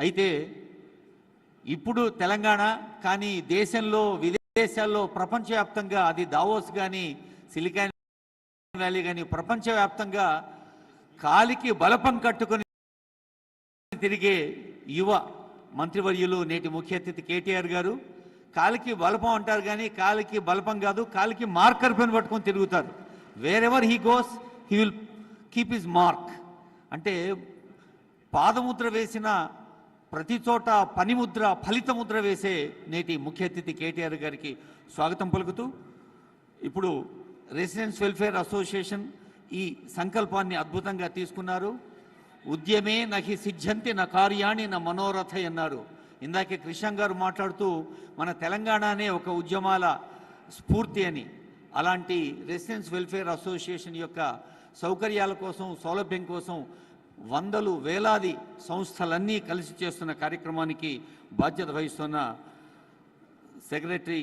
అయితే ఇప్పుడు తెలంగాణ కానీ దేశంలో విదేశాల్లో ప్రపంచవ్యాప్తంగా అది దావోస్ కానీ సిలికాన్ వ్యాలీ కానీ ప్రపంచవ్యాప్తంగా కాలికి బలపం కట్టుకొని తిరిగే యువ మంత్రివర్యులు నేటి ముఖ్య అతిథి కేటీఆర్ గారు. కాలికి బలపం అంటారు కానీ కాలికి బలపం కాదు, కాలికి మార్కర్ పెన్ పట్టుకొని తిరుగుతారు. Wear ever he goes he will keep his mark. అంటే పాదముద్ర వేసిన ప్రతి చోట పనిముద్ర ఫలితముద్ర వేసే నేటి ముఖ్య అతిథి కేటీఆర్ గారికి స్వాగతం పలుకుతూ, ఇప్పుడు రెసిడెన్స్ వెల్ఫేర్ అసోసియేషన్ ఈ సంకల్పాన్ని అద్భుతంగా తీసుకున్నారు. ఉద్యమే నహి సిద్ధ్యంతి నా కార్యాణి నా మనోరథ అన్నారు. ఇందాకే కృష్ణ గారు మాట్లాడుతూ మన తెలంగాణనే ఒక ఉద్యమాల స్ఫూర్తి అని, అలాంటి రెసిడెన్స్ వెల్ఫేర్ అసోసియేషన్ యొక్క సౌకర్యాల కోసం సౌలభ్యం కోసం వందలు వేలాది సంస్థలన్నీ కలిసి చేస్తున్న కార్యక్రమానికి బాధ్యత వహిస్తున్న సెక్రటరీ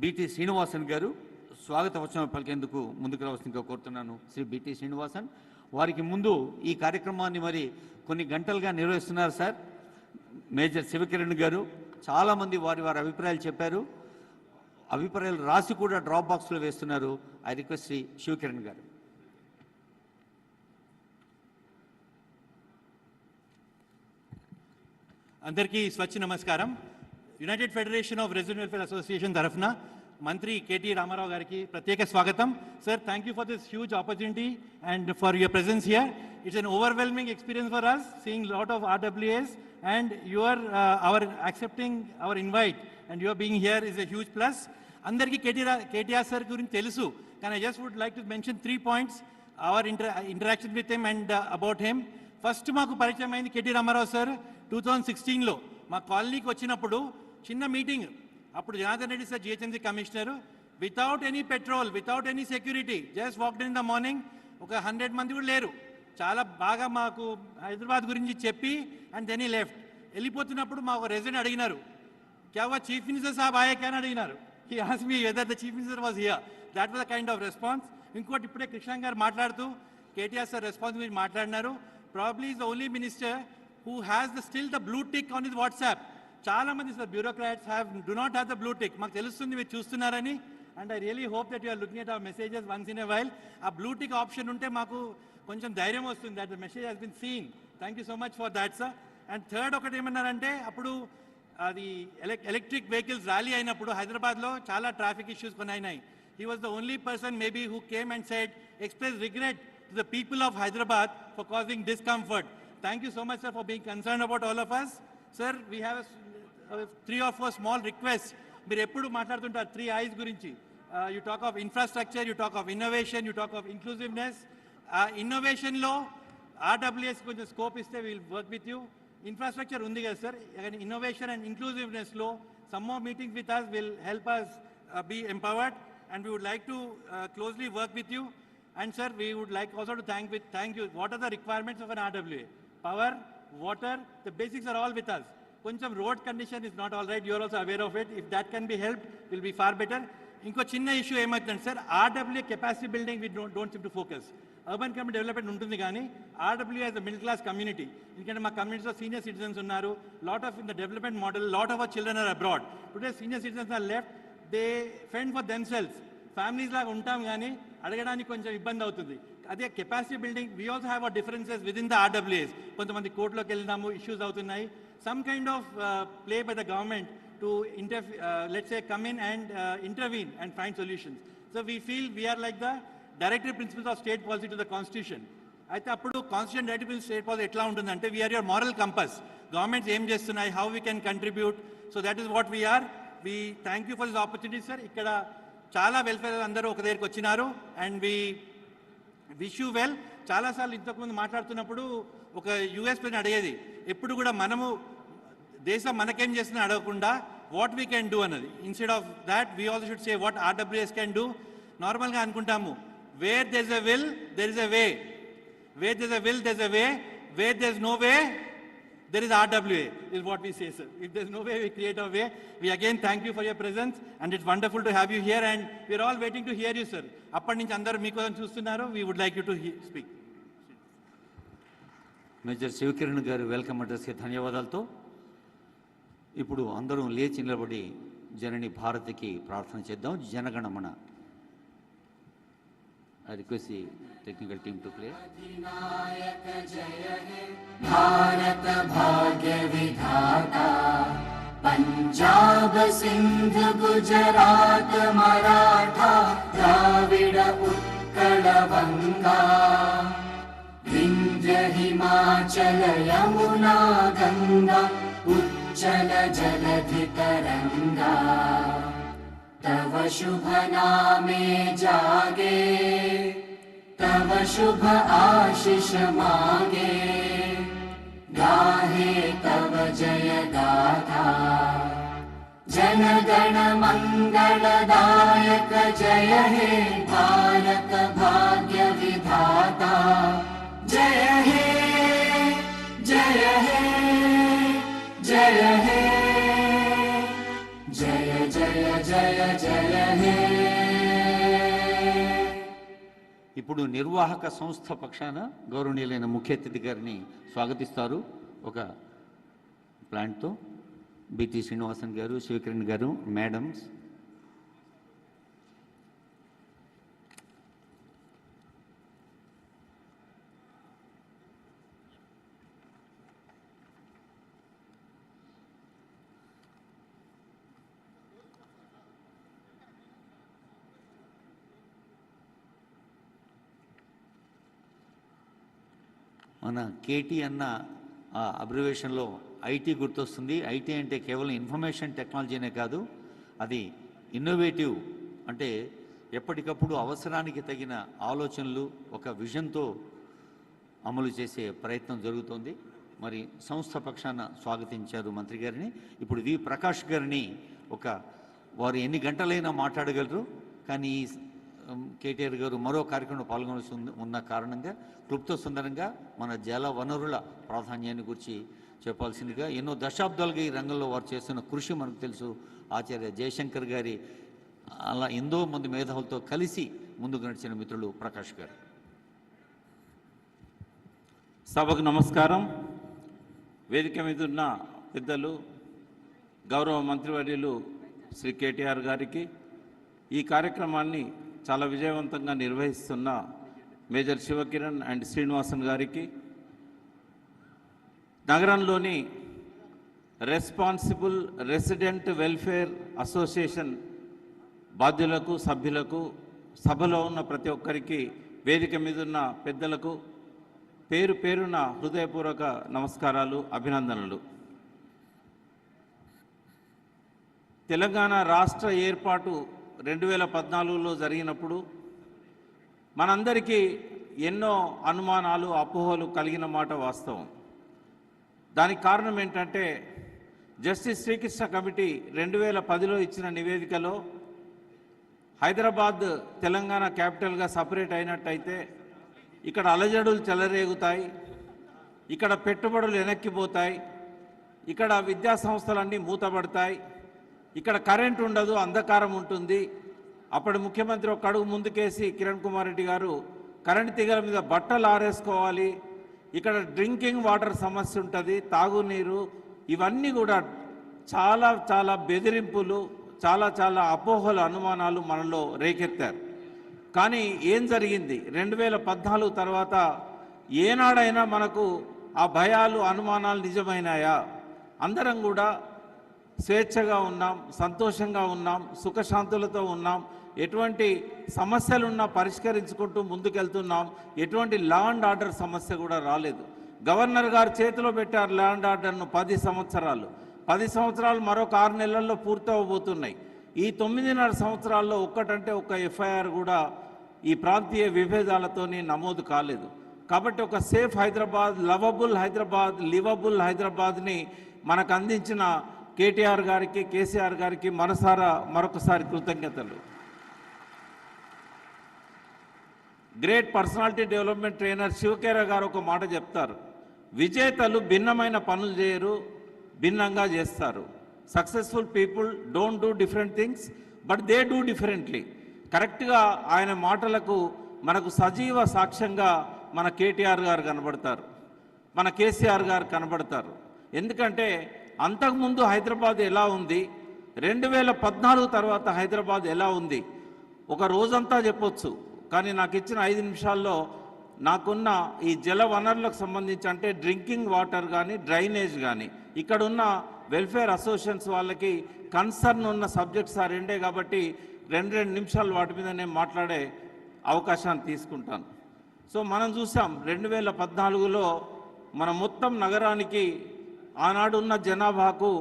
బిటి శ్రీనివాసన్ గారు స్వాగత వచనం పలికేందుకు ముందుకు రావాల్సిందిగా కోరుతున్నాను. శ్రీ బిటి శ్రీనివాసన్ వారికి ముందు ఈ కార్యక్రమాన్ని మరి కొన్ని గంటలుగా నిర్వహిస్తున్నారు సార్ మేజర్ శివకిరణ్ గారు. చాలామంది వారి అభిప్రాయాలు చెప్పారు, అభిప్రాయాలు రాసి కూడా డ్రాప్ బాక్స్లో వేస్తున్నారు. ఐ రిక్వెస్ట్ శ్రీ శివకిరణ్ గారు. అందరికీ స్వచ్ఛ నమస్కారం. United federation of resident welfare association తరఫున మంత్రి కేటీ రామారావు గారికి ప్రత్యేక స్వాగతం. Sir, thank you for this huge opportunity and for your presence here. It's an overwhelming experience for us, seeing a lot of RWAs, and you are accepting our invite and you are being here is a huge plus. Andarki KTR sir gurinchi telusu, and I just would like to mention 3 points, our interaction with him and about him. First, maaku పరిచయం అయింది KT Ramarao sir 2016 లో మా కాలనీకి వచ్చినప్పుడు చిన్న meeting. అప్పుడు Janardhan Reddy sir GHMC commissioner, without any petrol, without any security, just walked in the morning. ఒక 100 మంది కూడా లేరు. చాలా బాగా మాకు హైదరాబాద్ గురించి చెప్పి అండ్ దెన్ ఈ లెఫ్ట్. వెళ్ళిపోతున్నప్పుడు మా ఒక రెసిడెంట్ అడిగినారు, క్యా వా చీఫ్ మినిస్టర్ సాబ్ ఆయా క్యా అని అడిగినారు. He asked me whether the chief minister was here. That was the kind of response. ఇంకోటి ఇప్పుడే కృష్ణ గారు మాట్లాడుతూ కేటీఆర్ సార్ రెస్పాన్స్ గురించి మాట్లాడినారు. Probably is the only minister who has the still the blue tick on his WhatsApp. చాలా మంది sir bureaucrats do not have the blue tick. మాకు తెలుస్తుంది మీరు చూస్తున్నారని, and I really hope that you are looking at our messages once in a while. ఆ blue tick option ఉంటే మాకు కొంచెం ధైర్యం వస్తుంది, that the message has been seen. Thank you so much for that sir. And third ఒకటి ఏమన్నారంటే, అప్పుడు అది ఎలక్ట్రిక్ వెహికల్స్ ర్యాలీ అయినప్పుడు హైదరాబాద్లో చాలా ట్రాఫిక్ ఇష్యూస్ కొన్ని అయినాయి. He was the only person maybe who came and said express regret to the people of Hyderabad for causing discomfort. Thank you so much sir for being concern about all of us. Sir, we have 3 or 4 small request. మీరు ఎప్పుడు మాట్లాడుతుంటారు 3 I's గురించి. You talk of infrastructure, you talk of innovation, you talk of inclusiveness. ఇన్నోవేషన్లో RWS కొంచెం scope ఇస్తే will work with you. Infrastructure ఉంది కదా sir, కానీ ఇన్నోవేషన్ అండ్ ఇంక్లూజివ్నెస్లో some more meetings with us will help us be empowered, and we would like to closely work with you. And sir, we would like also to thank you. What are the requirements of an RWA? Power, water, the basics are all with us. కొంచెం road condition is not all right, you are also aware of it. If that can be help will be far better. ఇంకో చిన్న issue ఏమవుతుందంటే sir, RWA capacity building we don't seem to focus. Urban community development ఉంటుంది కానీ ఆర్డబ్ల్యూఏ as a middle class community, ఎందుకంటే మా కమ్యూనిటీలో senior citizens ఉన్నారు. Lot of in the development model, lot of our children are abroad. Today senior citizens are left, they fend for themselves. Families లాగా ఉంటాం కానీ అడగడానికి కొంచెం ఇబ్బంది అవుతుంది. అదే capacity building, we also have our differences with in the ఆర్డబ్ల్యూఏస్. కొంతమంది కోర్టులోకి వెళ్దాము, ఇష్యూస్ అవుతున్నాయి. Some kind of play by the government to let's say come in and intervene and find solutions. So we feel we are like the directive principles of state policy to the constitution. అయితే అప్పుడు constitution directive principle state policy ఎట్లా ఉంటుందంటే, we are your moral compass. Governments ఏం చేస్తున్నాయి, how we can contribute. So that is what we are. We thank you for this opportunity sir. ఇక్కడ చాలా welfare అందరూ ఒక దగ్గరికి వచ్చినారు, and we wish you well. చాలాసార్లు ఇంతకుముందు మాట్లాడుతున్నప్పుడు ఒక యూఎస్ ప్లేన్ అడిగేది, ఎప్పుడు కూడా మనము దేశం మనకేం చేస్తుందని అడగకుండా వాట్ వీ కెన్ డూ అన్నది. Instead of that we also should say what RWS can do. నార్మల్గా అనుకుంటాము, where there is a will there is a way, where there is a will there is a way, where there is no way there is RWA is what we say, sir. If there's no way, we create a way. We again thank you for your presence, and it's wonderful to have you here, and we're all waiting to hear you, sir. Appadi nunchi andaru meekosam chustunnaru. We would like you to speak. Major Shivakiran గారు welcome అడ్రస్కి ధన్యవాదాలతో ఇప్పుడు అందరూ లేచి నిలబడి జనని భారతికి ప్రార్థన చేద్దాం. Jana Gana Mana. I request the technical team to play. अधिनायक जय हे भारत भाग्य विधाता, पंजाब सिंध गुजरात मराठा द्राविड उत्कल बंगा, विंध्य हिमाचल यमुना गंगा उच्चल जलधि तरंगा, तव शुभ नामे जागे, तव शुभ आशीष मांगे, गाहे तव जय गाथा। जन गण मंगलदायक जय हे भारत भाग्य विधाता, जय हे जय हे जय हे जय जय जय जय हे। ఇప్పుడు నిర్వాహక సంస్థ పక్షాన గౌరవనీయులైన ముఖ్య అతిథి గారిని స్వాగతిస్తారు. ఒక ప్లాంట్తో బిటి శ్రీనివాసన్ గారు, శివకిరణ్ గారు, మేడమ్స్. మన కేటీ అన్న ఆ అబ్రివేషన్లో ఐటీ గుర్తొస్తుంది. ఐటీ అంటే కేవలం ఇన్ఫర్మేషన్ టెక్నాలజీనే కాదు, అది ఇన్నోవేటివ్, అంటే ఎప్పటికప్పుడు అవసరానికి తగిన ఆలోచనలు ఒక విజన్తో అమలు చేసే ప్రయత్నం జరుగుతోంది. మరి సంస్థ పక్షాన స్వాగతించారు మంత్రి గారిని. ఇప్పుడు వి ప్రకాష్ గారిని వారు ఎన్ని గంటలైనా మాట్లాడగలరు, కానీ కేటీఆర్ గారు మరో కార్యక్రమంలో పాల్గొనాల్సి ఉన్న కారణంగా క్లుప్త సుందరంగా మన జల వనరుల ప్రాధాన్యాన్ని గురించి చెప్పాల్సిందిగా, ఎన్నో దశాబ్దాలుగా ఈ రంగంలో వారు చేస్తున్న కృషి మనకు తెలుసు. ఆచార్య జయశంకర్ గారి అలా ఎంతో మంది మేధావులతో కలిసి ముందుకు నడిచిన మిత్రులు ప్రకాష్ గారు. సభకు నమస్కారం. వేదిక మీద ఉన్న పెద్దలు, గౌరవ మంత్రివర్యులు శ్రీ కేటీఆర్ గారికి, ఈ కార్యక్రమాన్ని చాలా విజయవంతంగా నిర్వహిస్తున్న మేజర్ శివకిరణ్ అండ్ శ్రీనివాసన్ గారికి, నగరంలోని రెస్పాన్సిబుల్ రెసిడెంట్ వెల్ఫేర్ అసోసియేషన్ బాధ్యులకు, సభ్యులకు, సభలో ఉన్న ప్రతి ఒక్కరికి, వేదిక మీద ఉన్న పెద్దలకు పేరు పేరున హృదయపూర్వక నమస్కారాలు, అభినందనలు. తెలంగాణ రాష్ట్ర ఏర్పాటు 2014లో జరిగినప్పుడు మనందరికీ ఎన్నో అనుమానాలు, అపోహలు కలిగిన మాట వాస్తవం. దానికి కారణం ఏంటంటే, జస్టిస్ శ్రీకృష్ణ కమిటీ 2010లో ఇచ్చిన నివేదికలో హైదరాబాద్ తెలంగాణ క్యాపిటల్గా సపరేట్ అయినట్టయితే ఇక్కడ అలజడులు చెలరేగుతాయి, ఇక్కడ పెట్టుబడులు వెనక్కిపోతాయి, ఇక్కడ విద్యా సంస్థలన్నీ మూతపడతాయి, ఇక్కడ కరెంట్ ఉండదు, అంధకారం ఉంటుంది. అప్పటి ముఖ్యమంత్రి ఒక అడుగు ముందుకేసి కిరణ్ కుమార్ రెడ్డి గారు కరెంట్ తీగల మీద బట్టలు ఆరేసుకోవాలి, ఇక్కడ డ్రింకింగ్ వాటర్ సమస్య ఉంటుంది, తాగునీరు, ఇవన్నీ కూడా చాలా చాలా బెదిరింపులు, చాలా చాలా అపోహలు, అనుమానాలు మనలో రేకెత్తారు. కానీ ఏం జరిగింది? 2014 తర్వాత ఏనాడైనా మనకు ఆ భయాలు, అనుమానాలు నిజమైనాయా? అందరం కూడా స్వేచ్ఛగా ఉన్నాం, సంతోషంగా ఉన్నాం, సుఖశాంతులతో ఉన్నాం, ఎటువంటి సమస్యలున్నా పరిష్కరించుకుంటూ ముందుకెళ్తున్నాం. ఎటువంటి లా అండ్ ఆర్డర్ సమస్య కూడా రాలేదు. గవర్నర్ గారు చేతిలో పెట్టారు లా అండ్ ఆర్డర్ను 10 సంవత్సరాలు. 10 సంవత్సరాలు మరొక 6 నెలల్లో పూర్తవబోతున్నాయి. ఈ 9.5 సంవత్సరాల్లో ఒక్కటంటే ఒక్క ఎఫ్ఐఆర్ కూడా ఈ ప్రాంతీయ విభేదాలతోని నమోదు కాలేదు. కాబట్టి ఒక safe Hyderabad, lovable Hyderabad, livable హైదరాబాద్ని మనకు అందించిన కేటీఆర్ గారికి, కేసీఆర్ గారికి మనసారా మరొకసారి కృతజ్ఞతలు. గ్రేట్ పర్సనాలిటీ డెవలప్మెంట్ ట్రైనర్ శివకేర గారు ఒక మాట చెప్తారు, విజేతలు భిన్నమైన పనులు చేయరు, భిన్నంగా చేస్తారు. Successful people don't do different things but they do differently. కరెక్ట్గా ఆయన మాటలకు మనకు సజీవ సాక్ష్యంగా మన కేటీఆర్ గారు కనబడతారు. మన కేసీఆర్ గారు కనబడతారు. ఎందుకంటే అంతకుముందు హైదరాబాద్ ఎలా ఉంది, 2014 తర్వాత హైదరాబాద్ ఎలా ఉంది, ఒక రోజంతా చెప్పొచ్చు. కానీ నాకు ఇచ్చిన 5 నిమిషాల్లో నాకున్న ఈ జల వనరులకు సంబంధించి అంటే డ్రింకింగ్ వాటర్ కానీ డ్రైనేజ్ కానీ ఇక్కడున్న వెల్ఫేర్ అసోసియేషన్స్ వాళ్ళకి కన్సర్న్ ఉన్న సబ్జెక్ట్స్ ఆ రెండే కాబట్టి 2 నిమిషాలు వాటి మీద నేను మాట్లాడే అవకాశాన్ని తీసుకుంటాను. సో మనం చూసాం 2014లో మన మొత్తం నగరానికి ఆనాడున్న జనాభాకు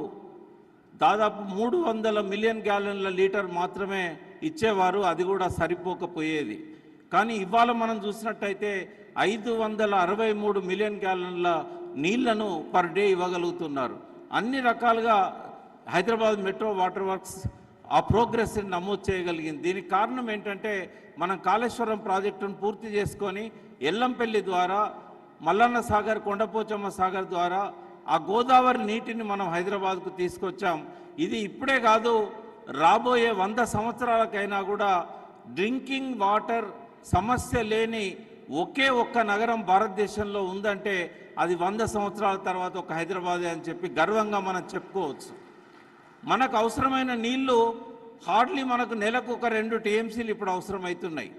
దాదాపు 300 మిలియన్ గ్యాలన్ల లీటర్ మాత్రమే ఇచ్చేవారు, అది కూడా సరిపోకపోయేది. కానీ ఇవాళ మనం చూసినట్టయితే 563 మిలియన్ గ్యాలన్ల నీళ్లను పర్ డే ఇవ్వగలుగుతున్నారు. అన్ని రకాలుగా హైదరాబాద్ మెట్రో వాటర్ వర్క్స్ ఆ ప్రోగ్రెస్ని నమోదు చేయగలిగింది. దీనికి కారణం ఏంటంటే మనం కాళేశ్వరం ప్రాజెక్టును పూర్తి చేసుకొని ఎల్లంపల్లి ద్వారా మల్లన్న సాగర్, కొండపోచమ్మ సాగర్ ద్వారా ఆ గోదావరి నీటిని మనం హైదరాబాద్కు తీసుకొచ్చాం. ఇది ఇప్పుడే కాదు, రాబోయే 100 సంవత్సరాలకైనా కూడా డ్రింకింగ్ వాటర్ సమస్య లేని ఒకే ఒక్క నగరం భారతదేశంలో ఉందంటే అది 100 సంవత్సరాల తర్వాత ఒక హైదరాబాదే అని చెప్పి గర్వంగా మనం చెప్పుకోవచ్చు. మనకు అవసరమైన నీళ్లు హార్డ్లీ మనకు నెలకు ఒక 2 టీఎంసీలు ఇప్పుడు అవసరమవుతున్నాయి.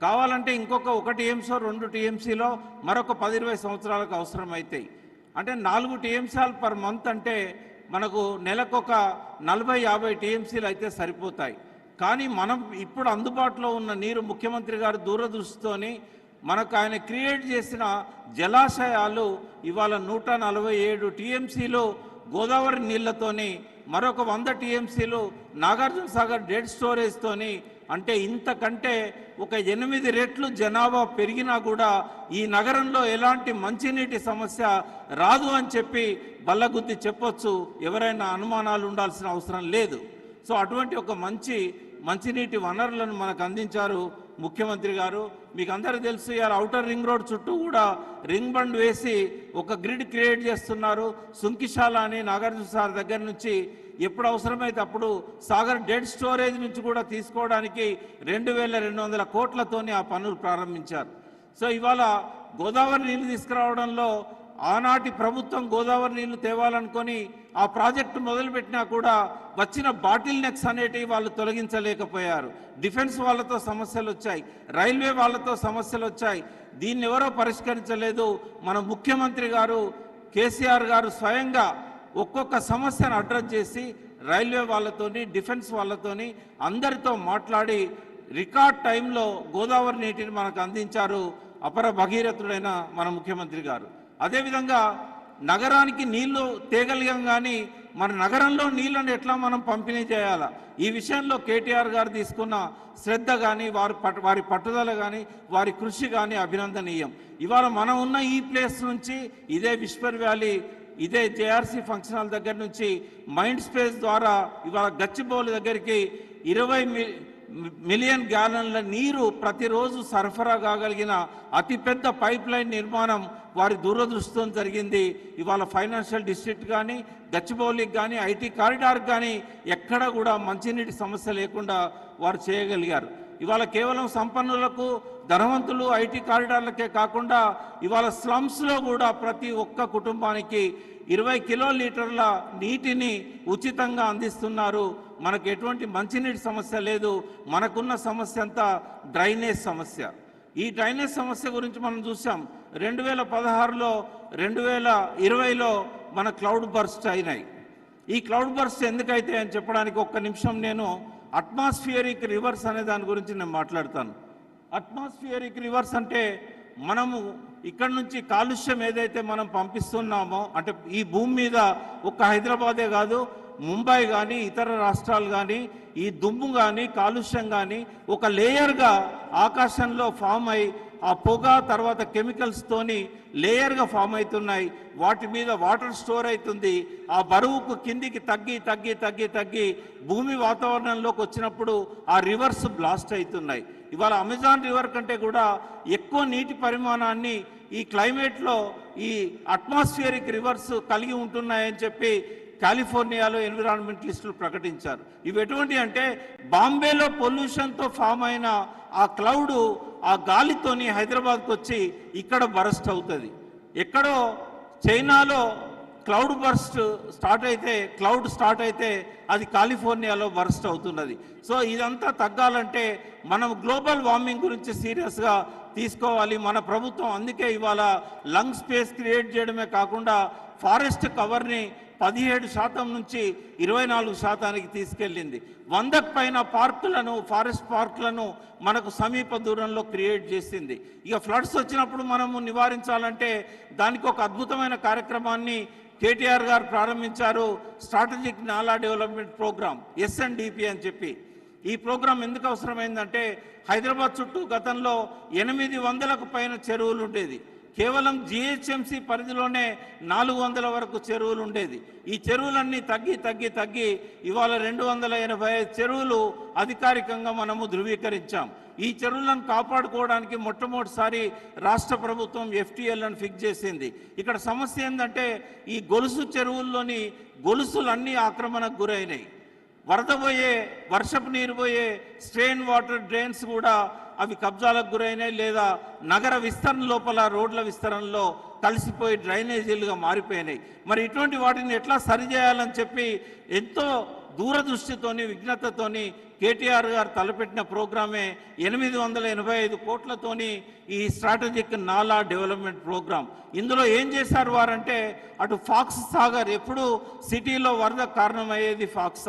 కావాలంటే ఇంకొక 1 టీఎంసీ 2 టీఎంసీలో మరొక 10-20 సంవత్సరాలకు అవసరమవుతాయి. అంటే 4 టీఎంసీలు పర్ మంత్ అంటే మనకు నెలకు ఒక 40-50 టీఎంసీలు అయితే సరిపోతాయి. కానీ మనం ఇప్పుడు అందుబాటులో ఉన్న నీరు ముఖ్యమంత్రి గారు దూరదృష్టితోని మనకు ఆయన క్రియేట్ చేసిన జలాశయాలు ఇవాళ 147 టీఎంసీలు గోదావరి నీళ్లతోని, మరొక 100 టీఎంసీలు నాగార్జున సాగర్ డెడ్ స్టోరేజ్తోని, అంటే ఇంతకంటే ఒక 8 రెట్లు జనాభా పెరిగినా కూడా ఈ నగరంలో ఎలాంటి మంచినీటి సమస్య రాదు అని చెప్పి బల్లగుద్ది చెప్పొచ్చు. ఎవరైనా అనుమానాలు ఉండాల్సిన అవసరం లేదు. సో అటువంటి ఒక మంచినీటి వనరులను మనకు అందించారు ముఖ్యమంత్రి గారు. మీకు అందరికీ తెలుసు, ఇవాళ ఔటర్ రింగ్ రోడ్ చుట్టూ కూడా రింగ్ బండ్ వేసి ఒక గ్రిడ్ క్రియేట్ చేస్తున్నారు. సుంకిశాల అని నాగార్జున సాగర్ దగ్గర నుంచి ఎప్పుడు అవసరమైతే అప్పుడు సాగర్ డెడ్ స్టోరేజ్ నుంచి కూడా తీసుకోవడానికి 2200 కోట్లతోని ఆ పనులు ప్రారంభించారు. సో ఇవాళ గోదావరి నీళ్లు తీసుకురావడంలో ఆనాటి ప్రభుత్వం గోదావరి నీళ్లు తేవాలనుకొని ఆ ప్రాజెక్టు మొదలుపెట్టినా కూడా వచ్చిన బాటిల్ నెక్స్ అనేటివి వాళ్ళు తొలగించలేకపోయారు. డిఫెన్స్ వాళ్ళతో సమస్యలు వచ్చాయి, రైల్వే వాళ్ళతో సమస్యలు వచ్చాయి. దీన్ని ఎవరో పరిష్కరించలేదు. మన ముఖ్యమంత్రి గారు కేసీఆర్ గారు స్వయంగా ఒక్కొక్క సమస్యను అడ్రస్ చేసి రైల్వే వాళ్ళతోని, డిఫెన్స్ వాళ్ళతోని అందరితో మాట్లాడి రికార్డ్ టైంలో గోదావరి నీటిని మనకు అందించారు అపర భగీరథుడైన మన ముఖ్యమంత్రి గారు. అదేవిధంగా నగరానికి నీళ్లు తేగలిగాం, కానీ మన నగరంలో నీళ్లను ఎట్లా మనం పంపిణీ చేయాలా, ఈ విషయంలో కేటీఆర్ గారు తీసుకున్న శ్రద్ధ కానీ వారి పట్టుదల కానీ వారి కృషి కానీ అభినందనీయం. ఇవాళ మనం ఉన్న ఈ ప్లేస్ నుంచి ఇదే విస్పర్ వ్యాలీ, ఇదే JRC ఫంక్షన్ హాల్ దగ్గర నుంచి మైండ్ స్పేస్ ద్వారా ఇవాళ గచ్చిబౌలి దగ్గరికి 20 మిలియన్ గ్యాలన్ల నీరు ప్రతిరోజు సరఫరా కాగలిగిన అతిపెద్ద పైప్ లైన్ నిర్మాణం వారి దూరదృష్టితో జరిగింది. ఇవాళ ఫైనాన్షియల్ డిస్ట్రిక్ట్ కానీ, గచ్చిబౌలికి కానీ, IT కారిడార్కి కానీ ఎక్కడ కూడా మంచినీటి సమస్య లేకుండా వారు చేయగలిగారు. ఇవాళ కేవలం సంపన్నులకు, ధనవంతులు IT కారిడార్లకే కాకుండా ఇవాళ స్లమ్స్లో కూడా ప్రతి ఒక్క కుటుంబానికి 20 కిలోలీటర్ల నీటిని ఉచితంగా అందిస్తున్నారు. మనకు ఎటువంటి మంచినీటి సమస్య లేదు. మనకున్న సమస్య అంతా డ్రైనేజ్ సమస్య. ఈ డ్రైనేజ్ సమస్య గురించి మనం చూసాం. 2016లో 2020లో మన క్లౌడ్ బర్స్ట్ అయినాయి. ఈ క్లౌడ్ బర్స్ట్ ఎందుకైతే అని చెప్పడానికి ఒక్క నిమిషం నేను అట్మాస్ఫియరిక్ రివర్స్ అనే దాని గురించి నేను మాట్లాడతాను. అట్మాస్ఫియరిక్ రివర్స్ అంటే మనము ఇక్కడ నుంచి కాలుష్యం ఏదైతే మనం పంపిస్తున్నామో, అంటే ఈ భూమి మీద ఒక్క హైదరాబాదే కాదు, ముంబై కానీ ఇతర రాష్ట్రాలు కానీ ఈ దుమ్ము కానీ కాలుష్యం కానీ ఒక లేయర్గా ఆకాశంలో ఫామ్ అయి ఆ పొగ తర్వాత కెమికల్స్తోని లేయర్గా ఫామ్ అవుతున్నాయి. వాటి మీద వాటర్ స్టోర్ అవుతుంది. ఆ బరువుకు కిందికి తగ్గి తగ్గి తగ్గి తగ్గి భూమి వాతావరణంలోకి వచ్చినప్పుడు ఆ రివర్స్ బ్లాస్ట్ అవుతున్నాయి. ఇవాళ అమెజాన్ రివర్ కంటే కూడా ఎక్కువ నీటి పరిమాణాన్ని ఈ క్లైమేట్లో ఈ అట్మాస్ఫియరిక్ రివర్స్ కలిగి ఉంటున్నాయని చెప్పి కాలిఫోర్నియాలో ఎన్విరాన్మెంటలిస్టులు ప్రకటించారు. ఇవి ఎటువంటి అంటే బాంబేలో పొల్యూషన్తో ఫామ్ అయిన ఆ క్లౌడ్ ఆ గాలితోని హైదరాబాద్కి వచ్చి ఇక్కడ బరస్ట్ అవుతుంది. ఎక్కడో చైనాలో క్లౌడ్ స్టార్ట్ అయితే అది కాలిఫోర్నియాలో బర్స్ట్ అవుతున్నది. సో ఇదంతా తగ్గాలంటే మనం గ్లోబల్ వార్మింగ్ గురించి సీరియస్గా తీసుకోవాలి. మన ప్రభుత్వం అందుకే ఇవాళ లంగ్ స్పేస్ క్రియేట్ చేయడమే కాకుండా ఫారెస్ట్ కవర్ని 17% నుంచి 24% తీసుకెళ్ళింది. 100కు పైన ఫారెస్ట్ పార్కులను మనకు సమీప దూరంలో క్రియేట్ చేసింది. ఇక ఫ్లడ్స్ వచ్చినప్పుడు మనము నివారించాలంటే దానికి ఒక అద్భుతమైన కార్యక్రమాన్ని కేటీఆర్ గారు ప్రారంభించారు. స్ట్రాటజిక్ నాలా డెవలప్మెంట్ ప్రోగ్రామ్ SNDP అని చెప్పి. ఈ ప్రోగ్రాం ఎందుకు అవసరమైందంటే హైదరాబాద్ చుట్టూ గతంలో 800కు పైన చెరువులు ఉండేది. కేవలం GHMC పరిధిలోనే 400 వరకు చెరువులు ఉండేది. ఈ చెరువులన్నీ తగ్గి ఇవాళ 285 చెరువులు అధికారికంగా మనము ధృవీకరించాం. ఈ చెరువులను కాపాడుకోవడానికి మొట్టమొదటిసారి రాష్ట్ర ప్రభుత్వం FTLను ఫిక్స్ చేసింది. ఇక్కడ సమస్య ఏంటంటే ఈ గొలుసు చెరువుల్లోని గొలుసులన్నీ ఆక్రమణకు గురైనాయి. వర్షపు నీరు పోయే స్ట్రెయిన్ వాటర్ డ్రైన్స్ కూడా అవి కబ్జాలకు గురైనాయి, లేదా నగర విస్తరణ లోపల రోడ్ల విస్తరణలో కలిసిపోయి డ్రైనేజీలుగా మారిపోయినాయి. మరి ఇటువంటి వాటిని ఎట్లా సరిచేయాలని చెప్పి ఎంతో దూరదృష్టితోని విజ్ఞతతోని కేటీఆర్ గారు తలపెట్టిన ప్రోగ్రామే 885 కోట్లతోని ఈ స్ట్రాటజిక్ నాలా డెవలప్మెంట్ ప్రోగ్రాం. ఇందులో ఏం చేశారు వారంటే అటు ఫాక్స్ సాగర్, ఎప్పుడు సిటీలో వరదకు కారణమయ్యేది ఫాక్స్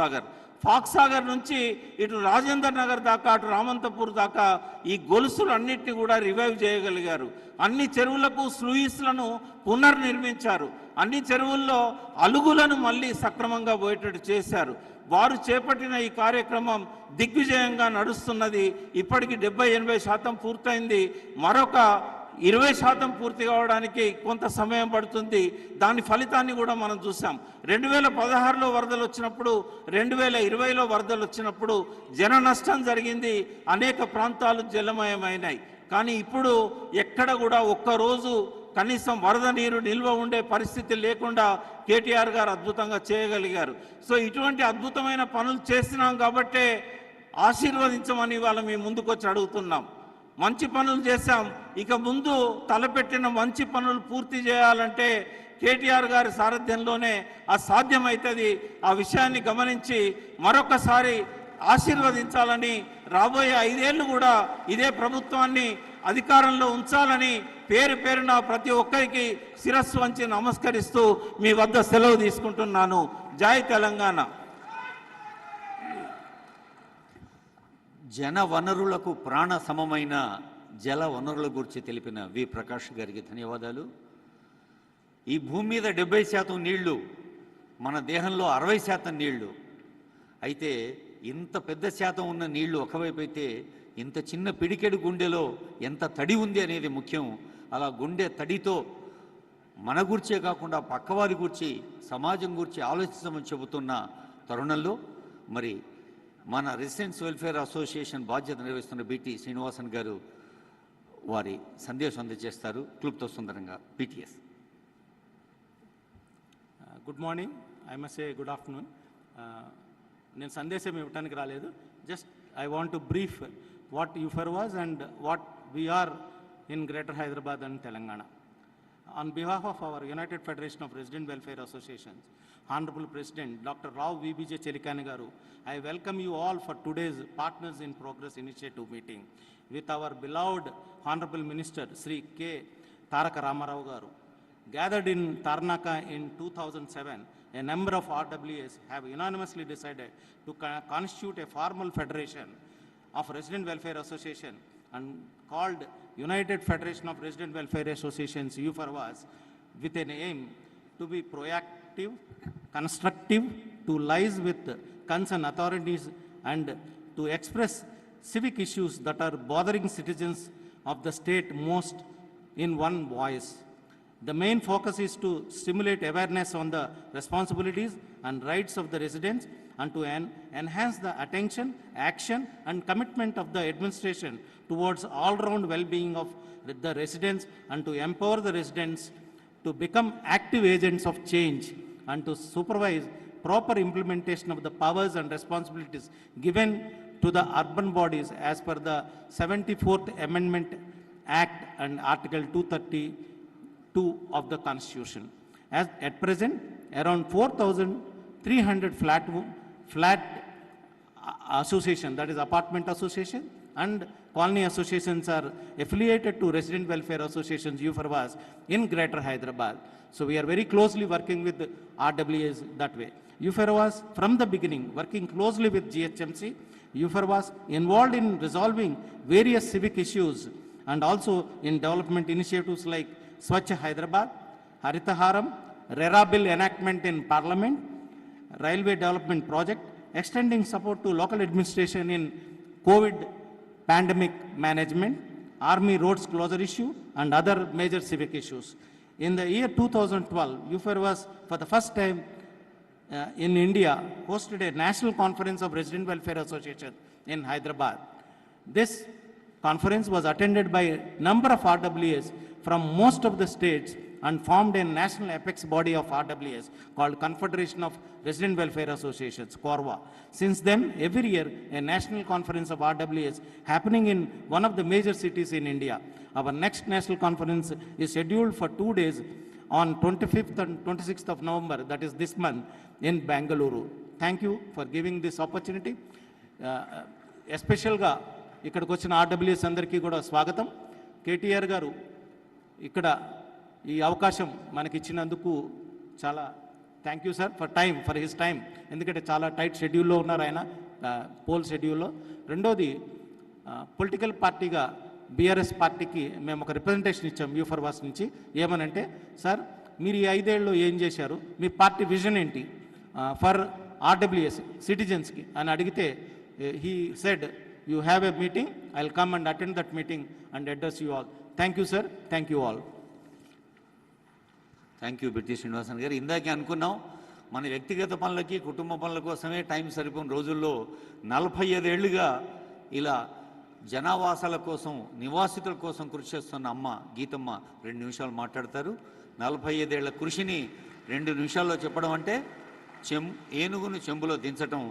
సాగర్ నుంచి ఇటు రాజేందర్ నగర్ దాకా, అటు రామంతపూర్ దాకా ఈ గొలుసులు అన్నిటిని కూడా రివైవ్ చేయగలిగారు. అన్ని చెరువులకు స్లూయిస్లను పునర్నిర్మించారు. అన్ని చెరువుల్లో అలుగులను మళ్ళీ సక్రమంగా పోయేటట్టు చేశారు. వారు చేపట్టిన ఈ కార్యక్రమం దిగ్విజయంగా నడుస్తున్నది. ఇప్పటికి 70-80% పూర్తయింది. మరొక 20% పూర్తి కావడానికి కొంత సమయం పడుతుంది. దాని ఫలితాన్ని కూడా మనం చూసాం. 2016లో వరదలు వచ్చినప్పుడు, 2020లో వరదలు వచ్చినప్పుడు జన నష్టం జరిగింది. అనేక ప్రాంతాలు జలమయమైనాయి. కానీ ఇప్పుడు ఎక్కడ కూడా ఒక్కరోజు కనీసం వరద నీరు నిల్వ ఉండే పరిస్థితి లేకుండా కేటీఆర్ గారు అద్భుతంగా చేయగలిగారు. సో ఇటువంటి అద్భుతమైన పనులు చేస్తున్నాం కాబట్టే ఆశీర్వదించమని ఇవాళ మీ ముందుకొచ్చి అడుగుతున్నాం. మంచి పనులు చేశాం. ఇక ముందు తలపెట్టిన మంచి పనులు పూర్తి చేయాలంటే కేటీఆర్ గారి సారథ్యంలోనే సాధ్యమవుతుంది. ఆ విషయాన్ని గమనించి మరొకసారి ఆశీర్వదించాలని, రాబోయే 5 ఏళ్ళు కూడా ఇదే ప్రభుత్వాన్ని అధికారంలో ఉంచాలని పేరున ప్రతి ఒక్కరికి శిరస్సు వంచి నమస్కరిస్తూ మీ వద్ద సెలవు తీసుకుంటున్నాను. జై తెలంగాణ. జన వనరులకు ప్రాణ సమమైన జల వనరుల గురించి తెలిపిన వి ప్రకాష్ గారికి ధన్యవాదాలు. ఈ భూమి మీద 70% నీళ్లు, మన దేహంలో 60% నీళ్లు. అయితే ఇంత పెద్ద శాతం ఉన్న నీళ్లు ఒకవైపు అయితే ఇంత చిన్న పిడికెడు గుండెలో ఎంత తడి ఉంది అనేది ముఖ్యం. అలా గుండె తడితో మన గురించే కాకుండా పక్కవారి గురించి, సమాజం గురించి ఆలోచించమని చెబుతున్న తరుణంలో మరి మన రెసిడెంట్స్ వెల్ఫేర్ అసోసియేషన్ బాధ్యత నిర్వహిస్తున్న BT శ్రీనివాసన్ గారు వారి సందేశం అందజేస్తారు. క్లుప్త సుందరంగా PTS. Good morning, I must say good afternoon. నేను సందేశం ఇవ్వడానికి రాలేదు. Just I want to brief what యూఫర్ was and what we are in Greater Hyderabad and Telangana. On behalf of our United Federation of Resident Welfare Associations, Honorable President Dr. Rao VBJ Chelikani Garu, I welcome you all for today's Partners in Progress Initiative meeting with our beloved Honorable Minister Sri K. Taraka Ramarao Garu. Gathered in Tarnaka in 2007, a number of RWAs have unanimously decided to constitute a formal federation of Resident Welfare Association and called United Federation of Resident Welfare Associations UFRWAS, with an aim to be proactive, constructive, to liaise with concerned authorities and to express civic issues that are bothering citizens of the state most in one voice. The main focus is to stimulate awareness on the responsibilities and rights of the residents and to enhance the attention, action and commitment of the administration towards all-round well-being of the residents and to empower the residents to become active agents of change and to supervise proper implementation of the powers and responsibilities given to the urban bodies as per the 74th Amendment Act and Article 232 of the Constitution. As at present, around 4,300 flat association, that is apartment association and colony associations are affiliated to resident welfare associations, UFRWAs, in Greater Hyderabad. So we are very closely working with the RWAs that way. UFRWAs from the beginning working closely with GHMC. UFRWAs involved in resolving various civic issues and also in development initiatives like Swachh Hyderabad, Haritaharam, RERA bill enactment in Parliament, Railway Development Project, extending support to local administration in COVID pandemic management, Army roads closure issue, and other major civic issues. In the year 2012, UFR was, for the first time in India, hosted a national conference of Resident Welfare Association in Hyderabad. This conference was attended by a number of RWAs from most of the states and formed a national apex body of RWAs called Confederation of Resident Welfare Associations, CORWA. Since then, every year, a national conference of RWAs happening in one of the major cities in India. Our next national conference is scheduled for 2 days on 25th and 26th of November, that is this month, in Bangalore. Thank you for giving this opportunity. Especially ఇక్కడికి వచ్చిన RWS అందరికీ కూడా స్వాగతం. కేటీఆర్ గారు ఇక్కడ ఈ అవకాశం మనకి ఇచ్చినందుకు చాలా thank you sir for his time. ఎందుకంటే చాలా టైట్ షెడ్యూల్లో ఉన్నారు ఆయన, పోల్ షెడ్యూల్లో. రెండోది, పొలిటికల్ పార్టీగా బీఆర్ఎస్ పార్టీకి మేము ఒక రిప్రజెంటేషన్ ఇచ్చాం యూఫర్వాస్ నుంచి. ఏమనంటే, సార్ మీరు ఈ 5 ఏళ్ళలో ఏం చేశారు, మీ పార్టీ విజన్ ఏంటి ఫర్ ఆర్డబ్ల్యూఎస్ సిటిజన్స్కి అని అడిగితే he said, you have a meeting, I will come and attend that meeting and address you all. Thank you sir, thank you all. Thank you Bitti Srinivasan garu. ఇందాకే అనుకున్నాం, మన వ్యక్తిగత పనులకి కుటుంబ పనుల కోసమే టైం సరిపోయిన రోజుల్లో 45 ఏళ్లుగా ఇలా జనావాసాల కోసం, నివాసితుల కోసం కృషి చేస్తున్న అమ్మ గీతమ్మ 2 నిమిషాలు మాట్లాడతారు. 45 ఏళ్ల కృషిని 2 నిమిషాల్లో చెప్పడం అంటే ఏనుగును చెంబులో దించటం.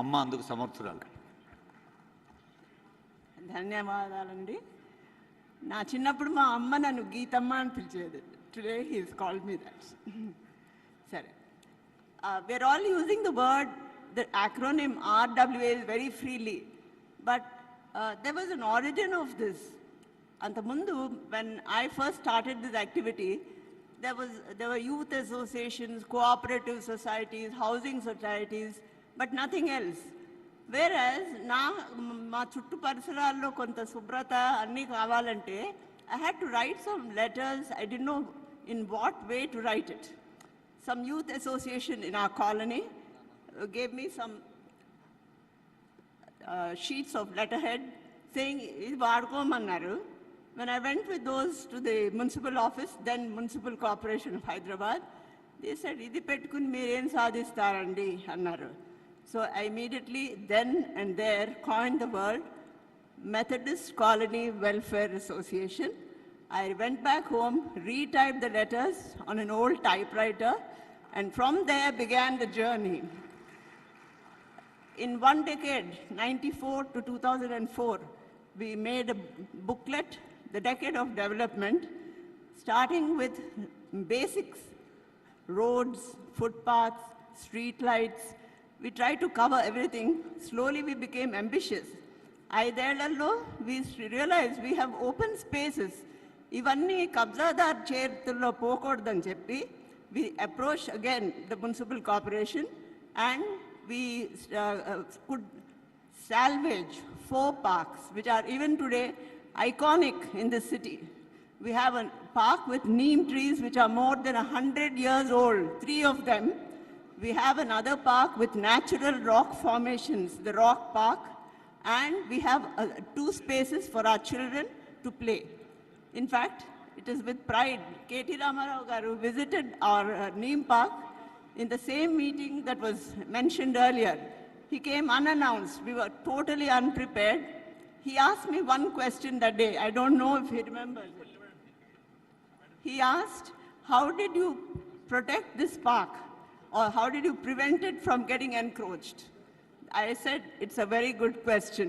అమ్మ అందుకు సమర్థురాలు. ధన్యవాదాలండి. నా చిన్నప్పుడు మా అమ్మ నన్ను గీతమ్మ అని పిలిచేది. Today he's called me that. సరే, we're all using the word, the acronym RWA very freely, but there was an origin of this. Antamundu, when I first started this activity, there were youth associations, cooperative societies, housing societies, but nothing else. Whereas మా చుట్టూ పరిసరాల్లో కొంత శుభ్రత అన్నీ కావాలంటే I had to write some letters. I didn't know in what way to write it. Some youth association in our colony gave me some sheets of letterhead saying, "Idi vadukomannaru." When I went with those to the municipal office, then Municipal Corporation of Hyderabad, they said, "Idi pettukuni meer em sadhistarandi annaru." So I immediately then and there coined the word Methodist Colony Welfare Association. I went back home, retyped the letters on an old typewriter, and from there began the journey. In one decade, 94 to 2004, we made a booklet, The Decade of Development, starting with basics, roads, footpaths, street lights. We tried to cover everything. Slowly we became ambitious. ఐదేళ్లలో we realized we have open spaces. ఇవన్నీ కబ్జాదార్ చేతుల్లో పోకూడదని చెప్పి we approached again the municipal corporation and we could salvage 4 parks which are even today iconic in the city. We have a park with neem trees which are more than 100 years old, 3 of them. We have another park with natural rock formations, the Rock Park, and we have 2 spaces for our children to play. In fact, it is with pride, KT Ramarao garu visited our Neem Park in the same meeting that was mentioned earlier. He came unannounced. We were totally unprepared. He asked me one question that day. I don't know if he remembers it. He asked, "How did you protect this park? Or how did you prevent it from getting encroached?" I said, "It's a very good question,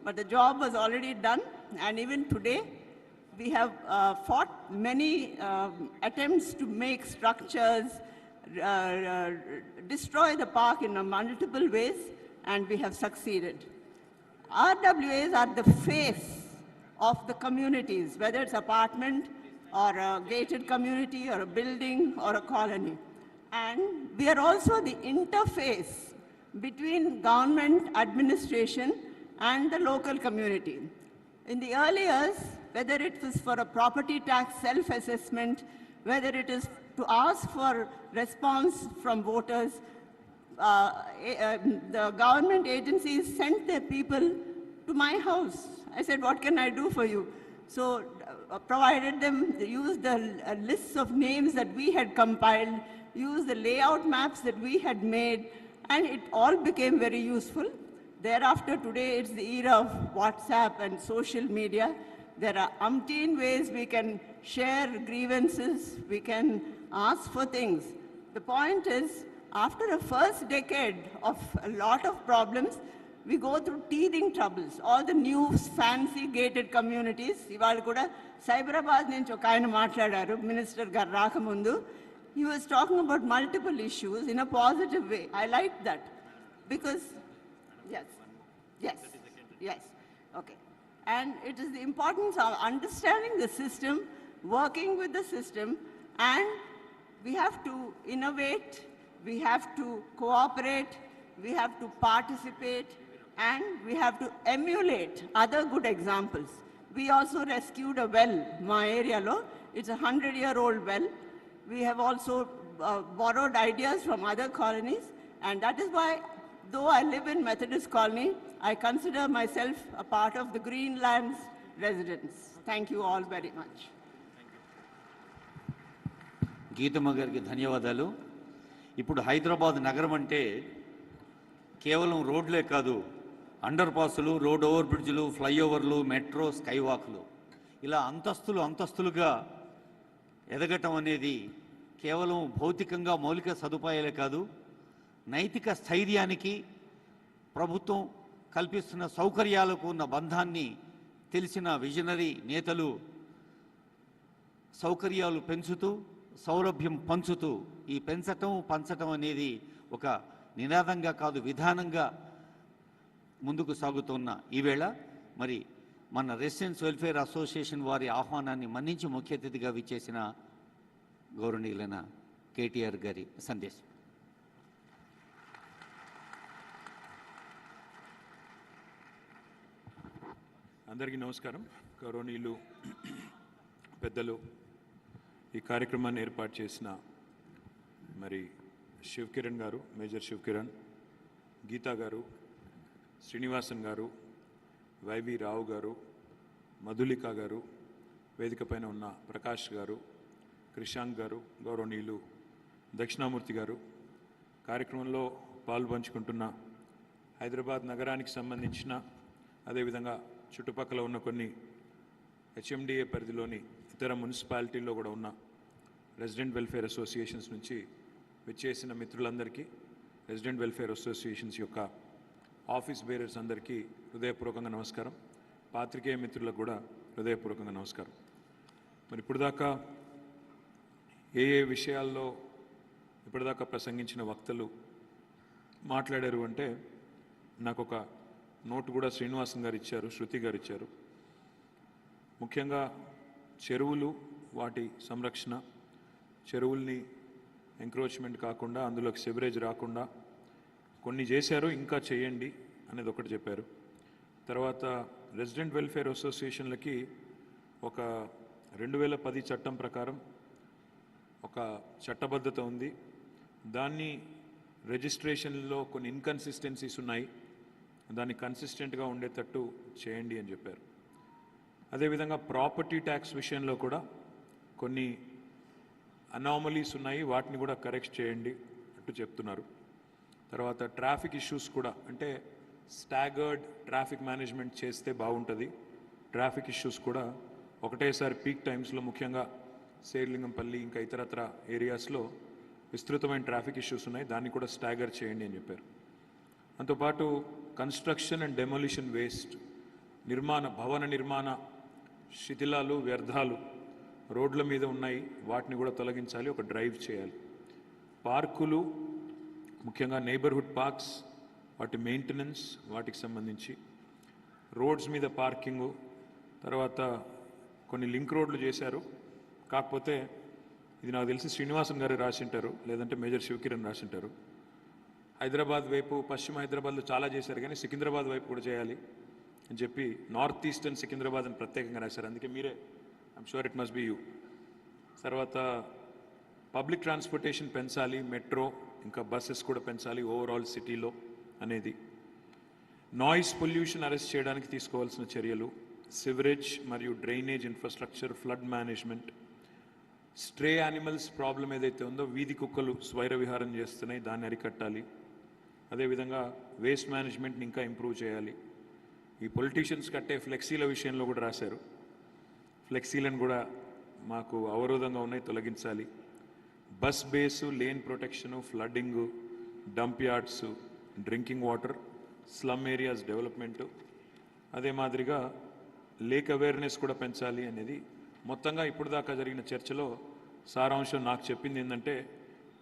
but the job was already done, and even today, We have fought many attempts to make structures, destroy the park in multiple ways, and we have succeeded. RWAs are the face of the communities, whether it's apartment or a gated community or a building or a colony. And we are also the interface between government administration and the local community. In the early years, whether it was for a property tax self-assessment, whether it is to ask for response from voters, the government agencies sent their people to my house. I said, what can I do for you? So provided them, used the lists of names that we had compiled, used the layout maps that we had made, and it all became very useful. Thereafter, today, it's the era of WhatsApp and social media. There are umpteen ways we can share grievances, we can ask for things. The point is, after a first decade of a lot of problems, we go through teething troubles. All the new fancy gated communities, ivalu kuda Cyberabad nunchi oka ayana matladaru, Minister garu rakamundu. He was talking about multiple issues in a positive way. I liked that because, yes, okay. And it is the importance of understanding the system, working with the system, and we have to innovate, we have to cooperate, we have to participate, and we have to emulate other good examples. We also rescued a well, my area lo. It's a 100-year-old well. We have also borrowed ideas from other colonies, and that is why, though I live in Methodist Colony, I consider myself a part of the Greenlands residents. Thank you all very much. Geethamma గారికి ధన్యవాదాలు. ఇప్పుడు హైదరాబాద్ నగరం అంటే కేవలం రోడ్లే కాదు, under పాసులు, road over బ్రిడ్జ్లు, ఫ్లైఓవర్లు, metro, sky వాక్లు, ఇలా అంతస్తులుగా ఎదగటం అనేది కేవలం భౌతికంగా మౌలిక సదుపాయాలే కాదు, నైతిక స్థైర్యానికి ప్రభుత్వం కల్పిస్తున్న సౌకర్యాలకు ఉన్న బంధాన్ని తెలిసిన విజనరీ నేతలు సౌకర్యాలు పెంచుతూ, సౌలభ్యం పంచుతూ, ఈ పంచటం అనేది ఒక నినాదంగా కాదు, విధానంగా ముందుకు సాగుతున్న ఈవేళ మరి మన రెసిడెన్స్ వెల్ఫేర్ అసోసియేషన్ వారి ఆహ్వానాన్ని మన్నించి ముఖ్య అతిథిగా విచ్చేసిన గౌరవనీయులైన కేటీఆర్ గారి సందేశం. అందరికీ నమస్కారం. గౌరవనీయులు పెద్దలు, ఈ కార్యక్రమాన్ని ఏర్పాటు చేసిన మరి శివ్ కిరణ్ గారు, మేజర్ శివ్ కిరణ్, గీతా గారు, శ్రీనివాసన్ గారు, వైవి రావు గారు, మధులిక గారు, వేదిక పైన ఉన్న ప్రకాష్ గారు, క్రిషాంక్ గారు, గౌరవనీయులు దక్షిణామూర్తి గారు, కార్యక్రమంలో పాల్పంచుకుంటున్న హైదరాబాద్ నగరానికి సంబంధించిన, అదేవిధంగా చుట్టుపక్కల ఉన్న కొన్ని హెచ్ఎండిఏ పరిధిలోని ఇతర మున్సిపాలిటీల్లో కూడా ఉన్న రెసిడెంట్ వెల్ఫేర్ అసోసియేషన్స్ నుంచి విచ్చేసిన మిత్రులందరికీ, రెసిడెంట్ వెల్ఫేర్ అసోసియేషన్స్ యొక్క ఆఫీస్ బేరర్స్ అందరికీ హృదయపూర్వకంగా నమస్కారం. పాత్రికేయ మిత్రులకు కూడా హృదయపూర్వకంగా నమస్కారం. మరి ఇప్పటిదాకా ఏ విషయాల్లో ఇప్పటిదాకా ప్రసంగించిన వక్తలు మాట్లాడారు అంటే, నాకు ఒక నోటు కూడా శ్రీనివాసన్ గారు ఇచ్చారు, శృతి గారు ఇచ్చారు. ముఖ్యంగా చెరువులు, వాటి సంరక్షణ, చెరువుల్ని ఎంక్రోచ్మెంట్ కాకుండా, అందులోకి సివరేజ్ రాకుండా కొన్ని చేశారు, ఇంకా చేయండి అనేది ఒకటి చెప్పారు. తర్వాత రెసిడెంట్ వెల్ఫేర్ అసోసియేషన్లకి ఒక 2010 చట్టం ప్రకారం ఒక చట్టబద్ధత ఉంది. దాన్ని రిజిస్ట్రేషన్లో కొన్ని ఇన్కన్సిస్టెన్సీస్ ఉన్నాయి, దాన్ని కన్సిస్టెంట్గా ఉండేటట్టు చేయండి అని చెప్పారు. అదేవిధంగా ప్రాపర్టీ ట్యాక్స్ విషయంలో కూడా కొన్ని అనామలీస్ ఉన్నాయి, వాటిని కూడా కరెక్ట్ చేయండి అంటూ చెప్తున్నారు. తర్వాత ట్రాఫిక్ ఇష్యూస్ కూడా, అంటే స్టాగర్డ్ ట్రాఫిక్ మేనేజ్మెంట్ చేస్తే బాగుంటుంది. ట్రాఫిక్ ఇష్యూస్ కూడా ఒకటేసారి పీక్ టైమ్స్లో, ముఖ్యంగా శేర్లింగంపల్లి ఇంకా ఇతరత్ర ఏరియాస్లో విస్తృతమైన ట్రాఫిక్ ఇష్యూస్ ఉన్నాయి, దాన్ని కూడా స్టాగర్ చేయండి అని చెప్పారు. అంతోపాటు కన్స్ట్రక్షన్ అండ్ డెమోలిషన్ వేస్ట్, భవన నిర్మాణ శిథిలాలు వ్యర్థాలు రోడ్ల మీద ఉన్నాయి, వాటిని కూడా తొలగించాలి, ఒక డ్రైవ్ చేయాలి. పార్కులు ముఖ్యంగా నైబర్హుడ్ పార్క్స్, వాటి మెయింటెనెన్స్, వాటికి సంబంధించి రోడ్స్ మీద పార్కింగు, తర్వాత కొన్ని లింక్ రోడ్లు చేశారు. కాకపోతే ఇది నాకు తెలిసి శ్రీనివాసన్ గారు రాసింటారు, లేదంటే మేజర్ శివకిరణ్ రాసింటారు. హైదరాబాద్ వైపు, పశ్చిమ హైదరాబాద్లో చాలా చేశారు, కానీ సికింద్రాబాద్ వైపు కూడా చేయాలి అని చెప్పి నార్త్ ఈస్టర్న్ సికింద్రాబాద్ అని ప్రత్యేకంగా రాశారు. అందుకే మీరే, I'm sure it must be you. తర్వాత పబ్లిక్ ట్రాన్స్పోర్టేషన్ పెంచాలి, మెట్రో ఇంకా బస్సెస్ కూడా పెంచాలి ఓవరాల్ సిటీలో అనేది. నాయిస్ పొల్యూషన్ అరెస్ట్ చేయడానికి తీసుకోవాల్సిన చర్యలు, సివరేజ్ మరియు drainage infrastructure, flood management, stray animals problem ఏదైతే ఉందో, వీధి కుక్కలు స్వైర విహారం చేస్తున్నాయి, దాన్ని అరికట్టాలి. అదేవిధంగా వేస్ట్ మేనేజ్మెంట్ని ఇంకా ఇంప్రూవ్ చేయాలి. ఈ పొలిటీషియన్స్ కట్టే ఫ్లెక్సీల విషయంలో కూడా రాశారు. ఫ్లెక్సీలను కూడా మాకు అవరోధంగా ఉన్నాయి, తొలగించాలి. Bus bays, lane protection, flooding, dump yards, drinking water, slum areas development, అదే మాదిరిగా లేక్ అవేర్నెస్ కూడా పెంచాలి అనేది మొత్తంగా ఇప్పుడు దాకా జరిగిన చర్చలో సారాంశం. నాకు చెప్పింది ఏంటంటే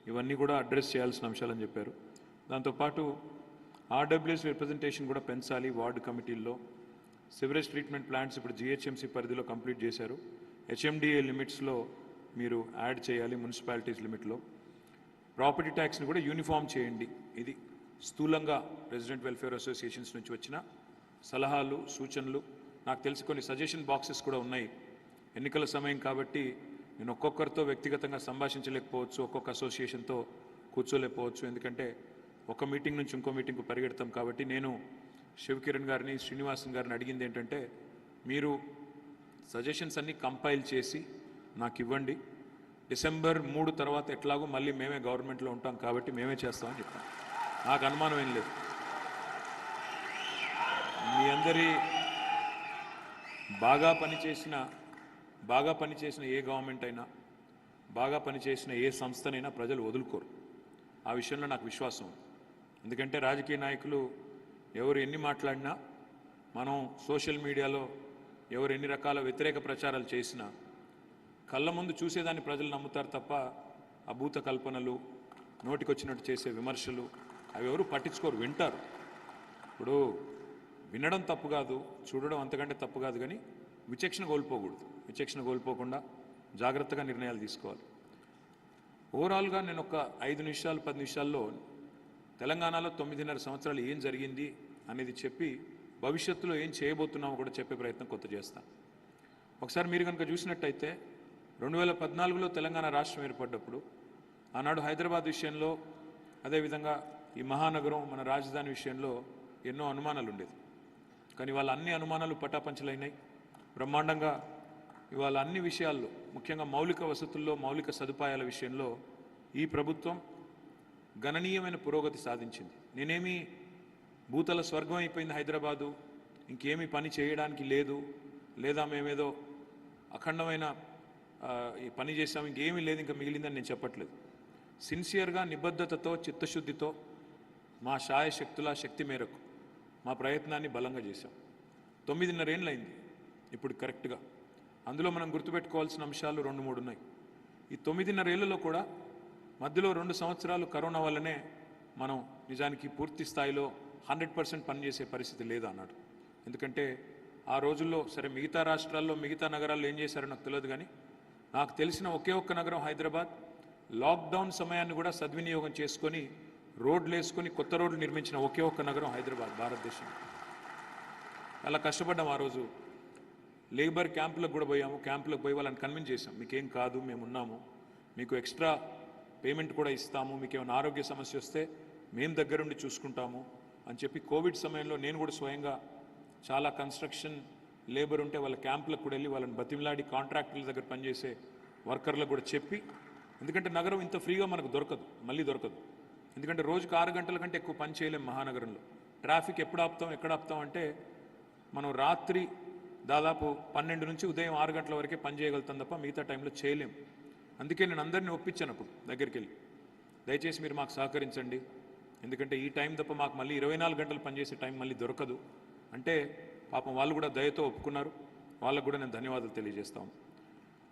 ఇవన్నీ కూడా అడ్రస్ చేయాల్సిన అంశాలని చెప్పారు. దాంతోపాటు ఆర్డబ్ల్యూఎస్ రిప్రజెంటేషన్ కూడా పెంచాలి వార్డు కమిటీల్లో. సివరేజ్ ట్రీట్మెంట్ ప్లాంట్స్ ఇప్పుడు జిహెచ్ఎంసీ పరిధిలో కంప్లీట్ చేశారు, హెచ్ఎండిఏ లిమిట్స్లో మీరు యాడ్ చేయాలి, మున్సిపాలిటీస్ లిమిట్లో. ప్రాపర్టీ ట్యాక్స్ని కూడా యూనిఫామ్ చేయండి. ఇది స్థూలంగా రెసిడెంట్ వెల్ఫేర్ అసోసియేషన్స్ నుంచి వచ్చిన సలహాలు, సూచనలు. నాకు తెలిసి కొన్ని సజెషన్ బాక్సెస్ కూడా ఉన్నాయి. ఎన్నికల సమయం కాబట్టి నేను ఒక్కొక్కరితో వ్యక్తిగతంగా సంభాషించలేకపోవచ్చు, ఒక్కొక్క అసోసియేషన్తో కూర్చోలేకపోవచ్చు, ఎందుకంటే ఒక మీటింగ్ నుంచి ఇంకో మీటింగ్కు పరిగెడతాం. కాబట్టి నేను శివకిరణ్ గారిని, శ్రీనివాసన్ గారిని అడిగింది ఏంటంటే, మీరు సజెషన్స్ అన్నీ కంపైల్ చేసి నాకు ఇవ్వండి. డిసెంబర్ 3 తర్వాత ఎట్లాగో మళ్ళీ మేమే గవర్నమెంట్లో ఉంటాం కాబట్టి మేమే చేస్తామని చెప్పాను. నాకు అనుమానం ఏం లేదు. మీ అందరి బాగా పనిచేసిన ఏ గవర్నమెంట్ అయినా, బాగా పనిచేసిన ఏ సంస్థనైనా ప్రజలు వదులుకోరు. ఆ విషయంలో నాకు విశ్వాసం ఉంది. ఎందుకంటే రాజకీయ నాయకులు ఎవరు ఎన్ని మాట్లాడినా, మనం సోషల్ మీడియాలో ఎవరు ఎన్ని రకాల వ్యతిరేక ప్రచారాలు చేసినా కళ్ళ ముందు చూసేదాన్ని ప్రజలు నమ్ముతారు తప్ప అభూత కల్పనలు, నోటికొచ్చినట్టు చేసే విమర్శలు అవి ఎవరు పట్టించుకోరు, వింటారు. ఇప్పుడు వినడం తప్పు కాదు, చూడడం అంతకంటే తప్పు కాదు, కానీ విచక్షణ కోల్పోకూడదు. విచక్షణ కోల్పోకుండా జాగ్రత్తగా నిర్ణయాలు తీసుకోవాలి. ఓవరాల్గా నేను ఒక 5 నిమిషాలు 10 నిమిషాల్లో తెలంగాణలో 9.5 సంవత్సరాలు ఏం జరిగింది అనేది చెప్పి భవిష్యత్తులో ఏం చేయబోతున్నామో కూడా చెప్పే ప్రయత్నం కొంత చేస్తాను. ఒకసారి మీరు కనుక చూసినట్టయితే 2014లో తెలంగాణ రాష్ట్రం ఏర్పడ్డప్పుడు ఆనాడు హైదరాబాద్ విషయంలో, అదేవిధంగా ఈ మహానగరం మన రాజధాని విషయంలో ఎన్నో అనుమానాలు ఉండేది. కానీ వాళ్ళ అన్ని అనుమానాలు పటాపంచలైనాయి. బ్రహ్మాండంగా ఇవాళ అన్ని విషయాల్లో, ముఖ్యంగా మౌలిక వసతుల్లో, మౌలిక సదుపాయాల విషయంలో ఈ ప్రభుత్వం గణనీయమైన పురోగతి సాధించింది. నేనేమి భూతల స్వర్గం అయిపోయింది హైదరాబాదు, ఇంకేమీ పని చేయడానికి లేదు, లేదా మేమేదో అఖండమైన ఈ పని చేసాం, ఇంకేమీ లేదు ఇంకా మిగిలిందని నేను చెప్పట్లేదు. సిన్సియర్గా, నిబద్ధతతో, చిత్తశుద్ధితో మా శాయశక్తుల శక్తి మేరకు మా ప్రయత్నాన్ని బలంగా చేశాం. 9.5 ఏళ్ళు అయింది ఇప్పుడు కరెక్ట్గా. అందులో మనం గుర్తుపెట్టుకోవాల్సిన అంశాలు 2-3 ఉన్నాయి. ఈ 9.5 ఏళ్లలో కూడా మధ్యలో 2 సంవత్సరాలు కరోనా వల్లనే మనం నిజానికి పూర్తి స్థాయిలో 100% పనిచేసే పరిస్థితి లేదు అన్నాడు. ఎందుకంటే ఆ రోజుల్లో సరే మిగతా రాష్ట్రాల్లో, మిగతా నగరాల్లో ఏం చేశారో నాకు తెలియదు, కానీ నాకు తెలిసిన ఒకే ఒక్క నగరం హైదరాబాద్. లాక్డౌన్ సమయాన్ని కూడా సద్వినియోగం చేసుకొని రోడ్లు వేసుకొని కొత్త రోడ్లు నిర్మించిన ఒకే ఒక్క నగరం హైదరాబాద్ భారతదేశం. అలా కష్టపడ్డాం. ఆ రోజు లేబర్ క్యాంపులకు కూడా పోయాము. క్యాంపులకు పోయి వాళ్ళని కన్విన్స్ చేసాం, మీకేం కాదు, మేము ఉన్నాము, మీకు ఎక్స్ట్రా పేమెంట్ కూడా ఇస్తాము, మీకు ఏమైనా ఆరోగ్య సమస్య వస్తే మేము దగ్గరుండి చూసుకుంటాము అని చెప్పి. కోవిడ్ సమయంలో నేను కూడా స్వయంగా చాలా కన్స్ట్రక్షన్ లేబర్ ఉంటే వాళ్ళ క్యాంపులకు కూడా వెళ్ళి వాళ్ళని బతిమలాడి కాంట్రాక్టుల దగ్గర పనిచేసే వర్కర్లకు కూడా చెప్పి, ఎందుకంటే నగరం ఇంత ఫ్రీగా మనకు దొరకదు, మళ్ళీ దొరకదు. ఎందుకంటే రోజుకు 6 గంటల కంటే ఎక్కువ పని చేయలేం మహానగరంలో. ట్రాఫిక్ ఎప్పుడు ఆపుతాం, ఎక్కడ ఆపుతాం అంటే మనం రాత్రి దాదాపు 12 నుంచి ఉదయం 6 గంటల వరకే పని చేయగలుగుతాం తప్ప మిగతా టైంలో చేయలేం. అందుకే నేను అందరినీ ఒప్పించాను అప్పుడు దగ్గరికి వెళ్ళి, దయచేసి మీరు మాకు సహకరించండి, ఎందుకంటే ఈ టైం తప్ప మాకు మళ్ళీ 24 గంటలు పనిచేసే టైం మళ్ళీ దొరకదు అంటే పాపం వాళ్ళు కూడా దయతో ఒప్పుకున్నారు. వాళ్ళకు కూడా నేను ధన్యవాదాలు తెలియజేస్తాను.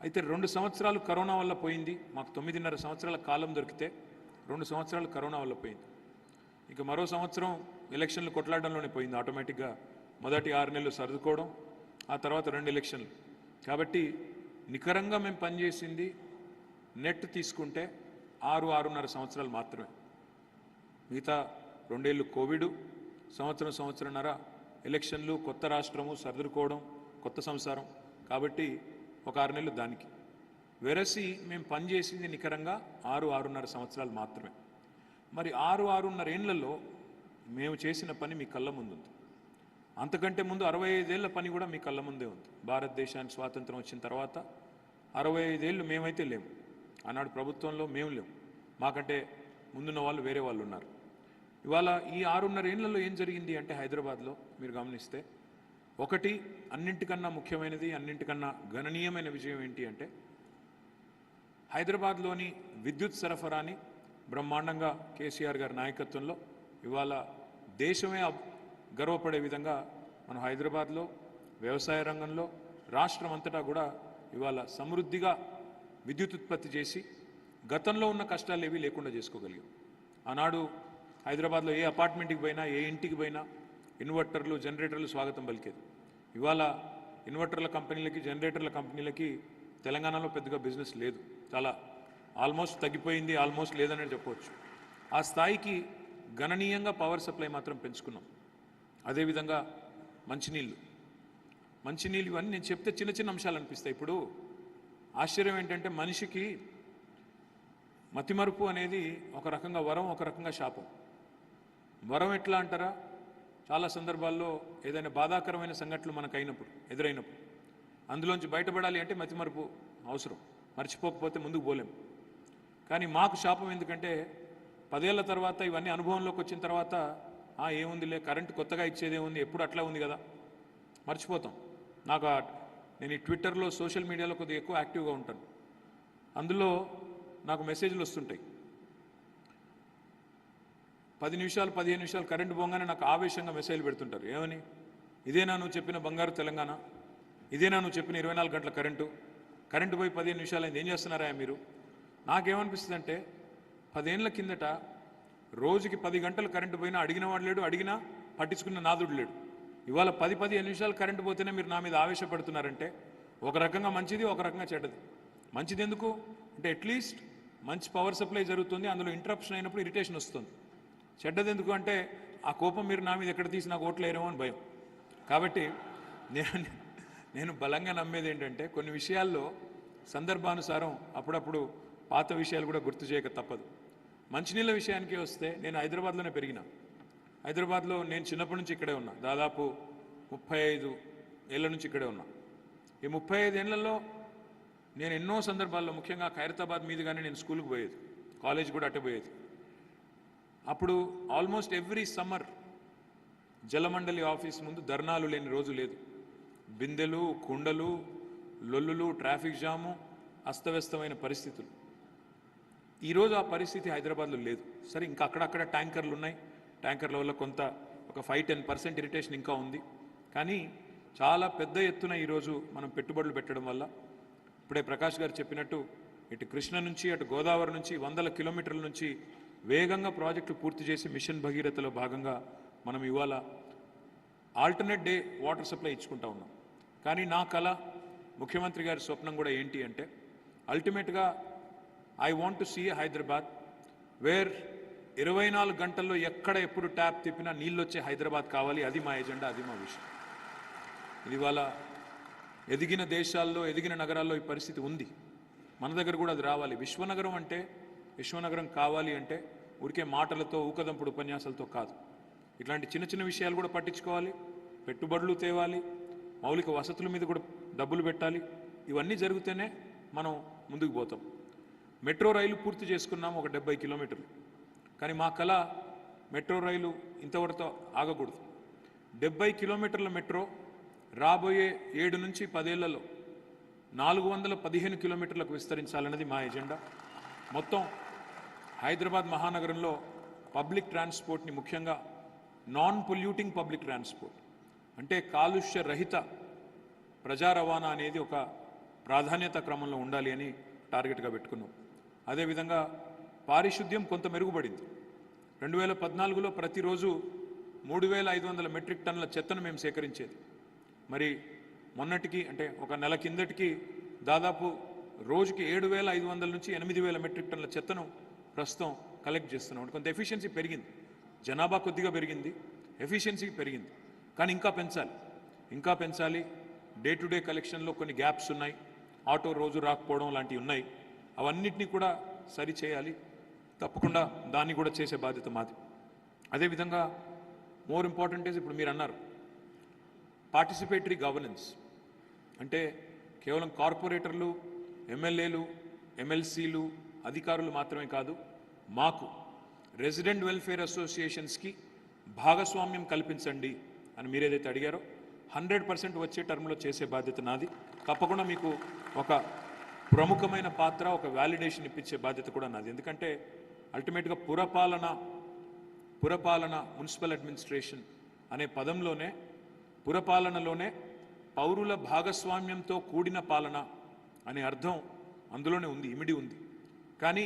అయితే 2 సంవత్సరాలు కరోనా వల్ల పోయింది. మాకు 9.5 సంవత్సరాల కాలం దొరికితే 2 సంవత్సరాలు కరోనా వల్ల పోయింది. ఇక మరో సంవత్సరం ఎలక్షన్లు కొట్లాడడంలోనే పోయింది. ఆటోమేటిక్గా మొదటి 6 నెలలు సర్దుకోవడం, ఆ తర్వాత 2 ఎలక్షన్లు. కాబట్టి నికరంగా మేము పనిచేసింది నెట్ తీసుకుంటే 6.5 సంవత్సరాలు మాత్రమే. మిగతా 2 ఏళ్ళు కోవిడ్, సంవత్సరంన్నర ఎలక్షన్లు, కొత్త రాష్ట్రము, సర్దుకోవడం, కొత్త సంసారం. కాబట్టి ఒక 6 నెలలు దానికి. వెరసి మేము పనిచేసింది నికరంగా 6.5 సంవత్సరాలు మాత్రమే. మరి 6.5 ఏళ్లలో మేము చేసిన పని మీ కళ్ళ ముందు ఉంది. అంతకంటే ముందు 65 ఏళ్ల పని కూడా మీ కళ్ళ ముందే ఉంది. భారతదేశానికి స్వాతంత్రం వచ్చిన తర్వాత 65 ఏళ్ళు మేమైతే లేము. ఆనాడు ప్రభుత్వంలో మేము లేము, మాకంటే ముందున్న వాళ్ళు వేరే వాళ్ళు ఉన్నారు. ఇవాళ ఈ 6.5 ఏళ్లలో ఏం జరిగింది అంటే హైదరాబాద్లో మీరు గమనిస్తే, ఒకటి అన్నింటికన్నా ముఖ్యమైనది, అన్నింటికన్నా గణనీయమైన విజయం ఏంటి అంటే హైదరాబాద్లోని విద్యుత్ సరఫరాని బ్రహ్మాండంగా కేసీఆర్ గారి నాయకత్వంలో ఇవాళ దేశమే గర్వపడే విధంగా మనం హైదరాబాద్లో వ్యవసాయ రంగంలో రాష్ట్రం అంతటా కూడా ఇవాళ సమృద్ధిగా విద్యుత్ ఉత్పత్తి చేసి గతంలో ఉన్న కష్టాలు ఏవి లేకుండా చేసుకోగలిగాం. ఆనాడు హైదరాబాద్లో ఏ అపార్ట్మెంట్కి పోయినా, ఏ ఇంటికి పోయినా ఇన్వర్టర్లు, జనరేటర్లు స్వాగతం పలికేది. ఇవాళ ఇన్వర్టర్ల కంపెనీలకి, జనరేటర్ల కంపెనీలకి తెలంగాణలో పెద్దగా బిజినెస్ లేదు. చాలా ఆల్మోస్ట్ తగ్గిపోయింది, ఆల్మోస్ట్ లేదనే చెప్పవచ్చు. ఆ స్థాయికి గణనీయంగా పవర్ సప్లై మాత్రం పెంచుకున్నాం. అదేవిధంగా మంచినీళ్ళు ఇవన్నీ నేను చెప్తే చిన్న చిన్న అంశాలు అనిపిస్తాయి. ఇప్పుడు ఆశ్చర్యం ఏంటంటే మనిషికి మతిమరుపు అనేది ఒక రకంగా వరం, ఒక రకంగా శాపం. వరం ఎట్లా అంటారా, చాలా సందర్భాల్లో ఏదైనా బాధాకరమైన సంఘటనలు మనకు ఎదురైనప్పుడు అందులోంచి బయటపడాలి అంటే మతిమరుపు అవసరం. మర్చిపోకపోతే ముందుకు పోలేం. కానీ మాకు శాపం ఎందుకంటే 10 ఏళ్ల తర్వాత ఇవన్నీ అనుభవంలోకి వచ్చిన తర్వాత ఏముందిలే, కరెంటు కొత్తగా ఇచ్చేదే ఉంది, ఎప్పుడు అట్లా ఉంది కదా, మర్చిపోతాం. నేను ఈ ట్విట్టర్లో, సోషల్ మీడియాలో కొద్దిగా ఎక్కువ యాక్టివ్గా ఉంటాను. అందులో నాకు మెసేజ్లు వస్తుంటాయి. 10 నిమిషాలు 15 నిమిషాలు కరెంటు పోగానే నాకు ఆవేశంగా మెసేజ్లు పెడుతుంటారు. ఏమని, ఇదేనా నువ్వు చెప్పిన బంగారు తెలంగాణ, ఇదేనా నువ్వు చెప్పిన 24 గంటల కరెంటు పోయి 15 నిమిషాలు అయింది, ఏం చేస్తున్నారా మీరు? నాకేమనిపిస్తుంది అంటే 10 ఏళ్ల కిందట రోజుకి 10 గంటలు కరెంటు పోయినా అడిగిన వాడు లేడు, అడిగినా పట్టించుకున్న నాదుడు లేడు. ఇవాళ 10-15 నిమిషాలు కరెంటు పోతేనే మీరు నా మీద ఆవేశపడుతున్నారంటే ఒక రకంగా మంచిది, ఒక రకంగా చెడ్డది. మంచిది ఎందుకు అంటే అట్లీస్ట్ మంచి పవర్ సప్లై జరుగుతుంది, అందులో ఇంటరప్షన్ అయినప్పుడు ఇరిటేషన్ వస్తుంది. చెడ్డది ఎందుకు అంటే ఆ కోపం మీరు నా మీద ఎక్కడ తీసి నాకు ఓట్లు వేయరేమో అని భయం. కాబట్టి నేను బలంగా నమ్మేది ఏంటంటే కొన్ని విషయాల్లో సందర్భానుసారం అప్పుడప్పుడు పాత విషయాలు కూడా గుర్తు చేయక తప్పదు. మంచినీళ్ళ విషయానికి వస్తే నేను హైదరాబాద్లోనే పెరిగిన. హైదరాబాద్లో నేను చిన్నప్పటి నుంచి ఇక్కడే ఉన్నా. దాదాపు 35 ఏళ్ళ నుంచి ఇక్కడే ఉన్నా. ఈ 35 ఏళ్లలో నేను ఎన్నో సందర్భాల్లో, ముఖ్యంగా ఖైరతాబాద్ మీదుగానే నేను స్కూల్కి పోయేది, కాలేజ్ కూడా అట్టే పోయేది. అప్పుడు ఆల్మోస్ట్ ఎవ్రీ సమ్మర్ జలమండలి ఆఫీస్ ముందు ధర్నాలు లేని రోజు లేదు. బిందెలు, కుండలు, లొల్లులు, ట్రాఫిక్ జాము, అస్తవ్యస్తమైన పరిస్థితులు. ఈరోజు ఆ పరిస్థితి హైదరాబాద్లో లేదు. సరే, ఇంకా అక్కడక్కడ ట్యాంకర్లు ఉన్నాయి. ట్యాంకర్ల వల్ల కొంత ఒక 5-10% ఇరిటేషన్ ఇంకా ఉంది. కానీ చాలా పెద్ద ఎత్తున ఈరోజు మనం పెట్టుబడులు పెట్టడం వల్ల, ఇప్పుడే ప్రకాష్ గారు చెప్పినట్టు ఇటు కృష్ణ నుంచి అటు గోదావరి నుంచి 100 కిలోమీటర్ల నుంచి వేగంగా ప్రాజెక్టులు పూర్తి చేసి మిషన్ భగీరథలో భాగంగా మనం ఇవాళ ఆల్టర్నేట్ డే వాటర్ సప్లై ఇచ్చుకుంటా ఉన్నాం. కానీ నా కళ, ముఖ్యమంత్రి గారి స్వప్నం కూడా ఏంటి అంటే అల్టిమేట్గా I want to see Hyderabad where 24 గంటల్లో ఎక్కడ ఎప్పుడు ట్యాప్ తిప్పినా నీళ్ళు వచ్చే హైదరాబాద్ కావాలి. అది మా ఎజెండా, అది మా విషయం. ఇది ఇవాళ ఎదిగిన దేశాల్లో, ఎదిగిన నగరాల్లో ఈ పరిస్థితి ఉంది. మన దగ్గర కూడా అది రావాలి. విశ్వనగరం కావాలి అంటే ఊరికే మాటలతో, ఊకదంపుడు ఉపన్యాసాలతో కాదు. ఇట్లాంటి చిన్న చిన్న విషయాలు కూడా పట్టించుకోవాలి, పెట్టుబడులు తేవాలి, మౌలిక వసతుల మీద కూడా డబ్బులు పెట్టాలి. ఇవన్నీ జరిగితేనే మనం ముందుకు పోతాం. మెట్రో రైలు పూర్తి చేసుకున్నాము, ఒక 70 కిలోమీటర్లు. కానీ మా కళ మెట్రో రైలు ఇంతవరకు ఆగకూడదు. 70 కిలోమీటర్ల మెట్రో రాబోయే 7 నుంచి 10 ఏళ్లలో 415 కిలోమీటర్లకు విస్తరించాలన్నది మా ఎజెండా. మొత్తం హైదరాబాద్ మహానగరంలో పబ్లిక్ ట్రాన్స్పోర్ట్ని, ముఖ్యంగా నాన్ పొల్యూటింగ్ పబ్లిక్ ట్రాన్స్పోర్ట్ అంటే కాలుష్య రహిత ప్రజా రవాణా అనేది ఒక ప్రాధాన్యత క్రమంలో ఉండాలి అని టార్గెట్గా పెట్టుకున్నాం. అదేవిధంగా పారిశుద్ధ్యం కొంత మెరుగుపడింది. 2014లో ప్రతిరోజు 3,500 మెట్రిక్ టన్నుల చెత్తను మేము సేకరించేది. మరి మొన్నటికి అంటే ఒక నెల కిందటికి దాదాపు రోజుకి 7,500 నుంచి 8,000 మెట్రిక్ టన్నుల చెత్తను ప్రస్తుతం కలెక్ట్ చేస్తున్నాం. కొంత ఎఫిషియన్సీ పెరిగింది, జనాభా కొద్దిగా పెరిగింది, ఎఫిషియన్సీ పెరిగింది. కానీ ఇంకా పెంచాలి. డే టు డే కలెక్షన్లో కొన్ని గ్యాప్స్ ఉన్నాయి, ఆటో రోజు రాకపోవడం లాంటివి ఉన్నాయి. అవన్నిటినీ కూడా సరి చేయాలి. తప్పకుండా దాన్ని కూడా చేసే బాధ్యత మాది. అదేవిధంగా మోర్ ఇంపార్టెంట్ ఈజ్ ఇప్పుడు మీరు అన్నారు పార్టిసిపేటరీ గవర్నెన్స్ అంటే కేవలం కార్పొరేటర్లు, ఎమ్మెల్యేలు, ఎమ్మెల్సీలు, అధికారులు మాత్రమే కాదు, మాకు రెసిడెంట్ వెల్ఫేర్ అసోసియేషన్స్కి భాగస్వామ్యం కల్పించండి అని మీరేదైతే అడిగారో 100% వచ్చే టర్మ్లో చేసే బాధ్యత నాది. తప్పకుండా మీకు ఒక ప్రముఖమైన పాత్ర, ఒక వ్యాలిడేషన్ ఇప్పించే బాధ్యత కూడా నాది. ఎందుకంటే అల్టిమేట్గా పురపాలన మున్సిపల్ అడ్మినిస్ట్రేషన్ అనే పదంలోనే, పురపాలనలోనే పౌరుల భాగస్వామ్యంతో కూడిన పాలన అనే అర్థం అందులోనే ఉంది, ఇమిడి ఉంది. కానీ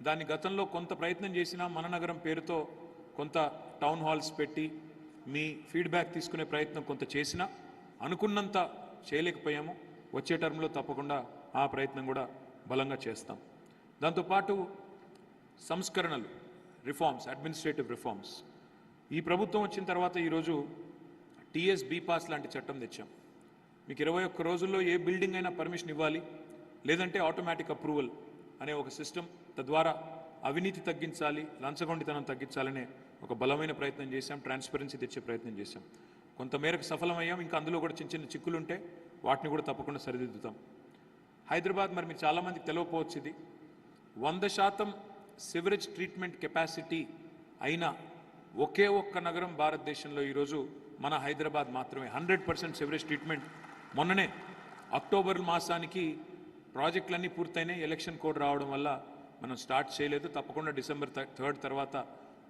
దాన్ని గతంలో కొంత ప్రయత్నం చేసినా, మన నగరం పేరుతో కొంత టౌన్ హాల్స్ పెట్టి మీ ఫీడ్బ్యాక్ తీసుకునే ప్రయత్నం కొంత చేసినా అనుకున్నంత చేయలేకపోయాము. వచ్చే టర్మ్లో తప్పకుండా ఆ ప్రయత్నం కూడా బలంగా చేస్తాం. దాంతోపాటు సంస్కరణలు, రిఫార్మ్స్, అడ్మినిస్ట్రేటివ్ రిఫార్మ్స్. ఈ ప్రభుత్వం వచ్చిన తర్వాత ఈరోజు టీఎస్ బీపాస్ లాంటి చట్టం తెచ్చాం. మీకు 21 రోజుల్లో ఏ బిల్డింగ్ అయినా పర్మిషన్ ఇవ్వాలి, లేదంటే ఆటోమేటిక్ అప్రూవల్ అనే ఒక సిస్టమ్. తద్వారా అవినీతి తగ్గించాలి, లంచగొండితనం తగ్గించాలనే ఒక బలమైన ప్రయత్నం చేశాం. ట్రాన్స్పరెన్సీ తెచ్చే ప్రయత్నం చేశాం. కొంతమేరకు సఫలమయ్యాం. ఇంకా అందులో కూడా చిన్న చిన్న చిక్కులుంటే వాటిని కూడా తప్పకుండా సరిదిద్దుతాం. హైదరాబాద్ మరి మీరు చాలామందికి తెలియకపోవచ్చు, ఇది 100% సివరేజ్ ట్రీట్మెంట్ కెపాసిటీ అయిన ఒకే ఒక్క నగరం భారతదేశంలో ఈరోజు మన హైదరాబాద్ మాత్రమే. 100% సివరేజ్ ట్రీట్మెంట్. మొన్ననే అక్టోబర్ మాసానికి ప్రాజెక్టులన్నీ పూర్తయినాయి. ఎలక్షన్ కోడ్ రావడం వల్ల మనం స్టార్ట్ చేయలేదు. తప్పకుండా డిసెంబర్ 3 తర్వాత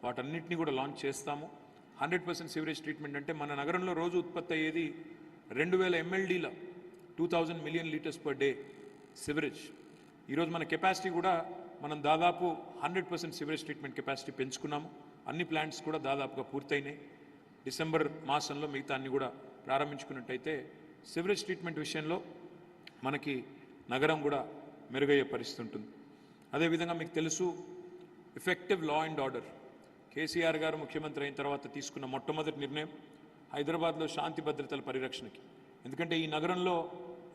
వాటన్నిటిని కూడా లాంచ్ చేస్తాము. 100% సివరేజ్ ట్రీట్మెంట్ అంటే మన నగరంలో రోజు ఉత్పత్తి అయ్యేది 2,000 MLDల 2,000 million litres per day sewerage. ఈరోజు మన కెపాసిటీ కూడా మనం దాదాపు 100% సివరేజ్ ట్రీట్మెంట్ కెపాసిటీ పెంచుకున్నాము. అన్ని ప్లాంట్స్ కూడా దాదాపుగా పూర్తయినాయి. డిసెంబర్ మాసంలో మిగతా అన్ని కూడా ప్రారంభించుకున్నట్టయితే సివరేజ్ ట్రీట్మెంట్ విషయంలో మనకి నగరం కూడా మెరుగయ్యే పరిస్థితి ఉంటుంది. అదేవిధంగా మీకు తెలుసు, effective law and order. KCR గారు ముఖ్యమంత్రి అయిన తర్వాత తీసుకున్న మొట్టమొదటి నిర్ణయం హైదరాబాద్లో శాంతి భద్రతల పరిరక్షణకి. ఎందుకంటే ఈ నగరంలో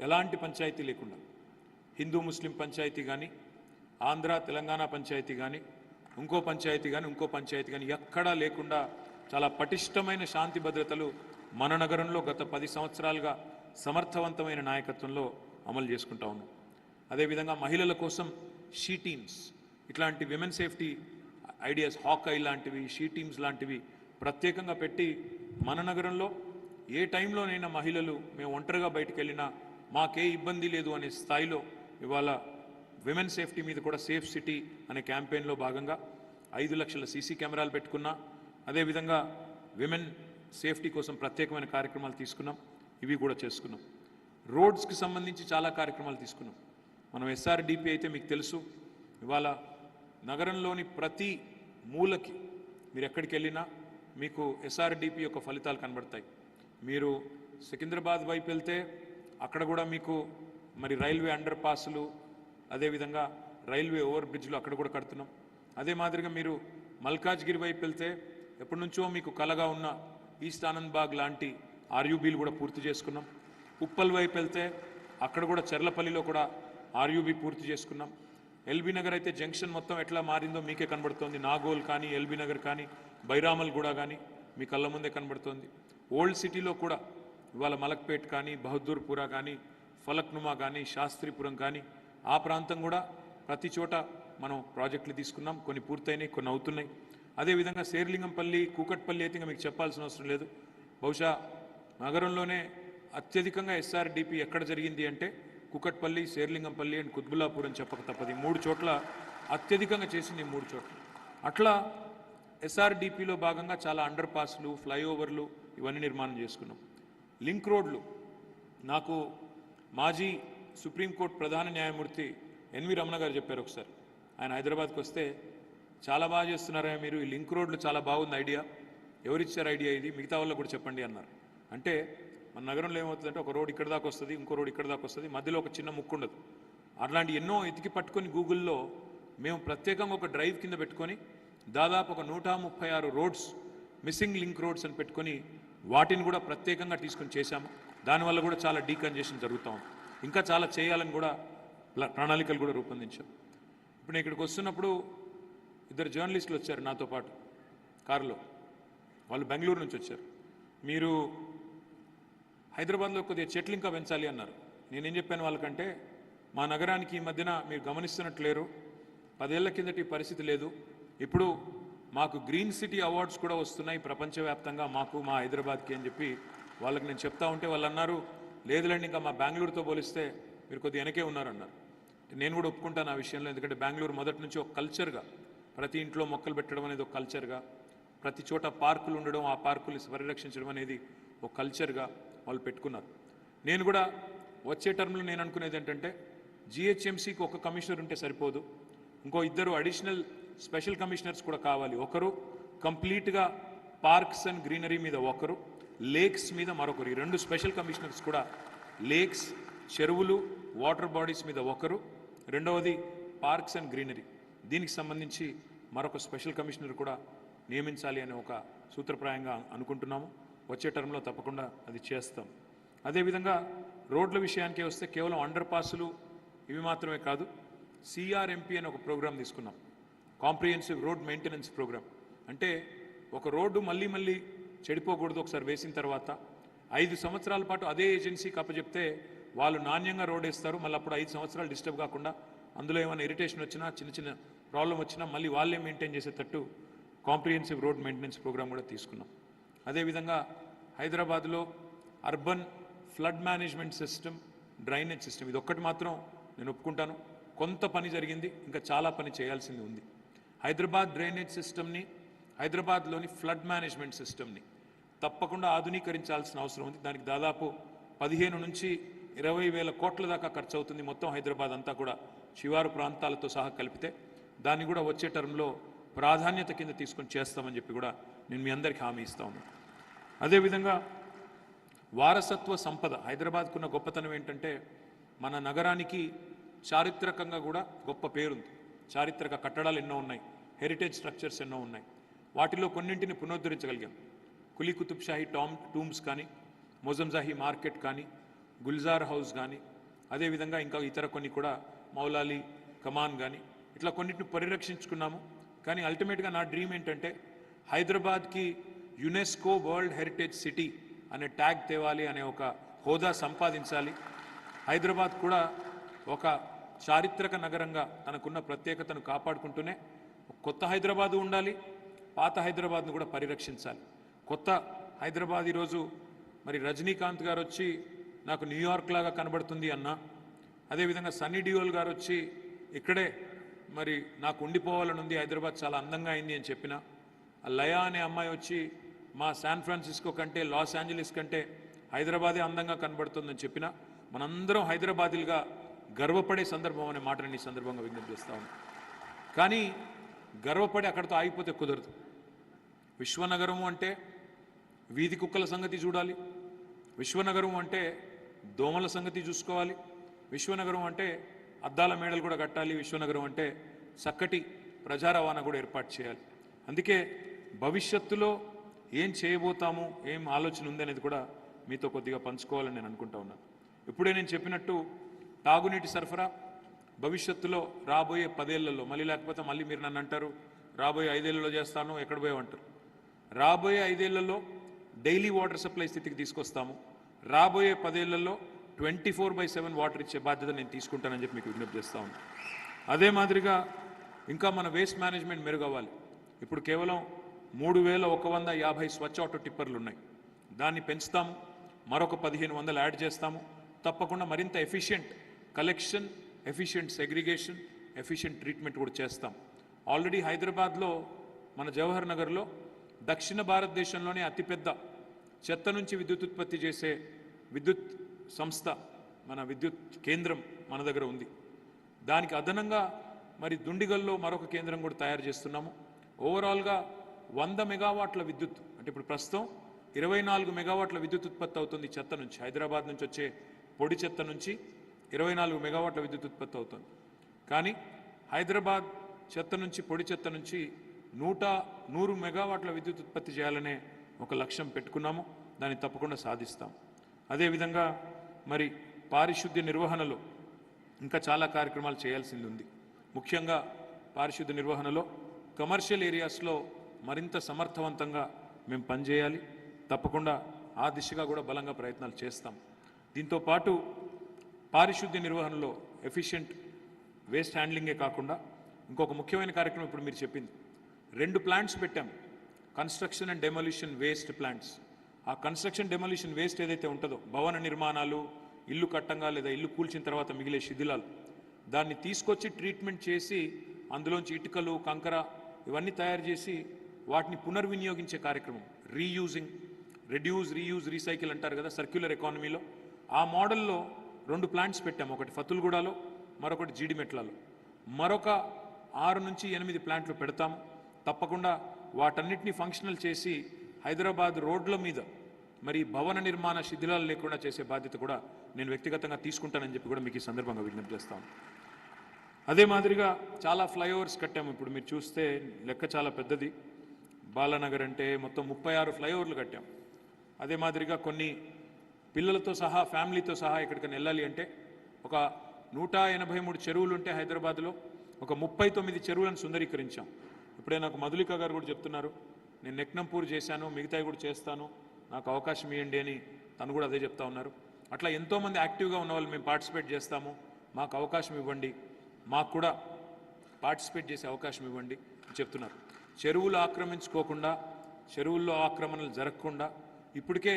ఎలాంటి పంచాయతీ లేకుండా, హిందూ ముస్లిం పంచాయతీ కానీ, ఆంధ్ర తెలంగాణ పంచాయతీ కానీ, ఇంకో పంచాయతీ కానీ ఎక్కడా లేకుండా చాలా పటిష్టమైన శాంతి భద్రతలు మన నగరంలో గత 10 సంవత్సరాలుగా సమర్థవంతమైన నాయకత్వంలో అమలు చేసుకుంటా ఉన్నాం. అదేవిధంగా మహిళల కోసం షీ టీమ్స్, ఇట్లాంటి విమెన్ సేఫ్టీ ఐడియాస్, హాకై లాంటివి, షీ టీమ్స్ లాంటివి ప్రత్యేకంగా పెట్టి మన నగరంలో ఏ టైంలోనైనా మహిళలు మేము ఒంటరిగా బయటకు వెళ్ళినా మాకే ఇబ్బంది లేదు అనే స్థాయిలో ఇవాళ విమెన్ సేఫ్టీ మీద కూడా సేఫ్ సిటీ అనే క్యాంపెయిన్లో భాగంగా 5 లక్షల సీసీ కెమెరాలు పెట్టుకున్నా. అదేవిధంగా విమెన్ సేఫ్టీ కోసం ప్రత్యేకమైన కార్యక్రమాలు తీసుకున్నాం. ఇవి కూడా చేసుకున్నాం. రోడ్స్కి సంబంధించి చాలా కార్యక్రమాలు తీసుకున్నాం. మనం SRDP అయితే మీకు తెలుసు, ఇవాళ నగరంలోని ప్రతి మూలకి మీరు ఎక్కడికి వెళ్ళినా మీకు SRDP యొక్క ఫలితాలు కనబడతాయి. మీరు సికింద్రాబాద్ వైపు వెళ్తే అక్కడ కూడా మీకు మరి రైల్వే అండర్ పాస్లు, అదేవిధంగా రైల్వే ఓవర్ బ్రిడ్జ్లు అక్కడ కూడా కడుతున్నాం. అదే మాదిరిగా మీరు మల్కాజ్గిరి వైపు వెళ్తే ఎప్పటి నుంచో మీకు కలగా ఉన్న ఈస్ట్ ఆనంద్ బాగ్ లాంటి RUBలు కూడా పూర్తి చేసుకున్నాం. ఉప్పల్ వైపు వెళ్తే అక్కడ కూడా చెర్లపల్లిలో కూడా RUB పూర్తి చేసుకున్నాం. ఎల్బీ నగర్ అయితే జంక్షన్ మొత్తం ఎట్లా మారిందో మీకే కనబడుతోంది. నాగోల్ కానీ, ఎల్బీ నగర్ కానీ, బైరామల్ కూడా కానీ మీ కళ్ళ ముందే కనబడుతోంది. ఓల్డ్ సిటీలో కూడా ఇవాళ మలక్పేట్ కానీ, బహదూర్పురా కానీ, ఫలక్నుమా కానీ, శాస్త్రీపురం కానీ ఆ ప్రాంతం కూడా ప్రతి చోట మనం ప్రాజెక్టులు తీసుకున్నాం. కొన్ని పూర్తయినాయి, కొన్ని అవుతున్నాయి. అదేవిధంగా శేర్లింగంపల్లి, కూకట్పల్లి అయితే మీకు చెప్పాల్సిన అవసరం లేదు. బహుశా నగరంలోనే అత్యధికంగా SRDP ఎక్కడ జరిగింది అంటే కూకట్పల్లి, శేర్లింగంపల్లి అండ్ కుత్బుల్లాపూర్ అని చెప్పక తప్పది. 3 చోట్ల అత్యధికంగా చేసింది 3 చోట్ల. అట్లా SRDPలో భాగంగా చాలా అండర్ పాస్లు, ఫ్లైఓవర్లు ఇవన్నీ నిర్మాణం చేసుకున్నాం. లింక్ రోడ్లు నాకు మాజీ సుప్రీంకోర్టు ప్రధాన న్యాయమూర్తి ఎన్వి రమణ గారు చెప్పారు ఒకసారి. ఆయన హైదరాబాద్కి వస్తే చాలా బాగా చేస్తున్నారా మీరు, ఈ లింక్ రోడ్లు చాలా బాగుంది ఐడియా, ఎవరిచ్చారు ఐడియా ఇది, మిగతా వాళ్ళకు కూడా చెప్పండి అన్నారు. అంటే మన నగరంలో ఏమవుతుందంటే ఒక రోడ్ ఇక్కడ దాకా వస్తుంది, ఇంకో రోడ్ ఇక్కడ దాకా వస్తుంది, మధ్యలో ఒక చిన్న ముక్కు ఉండదు. అట్లాంటి ఎన్నో ఎతికి పట్టుకొని గూగుల్లో మేము ప్రత్యేకంగా ఒక డ్రైవ్ కింద పెట్టుకొని దాదాపు ఒక 136 రోడ్స్ మిస్సింగ్ లింక్ రోడ్స్ అని పెట్టుకొని వాటిని కూడా ప్రత్యేకంగా తీసుకొని చేశాము. దానివల్ల కూడా చాలా డీకంజెషన్ జరుగుతాం. ఇంకా చాలా చేయాలని కూడా ప్రణాళికలు కూడా రూపొందించాం. ఇప్పుడు నేను ఇక్కడికి వస్తున్నప్పుడు 2 జర్నలిస్టులు వచ్చారు నాతో పాటు కారులో. వాళ్ళు బెంగళూరు నుంచి వచ్చారు. మీరు హైదరాబాద్లో కొద్దిగా చెట్లు ఇంకా పెంచాలి అన్నారు. నేనేం చెప్పాను వాళ్ళకంటే, మా నగరానికి ఈ మధ్యన మీరు గమనిస్తున్నట్లేరు, 10 ఏళ్ల కిందటి పరిస్థితి లేదు. ఇప్పుడు మాకు గ్రీన్ సిటీ అవార్డ్స్ కూడా వస్తున్నాయి ప్రపంచవ్యాప్తంగా మాకు, మా హైదరాబాద్కి అని చెప్పి వాళ్ళకి నేను చెప్తా ఉంటే వాళ్ళు అన్నారు, లేదులేండి ఇంకా మా బెంగళూరుతో పోలిస్తే మీరు కొద్దిగా వెనకే ఉన్నారన్నారు. నేను కూడా ఒప్పుకుంటాను ఆ విషయంలో. ఎందుకంటే బెంగళూరు మొదటి నుంచి ఒక కల్చర్గా, ప్రతి ఇంట్లో మొక్కలు పెట్టడం అనేది ఒక కల్చర్గా, ప్రతి చోట పార్కులు ఉండడం, ఆ పార్కులు పరిరక్షించడం అనేది ఒక కల్చర్గా వాళ్ళు పెట్టుకున్నారు. నేను కూడా వచ్చే టర్మ్లో నేను అనుకునేది ఏంటంటే, జిహెచ్ఎంసీకి ఒక కమిషనర్ ఉంటే సరిపోదు, ఇంకో 2 అడిషనల్ స్పెషల్ కమిషనర్స్ కూడా కావాలి. ఒకరు కంప్లీట్గా పార్క్స్ అండ్ గ్రీనరీ మీద, ఒకరు లేక్స్ మీద మరొకరు. ఈ 2 స్పెషల్ కమిషనర్స్ కూడా లేక్స్, చెరువులు, వాటర్ బాడీస్ మీద ఒకరు, రెండవది పార్క్స్ అండ్ గ్రీనరీ, దీనికి సంబంధించి మరొక స్పెషల్ కమిషనర్ కూడా నియమించాలి అనే ఒక సూత్రప్రాయంగా అనుకుంటున్నాము. వచ్చే టర్మ్లో తప్పకుండా అది చేస్తాం. అదేవిధంగా రోడ్ల విషయానికే వస్తే కేవలం అండర్ పాసులు ఇవి మాత్రమే కాదు, సిఆర్ఎంపీ అనే ఒక ప్రోగ్రాం తీసుకున్నాం, కాంప్రిహెన్సివ్ రోడ్ మెయింటెనెన్స్ ప్రోగ్రామ్. అంటే ఒక రోడ్డు మళ్ళీ మళ్ళీ చెడిపోకూడదు. ఒకసారి వేసిన తర్వాత 5 సంవత్సరాల పాటు అదే ఏజెన్సీకి అప్పచెప్తే వాళ్ళు నాణ్యంగా రోడ్ వేస్తారు. మళ్ళీ అప్పుడు 5 సంవత్సరాలు డిస్టర్బ్ కాకుండా, అందులో ఏమైనా ఇరిటేషన్ వచ్చినా, చిన్న చిన్న ప్రాబ్లం వచ్చినా మళ్ళీ వాళ్ళే మెయింటైన్ చేసేటట్టు కాంప్రిహెన్సివ్ రోడ్ మెయింటెనెన్స్ ప్రోగ్రామ్ కూడా తీసుకున్నాం. అదేవిధంగా హైదరాబాద్లో urban flood management system, drainage system, ఇది ఒక్కటి మాత్రం నేను ఒప్పుకుంటాను, కొంత పని జరిగింది, ఇంకా చాలా పని చేయాల్సింది ఉంది. హైదరాబాద్ డ్రైనేజ్ సిస్టమ్ని, హైదరాబాద్లోని ఫ్లడ్ మేనేజ్మెంట్ సిస్టమ్ని తప్పకుండా ఆధునీకరించాల్సిన అవసరం ఉంది. దానికి దాదాపు 15 నుంచి 20 వేల కోట్ల దాకా ఖర్చు అవుతుంది. మొత్తం హైదరాబాద్ అంతా కూడా శివారు ప్రాంతాలతో సహా కలిపితే దాన్ని కూడా వచ్చే టర్మ్లో ప్రాధాన్యత కింద తీసుకొని చేస్తామని చెప్పి కూడా నేను మీ అందరికీ హామీ ఇస్తా ఉన్నాను. అదేవిధంగా వారసత్వ సంపద, హైదరాబాద్కున్న గొప్పతనం ఏంటంటే మన నగరానికి చారిత్రకంగా కూడా గొప్ప పేరుంది. చారిత్రక కట్టడాలు ఎన్నో ఉన్నాయి, హెరిటేజ్ స్ట్రక్చర్స్ ఎన్నో ఉన్నాయి. వాటిలో కొన్నింటిని పునరుద్ధరించగలిగాం. కులీ కుతుబ్ షాహీ టూమ్స్ కానీ, మొజంజాహీ మార్కెట్ కానీ, గుల్జార్ హౌస్ కానీ, అదేవిధంగా ఇంకా ఇతర కొన్ని కూడా, మౌలాలి కమాన్ కానీ, ఇట్లా కొన్నింటిని పరిరక్షించుకున్నాము. కానీ అల్టిమేట్గా నా డ్రీమ్ ఏంటంటే హైదరాబాద్కి యునెస్కో వరల్డ్ హెరిటేజ్ సిటీ అనే ట్యాగ్ తేవాలి, అనే ఒక హోదా సంపాదించాలి. హైదరాబాద్ కూడా ఒక చారిత్రక నగరంగా తనకున్న ప్రత్యేకతను కాపాడుకుంటూనే కొత్త హైదరాబాదు ఉండాలి, పాత హైదరాబాద్ను కూడా పరిరక్షించాలి. కొత్త హైదరాబాద్ ఈరోజు మరి రజనీకాంత్ గారు వచ్చి నాకు న్యూయార్క్ లాగా కనబడుతుంది అన్నా, అదేవిధంగా సన్నీ డియోల్ గారు వచ్చి ఇక్కడే మరి నాకు ఉండిపోవాలని ఉంది, హైదరాబాద్ చాలా అందంగా అయింది అని చెప్పిన, లయా అనే అమ్మాయి వచ్చి మా శాన్ ఫ్రాన్సిస్కో కంటే, లాస్ ఏంజలీస్ కంటే హైదరాబాదే అందంగా కనబడుతుందని చెప్పిన, మనందరం హైదరాబాదీలుగా గర్వపడే సందర్భం అనే మాటని ఈ సందర్భంగా విజ్ఞప్తి చేస్తా ఉన్నాం. కానీ గర్వపడి అక్కడితో ఆగిపోతే కుదరదు. విశ్వనగరము అంటే వీధి కుక్కల సంగతి చూడాలి, విశ్వనగరం అంటే దోమల సంగతి చూసుకోవాలి, విశ్వనగరం అంటే అద్దాల మేడలు కూడా కట్టాలి, విశ్వనగరం అంటే చక్కటి ప్రజా రవాణా కూడా ఏర్పాటు చేయాలి. అందుకే భవిష్యత్తులో ఏం చేయబోతాము, ఏం ఆలోచన ఉందనేది కూడా మీతో కొద్దిగా పంచుకోవాలని నేను అనుకుంటా ఉన్నాను. ఇప్పుడే నేను చెప్పినట్టు తాగునీటి సరఫరా భవిష్యత్తులో రాబోయే 10 ఏళ్లలో, మళ్ళీ లేకపోతే మళ్ళీ మీరు నన్ను అంటారు రాబోయే 5 ఏళ్లలో చేస్తాను, ఎక్కడ పోయామంటారు. రాబోయే 5 ఏళ్లలో డైలీ వాటర్ సప్లై స్థితికి తీసుకొస్తాము. రాబోయే 10 ఏళ్లలో 24/7 వాటర్ ఇచ్చే బాధ్యత నేను తీసుకుంటానని చెప్పి మీకు విజ్ఞప్తి చేస్తా ఉన్నాను. అదే మాదిరిగా ఇంకా మన వేస్ట్ మేనేజ్మెంట్ మెరుగవ్వాలి. ఇప్పుడు కేవలం 3150 స్వచ్ఛ ఆటో టిప్పర్లు ఉన్నాయి, దాన్ని పెంచుతాము, మరొక 1500 యాడ్ చేస్తాము. తప్పకుండా మరింత efficient collection, efficient segregation, efficient treatment కూడా చేస్తాం. ఆల్రెడీ హైదరాబాద్లో మన జవహర్ నగర్లో దక్షిణ భారతదేశంలోనే అతిపెద్ద చెత్త నుంచి విద్యుత్ ఉత్పత్తి చేసే విద్యుత్ సంస్థ మన విద్యుత్ కేంద్రం మన దగ్గర ఉంది. దానికి అదనంగా మరి దుండిగల్లో మరొక కేంద్రం కూడా తయారు చేస్తున్నాము. ఓవరాల్గా 100 మెగావాట్ల విద్యుత్, అంటే ఇప్పుడు ప్రస్తుతం 24 మెగావాట్ల విద్యుత్ ఉత్పత్తి అవుతుంది చెత్త నుంచి. హైదరాబాద్ నుంచి వచ్చే పొడి చెత్త నుంచి 24 మెగావాట్ల విద్యుత్ ఉత్పత్తి అవుతుంది. కానీ హైదరాబాద్ చెత్త నుంచి, పొడి చెత్త నుంచి 100 మెగావాట్ల విద్యుత్ ఉత్పత్తి చేయాలనే ఒక లక్ష్యం పెట్టుకున్నాము. దాన్ని తప్పకుండా సాధిస్తాం. అదేవిధంగా మరి పారిశుద్ధ్య నిర్వహణలో ఇంకా చాలా కార్యక్రమాలు చేయాల్సింది ఉంది. ముఖ్యంగా పారిశుద్ధ్య నిర్వహణలో కమర్షియల్ ఏరియాస్లో మరింత సమర్థవంతంగా మేము పనిచేయాలి. తప్పకుండా ఆ దిశగా కూడా బలంగా ప్రయత్నాలు చేస్తాం. దీంతోపాటు పారిశుద్ధ్య నిర్వహణలో ఎఫిషియెంట్ వేస్ట్ హ్యాండ్లింగే కాకుండా ఇంకొక ముఖ్యమైన కార్యక్రమం ఇప్పుడు మీరు చెప్పింది. 2 ప్లాంట్స్ పెట్టాం, construction and demolition waste plants. ఆ కన్స్ట్రక్షన్ డెమోలిషన్ వేస్ట్ ఏదైతే ఉంటుందో, భవన నిర్మాణాలు, ఇల్లు కట్టంగా లేదా ఇల్లు కూల్చిన తర్వాత మిగిలే శిథిలాలు, దాన్ని తీసుకొచ్చి ట్రీట్మెంట్ చేసి అందులోంచి ఇటుకలు, కంకర ఇవన్నీ తయారు చేసి వాటిని పునర్వినియోగించే కార్యక్రమం. రీయూజింగ్, రెడ్యూస్, రీయూజ్, రీసైకిల్ అంటారు కదా సర్క్యులర్ ఎకానమీలో. ఆ మోడల్లో 2 ప్లాంట్స్ పెట్టాము. ఒకటి ఫతుల్గూడలో, మరొకటి జీడిమెట్లలో. మరొక 6 నుంచి 8 ప్లాంట్లు పెడతాము. తప్పకుండా వాటన్నిటిని ఫంక్షనల్ చేసి హైదరాబాద్ రోడ్ల మీద మరి భవన నిర్మాణ శిథిలాలు లేకుండా చేసే బాధ్యత కూడా నేను వ్యక్తిగతంగా తీసుకుంటానని చెప్పి కూడా మీకు ఈ సందర్భంగా విజ్ఞప్తి చేస్తాను. అదే మాదిరిగా చాలా ఫ్లైఓవర్స్ కట్టాము. ఇప్పుడు మీరు చూస్తే లెక్క చాలా పెద్దది. బాలానగర్ అంటే మొత్తం 36 ఫ్లైఓవర్లు కట్టాం. అదే మాదిరిగా కొన్ని పిల్లలతో సహా, ఫ్యామిలీతో సహా ఎక్కడికైనా వెళ్ళాలి అంటే ఒక 183 చెరువులు ఉంటే హైదరాబాద్లో ఒక 39 చెరువులను సుందరీకరించాం. ఇప్పుడే నాకు మధులిక గారు కూడా చెప్తున్నారు, నేను నెక్నంపూర్ చేశాను, మిగతాయి కూడా చేస్తాను, నాకు అవకాశం ఇవ్వండి అని తను కూడా అదే చెప్తా ఉన్నారు. అట్లా ఎంతోమంది యాక్టివ్గా ఉన్న వాళ్ళు మేము పార్టిసిపేట్ చేస్తాము, మాకు అవకాశం ఇవ్వండి, మాకు కూడా పార్టిసిపేట్ చేసే అవకాశం ఇవ్వండి అని చెప్తున్నారు. చెరువులు ఆక్రమించుకోకుండా, చెరువుల్లో ఆక్రమణలు జరగకుండా ఇప్పటికే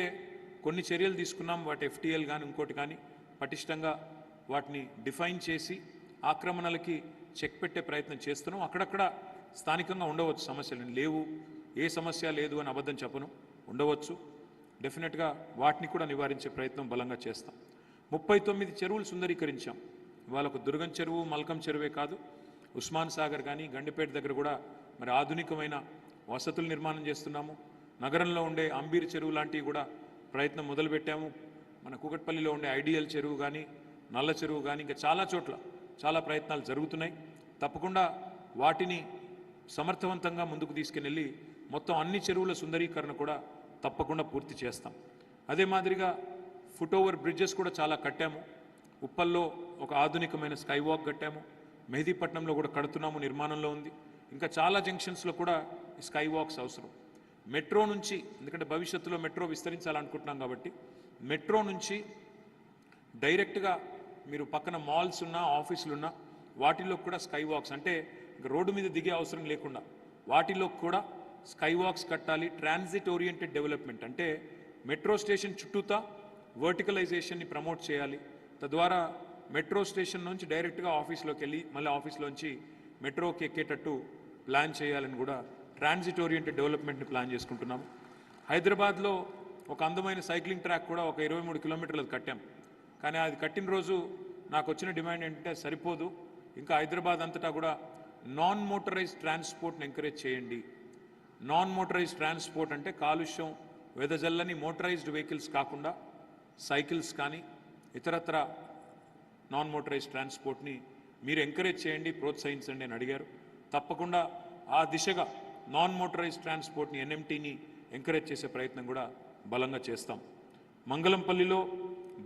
కొన్ని చర్యలు తీసుకున్నాం. వాటి FTL కానీ ఇంకోటి కానీ పటిష్టంగా వాటిని డిఫైన్ చేసి ఆక్రమణలకి చెక్ పెట్టే ప్రయత్నం చేస్తున్నాం. అక్కడక్కడ స్థానికంగా ఉండవచ్చు సమస్యలు, లేవు, ఏ సమస్య లేదు అని అబద్ధం చెప్పను, ఉండవచ్చు. డెఫినెట్గా వాటిని కూడా నివారించే ప్రయత్నం బలంగా చేస్తాం. 39 చెరువులు సుందరీకరించాం. వాళ్ళకు దుర్గం చెరువు, మల్కం చెరువే కాదు, ఉస్మాన్ సాగర్ కానీ గండిపేట దగ్గర కూడా మరి ఆధునికమైన వసతులు నిర్మాణం చేస్తున్నాము. నగరంలో ఉండే అంబీర్ చెరువు లాంటివి కూడా ప్రయత్నం మొదలుపెట్టాము. మన కూకట్పల్లిలో ఉండే ఐడియల్ చెరువు కానీ, నల్ల చెరువు కానీ, ఇంకా చాలా చోట్ల చాలా ప్రయత్నాలు జరుగుతున్నాయి. తప్పకుండా వాటిని సమర్థవంతంగా ముందుకు తీసుకెళ్ళి మొత్తం అన్ని చెరువుల సుందరీకరణ కూడా తప్పకుండా పూర్తి చేస్తాం. అదే మాదిరిగా ఫుట్ ఓవర్ బ్రిడ్జెస్ కూడా చాలా కట్టాము. ఉప్పల్లో ఒక ఆధునికమైన స్కై వాక్ కట్టాము. మెహదీపట్నంలో కూడా కడుతున్నాము, నిర్మాణంలో ఉంది. ఇంకా చాలా జంక్షన్స్లో కూడా స్కై వాక్స్ అవసరం. మెట్రో నుంచి, ఎందుకంటే భవిష్యత్తులో మెట్రో విస్తరించాలనుకుంటున్నాం కాబట్టి మెట్రో నుంచి డైరెక్ట్గా మీరు పక్కన మాల్స్ ఉన్నా, ఆఫీసులు ఉన్నా వాటిలో కూడా స్కై వాక్స్, అంటే రోడ్డు మీద దిగే అవసరం లేకుండా వాటిలో కూడా స్కై వాక్స్ కట్టాలి. ట్రాన్సిట్ ఓరియంటెడ్ డెవలప్మెంట్ అంటే మెట్రో స్టేషన్ చుట్టూతా వర్టికలైజేషన్ని ప్రమోట్ చేయాలి. తద్వారా మెట్రో స్టేషన్ నుంచి డైరెక్ట్గా ఆఫీస్లోకి వెళ్ళి మళ్ళీ ఆఫీస్లోంచి మెట్రోకి ఎక్కేటట్టు ప్లాన్ చేయాలని కూడా ట్రాన్సిట్ ఓరియంటెడ్ డెవలప్మెంట్ని ప్లాన్ చేసుకుంటున్నాము. హైదరాబాద్లో ఒక అందమైన సైక్లింగ్ ట్రాక్ కూడా ఒక 23 కిలోమీటర్లు కట్టాం. కానీ అది కట్టిన రోజు నాకు వచ్చిన డిమాండ్ ఏంటంటే సరిపోదు, ఇంకా హైదరాబాద్ అంతటా కూడా నాన్ మోటరైజ్డ్ ట్రాన్స్పోర్ట్ని ఎంకరేజ్ చేయండి. నాన్ మోటరైజ్డ్ ట్రాన్స్పోర్ట్ అంటే కాలుష్యం వెదజల్లని మోటరైజ్డ్ వెహికల్స్ కాకుండా సైకిల్స్ కానీ ఇతరత్ర నాన్ మోటరైజ్డ్ ట్రాన్స్పోర్ట్ని మీరు ఎంకరేజ్ చేయండి, ప్రోత్సహించండి అని అడిగారు. తప్పకుండా ఆ దిశగా నాన్ మోటరైజ్డ్ ట్రాన్స్పోర్ట్ని, NMTని ఎంకరేజ్ చేసే ప్రయత్నం కూడా బలంగా చేస్తాం. మంగళంపల్లిలో,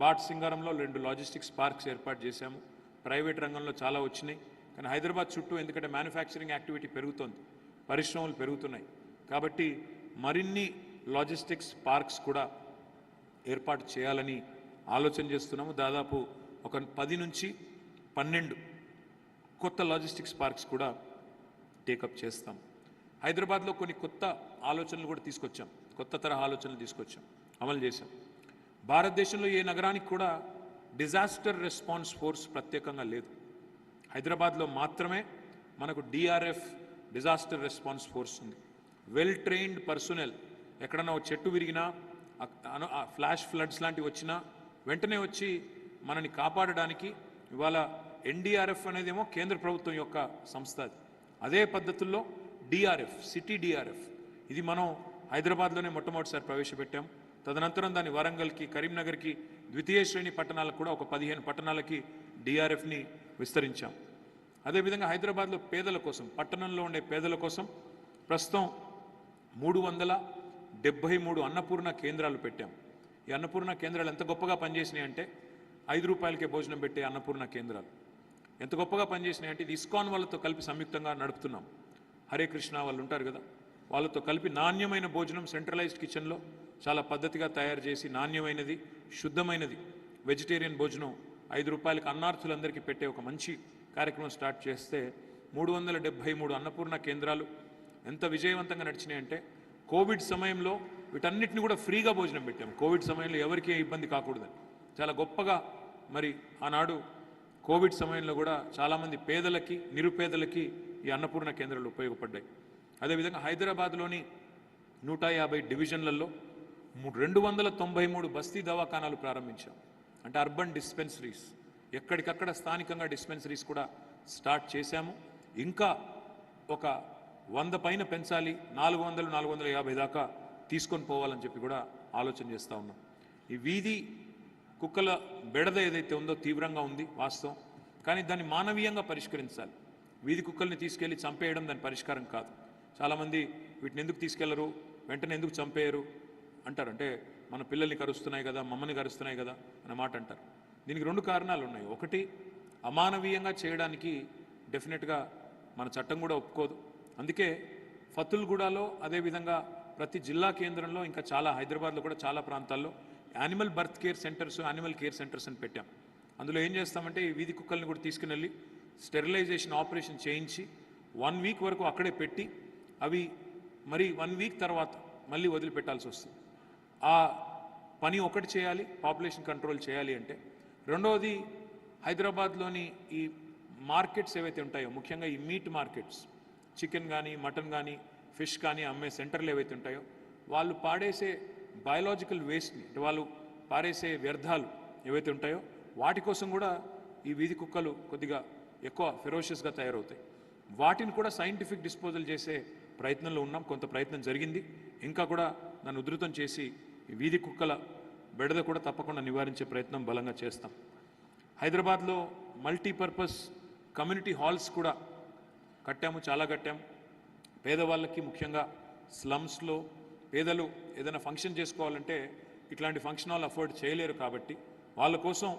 బాట్ సింగారంలో 2 లాజిస్టిక్స్ పార్క్స్ ఏర్పాటు చేశాము. ప్రైవేట్ రంగంలో చాలా వచ్చినాయి, కానీ హైదరాబాద్ చుట్టూ ఎందుకంటే మ్యానుఫ్యాక్చరింగ్ యాక్టివిటీ పెరుగుతోంది, పరిశ్రమలు పెరుగుతున్నాయి కాబట్టి మరిన్ని లాజిస్టిక్స్ పార్క్స్ కూడా ఏర్పాటు చేయాలని ఆలోచన చేస్తున్నాము. దాదాపు ఒక 10 నుంచి 12 కొత్త లాజిస్టిక్స్ పార్క్స్ కూడా టేకప్ చేస్తాం. హైదరాబాద్లో కొన్ని కొత్త ఆలోచనలు కూడా తీసుకొచ్చాం, కొత్త తరహా ఆలోచనలు తీసుకొచ్చాం, అమలు చేశాం. భారతదేశంలో ఏ నగరానికి కూడా డిజాస్టర్ రెస్పాన్స్ ఫోర్స్ ప్రత్యేకంగా లేదు. హైదరాబాద్లో మాత్రమే మనకు DRF డిజాస్టర్ రెస్పాన్స్ ఫోర్స్ ఉంది. వెల్ ట్రైన్డ్ పర్సనల్, ఎక్కడన్నా ఒక చెట్టు విరిగినా, ఫ్లాష్ ఫ్లడ్స్ లాంటివి వచ్చినా వెంటనే వచ్చి మనని కాపాడడానికి ఇవాళ ఎన్డీఆర్ఎఫ్ అనేదేమో కేంద్ర ప్రభుత్వం యొక్క సంస్థ అది. అదే పద్ధతుల్లో డిఆర్ఎఫ్, సిటీ డిఆర్ఎఫ్, ఇది మనం హైదరాబాద్లోనే మొట్టమొదటిసారి ప్రవేశపెట్టాం. తదనంతరం దాన్ని వరంగల్కి, కరీంనగర్కి, ద్వితీయ శ్రేణి పట్టణాలకు కూడా ఒక 15 పట్టణాలకి డిఆర్ఎఫ్ని విస్తరించాం. అదేవిధంగా హైదరాబాద్లో పేదల కోసం, పట్టణంలో ఉండే పేదల కోసం ప్రస్తుతం 373 అన్నపూర్ణ కేంద్రాలు పెట్టాం. ఈ అన్నపూర్ణ కేంద్రాలు ఎంత గొప్పగా పనిచేసినాయి అంటే 5 రూపాయలకే భోజనం పెట్టే అన్నపూర్ణ కేంద్రాలు ఎంత గొప్పగా పనిచేసినాయి అంటే ఇది ఇస్కాన్ వాళ్ళతో కలిపి సంయుక్తంగా నడుపుతున్నాం. హరే కృష్ణ వాళ్ళు ఉంటారు కదా, వాళ్ళతో కలిపి నాణ్యమైన భోజనం సెంట్రలైజ్డ్ కిచెన్లో చాలా పద్ధతిగా తయారు చేసి నాణ్యమైనది, శుద్ధమైనది వెజిటేరియన్ భోజనం 5 రూపాయలకి అన్నార్థులందరికీ పెట్టే ఒక మంచి కార్యక్రమం స్టార్ట్ చేస్తే 373 అన్నపూర్ణ కేంద్రాలు ఎంత విజయవంతంగా నడిచినాయంటే కోవిడ్ సమయంలో వీటన్నిటిని కూడా ఫ్రీగా భోజనం పెట్టాము. కోవిడ్ సమయంలో ఎవరికీ ఇబ్బంది కాకూడదని చాలా గొప్పగా మరి ఆనాడు కోవిడ్ సమయంలో కూడా చాలామంది పేదలకి, నిరుపేదలకి ఈ అన్నపూర్ణ కేంద్రాలు ఉపయోగపడ్డాయి. అదేవిధంగా హైదరాబాద్లోని 150 డివిజన్లలో 293 బస్తీ దవాఖానాలు ప్రారంభించాం. అంటే అర్బన్ డిస్పెన్సరీస్, ఎక్కడికక్కడ స్థానికంగా డిస్పెన్సరీస్ కూడా స్టార్ట్ చేశాము. ఇంకా ఒక 100 పైన పెంచాలి, 400, 450 దాకా తీసుకొని పోవాలని చెప్పి కూడా ఆలోచన చేస్తూ ఉన్నాం. ఈ వీధి కుక్కల బెడద ఏదైతే ఉందో తీవ్రంగా ఉంది వాస్తవం, కానీ దాన్ని మానవీయంగా పరిష్కరించాలి. వీధి కుక్కల్ని తీసుకెళ్ళి చంపేయడం దాని పరిష్కారం కాదు. చాలామంది వీటిని ఎందుకు తీసుకెళ్లరు, వెంటనే ఎందుకు చంపేయరు అంటారు. అంటే మన పిల్లల్ని కరుస్తున్నాయి కదా, మమ్మల్ని కరుస్తున్నాయి కదా అన్న మాట అంటారు. దీనికి 2 కారణాలు ఉన్నాయి. ఒకటి, అమానవీయంగా చేయడానికి డెఫినెట్గా మన చట్టం కూడా ఒప్పుకోదు. అందుకే ఫతుల్గూడలో, అదేవిధంగా ప్రతి జిల్లా కేంద్రంలో, ఇంకా చాలా హైదరాబాద్లో కూడా చాలా ప్రాంతాల్లో animal birth care centres, animal care centres అని పెట్టాం. అందులో ఏం చేస్తామంటే ఈ వీధి కుక్కల్ని కూడా తీసుకుని వెళ్ళి స్టెరిలైజేషన్ ఆపరేషన్ చేయించి 1 వీక్ వరకు అక్కడే పెట్టి అవి మరి 1 వీక్ తర్వాత మళ్ళీ వదిలిపెట్టాల్సి వస్తుంది. ఆ పని ఒకటి చేయాలి, పాపులేషన్ కంట్రోల్ చేయాలి అంటే. రెండవది, హైదరాబాద్లోని ఈ మార్కెట్స్ ఏవైతే ఉంటాయో, ముఖ్యంగా ఈ మీట్ మార్కెట్స్, చికెన్ కానీ, మటన్ కానీ, ఫిష్ కానీ అమ్మే సెంటర్లు ఏవైతే ఉంటాయో, వాళ్ళు పాడేసే బయాలజికల్ వేస్ట్ని, అంటే వాళ్ళు పారేసే వ్యర్థాలు ఏవైతే ఉంటాయో వాటి కోసం కూడా ఈ వీధి కుక్కలు కొద్దిగా ఎక్కువ ఫెరోషియస్గా తయారవుతాయి. వాటిని కూడా సైంటిఫిక్ డిస్పోజల్ చేసే ప్రయత్నంలో ఉన్నాం. కొంత ప్రయత్నం జరిగింది, ఇంకా కూడా దాన్ని ఉధృతం చేసి ఈ వీధి కుక్కల బెడద కూడా తప్పకుండా నివారించే ప్రయత్నం బలంగా చేస్తాం. హైదరాబాద్లో మల్టీపర్పస్ కమ్యూనిటీ హాల్స్ కూడా కట్టాము, చాలా కట్టాము. పేదవాళ్ళకి, ముఖ్యంగా స్లమ్స్లో పేదలు ఏదైనా ఫంక్షన్ చేసుకోవాలంటే ఇట్లాంటి ఫంక్షన్ హాల్ అఫోర్డ్ చేయలేరు కాబట్టి వాళ్ళ కోసం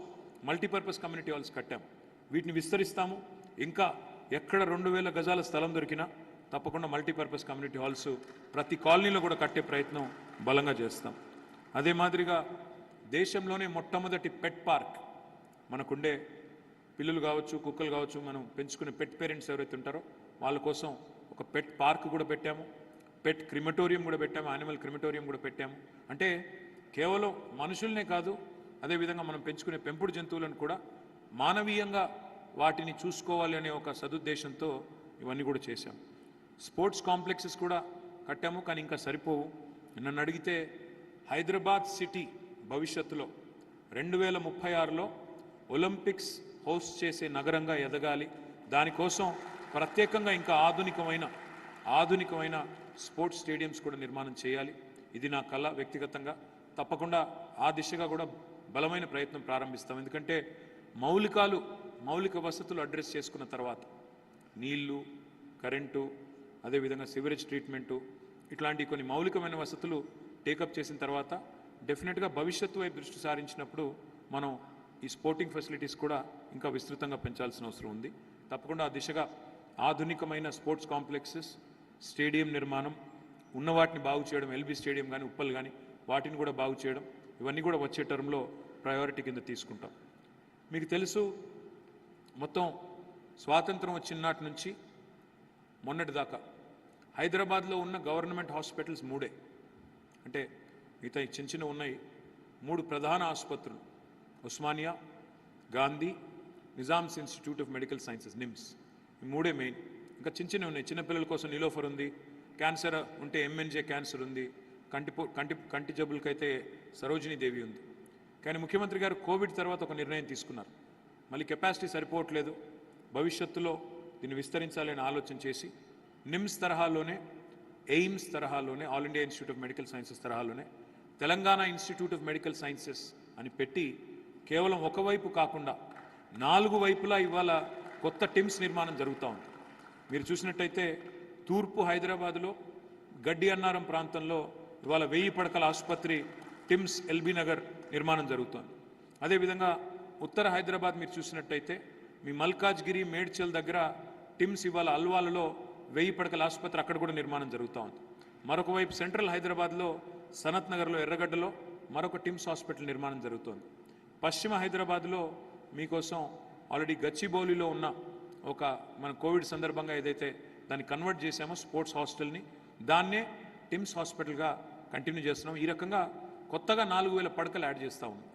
మల్టీపర్పస్ కమ్యూనిటీ హాల్స్ కట్టాము. వీటిని విస్తరిస్తాము. ఇంకా ఎక్కడ 2000 గజాల స్థలం దొరికినా తప్పకుండా మల్టీపర్పస్ కమ్యూనిటీ హాల్స్ ప్రతి కాలనీలో కూడా కట్టే ప్రయత్నం బలంగా చేస్తాం. అదే మాదిరిగా దేశంలోనే మొట్టమొదటి పెట్ పార్క్, మనకుండే పిల్లులు కావచ్చు, కుక్కలు కావచ్చు, మనం పెంచుకునే పెట్ పేరెంట్స్ ఎవరైతే ఉంటారో వాళ్ళ కోసం ఒక పెట్ పార్క్ కూడా పెట్టాము. పెట్ క్రిమటోరియం కూడా పెట్టాము, యానిమల్ క్రిమటోరియం కూడా పెట్టాము. అంటే కేవలం మనుషుల్నే కాదు, అదేవిధంగా మనం పెంచుకునే పెంపుడు జంతువులను కూడా మానవీయంగా వాటిని చూసుకోవాలి అనే ఒక సదుద్దేశంతో ఇవన్నీ కూడా చేశాం. స్పోర్ట్స్ కాంప్లెక్సెస్ కూడా కట్టాము, కానీ ఇంకా సరిపోవు. నన్ను అడిగితే హైదరాబాద్ సిటీ భవిష్యత్తులో 2036లో ఒలింపిక్స్ హోస్ట్ చేసే నగరంగా ఎదగాలి. దానికోసం ప్రత్యేకంగా ఇంకా ఆధునికమైన స్పోర్ట్స్ స్టేడియంస్ కూడా నిర్మాణం చేయాలి. ఇది నా కళ వ్యక్తిగతంగా. తప్పకుండా ఆ దిశగా కూడా బలమైన ప్రయత్నం ప్రారంభిస్తాం. ఎందుకంటే మౌలిక వసతులు అడ్రస్ చేసుకున్న తర్వాత, నీళ్లు, కరెంటు, అదేవిధంగా సివరేజ్ ట్రీట్మెంటు, ఇట్లాంటి కొన్ని మౌలికమైన వసతులు టేకప్ చేసిన తర్వాత డెఫినెట్గా భవిష్యత్తు వైపు దృష్టి సారించినప్పుడు మనం ఈ స్పోర్టింగ్ ఫెసిలిటీస్ కూడా ఇంకా విస్తృతంగా పెంచాల్సిన అవసరం ఉంది. తప్పకుండా ఆ దిశగా ఆధునికమైన స్పోర్ట్స్ కాంప్లెక్సెస్, స్టేడియం నిర్మాణం, ఉన్న వాటిని బాగు చేయడం, ఎల్బీ స్టేడియం కానీ, ఉప్పల్ కానీ, వాటిని కూడా బాగు చేయడం, ఇవన్నీ కూడా వచ్చే టర్మ్లో ప్రయారిటీ కింద తీసుకుంటాం. మీకు తెలుసు, మొత్తం స్వాతంత్రం వచ్చిన నాటి నుంచి మొన్నటి దాకా హైదరాబాద్లో ఉన్న గవర్నమెంట్ హాస్పిటల్స్ 3, అంటే మిగతా చిన్న ఉన్నాయి, 3 ప్రధాన ఆసుపత్రులు, Osmania, Gandhi, Nizam's institute of medical sciences, NIMS, ఈ 3 మెయిన్. ఇంకా చిన్న ఉన్నాయి. చిన్నపిల్లల కోసం నిలోఫర్ ఉంది, క్యాన్సర్ ఉంటే ఎంఎన్జే క్యాన్సర్ ఉంది, కంటి జబ్బులకైతే సరోజినీ దేవి ఉంది. కానీ ముఖ్యమంత్రి గారు కోవిడ్ తర్వాత ఒక నిర్ణయం తీసుకున్నారు. మళ్ళీ కెపాసిటీ సరిపోవట్లేదు, భవిష్యత్తులో దీన్ని విస్తరించాలని ఆలోచన చేసి నిమ్స్ తరహాలోనే, ఎయిమ్స్ తరహాలోనే, all India institute of medical sciences తరహాలోనే Telangana institute of medical sciences అని పెట్టి కేవలం ఒకవైపు కాకుండా 4 వైపులా ఇవాళ కొత్త టిమ్స్ నిర్మాణం జరుగుతూ ఉంది. మీరు చూసినట్టయితే తూర్పు హైదరాబాదులో గడ్డి అన్నారం ప్రాంతంలో ఇవాళ 1000 పడకల ఆసుపత్రి టిమ్స్ ఎల్బీ నగర్ నిర్మాణం జరుగుతోంది. అదేవిధంగా ఉత్తర హైదరాబాద్ మీరు చూసినట్టయితే మీ మల్కాజ్గిరి, మేడ్చల్ దగ్గర టిమ్స్ ఇవాళ అల్వాలలో 1000 పడకల ఆసుపత్రి అక్కడ కూడా నిర్మాణం జరుగుతూ ఉంది. మరొక వైపు సెంట్రల్ హైదరాబాద్లో సనత్ నగర్లో, ఎర్రగడ్డలో మరొక టిమ్స్ హాస్పిటల్ నిర్మాణం జరుగుతోంది. పశ్చిమ హైదరాబాద్లో మీకోసం ఆల్రెడీ గచ్చిబౌలిలో ఉన్న ఒక మన కోవిడ్ సందర్భంగా ఏదైతే దాన్ని కన్వర్ట్ చేశామో స్పోర్ట్స్ హాస్టల్ని, దాన్నే టిమ్స్ హాస్పిటల్గా కంటిన్యూ చేస్తున్నాం. ఈ రకంగా కొత్తగా 4000 పడకలు యాడ్ చేస్తూ ఉన్నాం.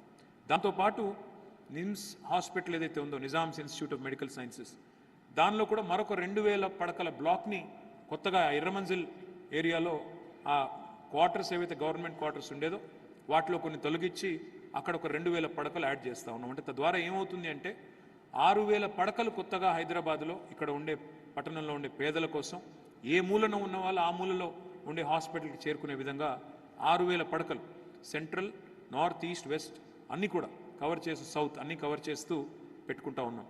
దాంతోపాటు నిమ్స్ హాస్పిటల్ ఏదైతే ఉందో Nizam's institute of medical sciences, దానిలో కూడా మరొక 2000 పడకల బ్లాక్ని కొత్తగా ఎర్రమంజిల్ ఏరియాలో ఆ క్వార్టర్స్ ఏవైతే గవర్నమెంట్ క్వార్టర్స్ ఉండేదో వాటిలో కొన్ని తొలగించి అక్కడ ఒక 2000 పడకలు యాడ్ చేస్తూ ఉన్నాం. అంటే తద్వారా ఏమవుతుంది అంటే 6000 పడకలు కొత్తగా హైదరాబాద్లో ఇక్కడ ఉండే పట్టణంలో ఉండే పేదల కోసం, ఏ మూలన ఉన్న వాళ్ళు ఆ మూలలో ఉండే హాస్పిటల్కి చేరుకునే విధంగా 6000 పడకలు సెంట్రల్, నార్త్, ఈస్ట్, వెస్ట్ అన్నీ కూడా కవర్ చేస్తూ, సౌత్ అన్నీ కవర్ చేస్తూ పెట్టుకుంటా ఉన్నాం.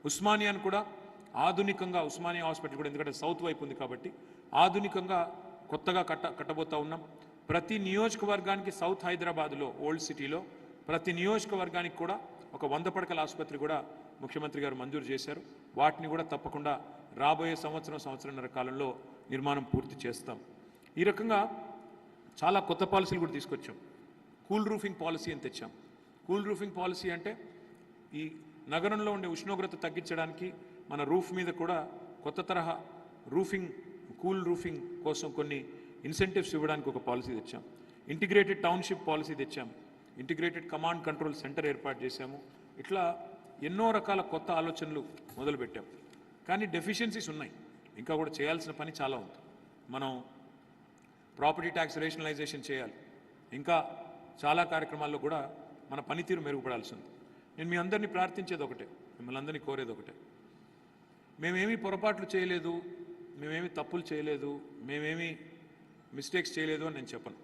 ఉస్మానియాను కూడా ఆధునికంగా, ఉస్మానియా హాస్పిటల్ కూడా ఎందుకంటే సౌత్ వైపు ఉంది కాబట్టి ఆధునికంగా కొత్తగా కట్టబోతూ ఉన్నాం. ప్రతి నియోజకవర్గానికి సౌత్ హైదరాబాద్లో ఓల్డ్ సిటీలో ప్రతి నియోజకవర్గానికి కూడా ఒక 100 పడకల ఆసుపత్రి కూడా ముఖ్యమంత్రి గారు మంజూరు చేశారు. వాటిని కూడా తప్పకుండా రాబోయే సంవత్సరంన్నర కాలంలో నిర్మాణం పూర్తి చేస్తాం. ఈ రకంగా చాలా కొత్త పాలసీలు కూడా తీసుకొచ్చాం. కూల్ రూఫింగ్ పాలసీ అని తెచ్చాం. కూల్ రూఫింగ్ పాలసీ అంటే ఈ నగరంలో ఉండే ఉష్ణోగ్రత తగ్గించడానికి మన రూఫ్ మీద కూడా కొత్త తరహా రూఫింగ్, కూల్ రూఫింగ్ కోసం కొన్ని ఇన్సెంటివ్స్ ఇవ్వడానికి ఒక పాలసీ తెచ్చాం. ఇంటిగ్రేటెడ్ టౌన్షిప్ పాలసీ తెచ్చాం. ఇంటిగ్రేటెడ్ కమాండ్ కంట్రోల్ సెంటర్ ఏర్పాటు చేశాము. ఇట్లా ఎన్నో రకాల కొత్త ఆలోచనలు మొదలుపెట్టాం. కానీ డెఫిషియన్సీస్ ఉన్నాయి, ఇంకా కూడా చేయాల్సిన పని చాలా ఉంది. మనం ప్రాపర్టీ ట్యాక్స్ రేషనలైజేషన్ చేయాలి, ఇంకా చాలా కార్యక్రమాల్లో కూడా మన పనితీరు మెరుగుపడాల్సి ఉంది. నేను మీ అందరినీ ప్రార్థించేది ఒకటే, మిమ్మల్ని అందరినీ కోరేది ఒకటే, మేమేమీ పొరపాట్లు చేయలేదు, మేమేమీ తప్పులు చేయలేదు, మేమేమీ మిస్టేక్స్ చేయలేదు అని నేను చెప్పను.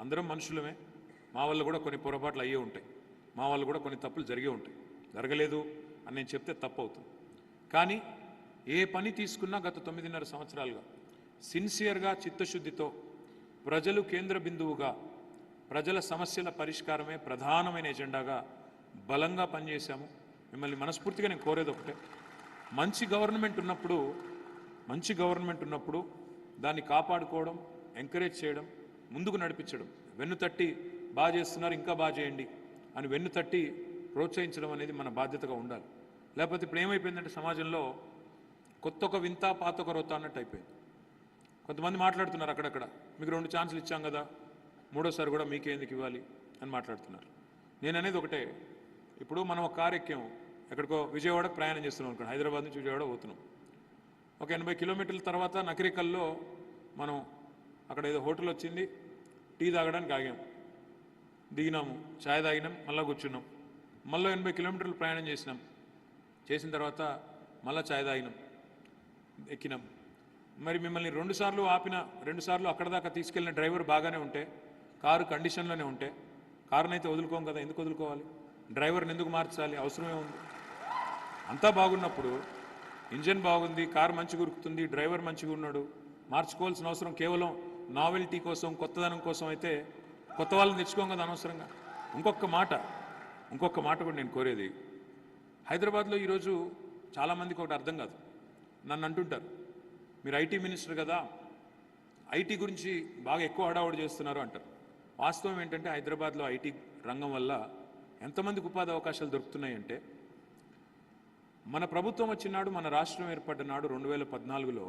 అందరం మనుషులమే, మా వల్ల కూడా కొన్ని పొరపాట్లు అయ్యే ఉంటాయి, మా వల్ల కూడా కొన్ని తప్పులు జరిగే ఉంటాయి. జరగలేదు అని నేను చెప్తే తప్పు అవుతుంది. కానీ ఏ పని తీసుకున్నా గత 9.5 సంవత్సరాలుగా సిన్సియర్గా, చిత్తశుద్ధితో, ప్రజలు కేంద్ర బిందువుగా, ప్రజల సమస్యల పరిష్కారమే ప్రధానమైన ఎజెండాగా బలంగా పనిచేశాము. మిమ్మల్ని మనస్ఫూర్తిగా నేను కోరేది ఒకటే, మంచి గవర్నమెంట్ ఉన్నప్పుడు దాన్ని కాపాడుకోవడం, ఎంకరేజ్ చేయడం, ముందుకు నడిపించడం, వెన్నుతట్టి బాగా చేస్తున్నారు ఇంకా బాగా చేయండి అని వెన్నుతట్టి ప్రోత్సహించడం అనేది మన బాధ్యతగా ఉండాలి. లేకపోతే ఇప్పుడు ఏమైపోయిందంటే సమాజంలో కొత్త ఒక వింత, పాత ఒక రోత అన్నట్టు అయిపోయింది. కొంతమంది మాట్లాడుతున్నారు అక్కడక్కడ, మీకు 2 ఛాన్సులు ఇచ్చాం కదా, 3వసారి కూడా మీకే ఎందుకు ఇవ్వాలి అని మాట్లాడుతున్నారు. నేను అనేది ఒకటే, ఇప్పుడు మనం ఒక కారు ఎక్కాము, ఎక్కడికో విజయవాడకు ప్రయాణం చేస్తున్నాం అనుకోండి, హైదరాబాద్ నుంచి విజయవాడ పోతున్నాం. ఒక 80 కిలోమీటర్ల తర్వాత నకరికల్లో మనం అక్కడ ఏదో హోటల్ వచ్చింది, టీ తాగడానికి ఆగాం, దిగినాము, ఛాయ్ తాగినాం, మళ్ళీ కూర్చున్నాం, మళ్ళీ 80 కిలోమీటర్లు ప్రయాణం చేసిన తర్వాత మళ్ళీ ఛాయ్ తాగినాం, ఎక్కినాం. మరి మిమ్మల్ని 2 సార్లు ఆపిన, 2 సార్లు అక్కడ దాకా తీసుకెళ్ళిన డ్రైవర్ బాగానే ఉంటే, కారు కండిషన్లోనే ఉంటే, కారునైతే వదులుకోం కదా, ఎందుకు వదులుకోవాలి? డ్రైవర్ని ఎందుకు మార్చాలి? అవసరమే ఉంది. అంతా బాగున్నప్పుడు, ఇంజన్ బాగుంది, కారు మంచిగా ఉరుకుతుంది, డ్రైవర్ మంచిగా ఉన్నాడు, మార్చుకోవాల్సిన అవసరం కేవలం నావెల్టీ కోసం, కొత్తదనం కోసం అయితే కొత్త వాళ్ళని తెచ్చుకోం కదా అనవసరంగా. ఇంకొక మాట కూడా నేను కోరేది, హైదరాబాద్లో ఈరోజు చాలామందికి ఒకటి అర్థం కాదు. నన్ను అంటుంటారు, మీరు ఐటీ మినిస్టర్ కదా, ఐటీ గురించి బాగా ఎక్కువ హడావుడి చేస్తున్నారు అంటారు. వాస్తవం ఏంటంటే హైదరాబాద్లో ఐటీ రంగం వల్ల ఎంతమందికి ఉపాధి అవకాశాలు దొరుకుతున్నాయంటే, మన ప్రభుత్వం వచ్చినాడు, మన రాష్ట్రం ఏర్పడ్డ నాడు 2014లో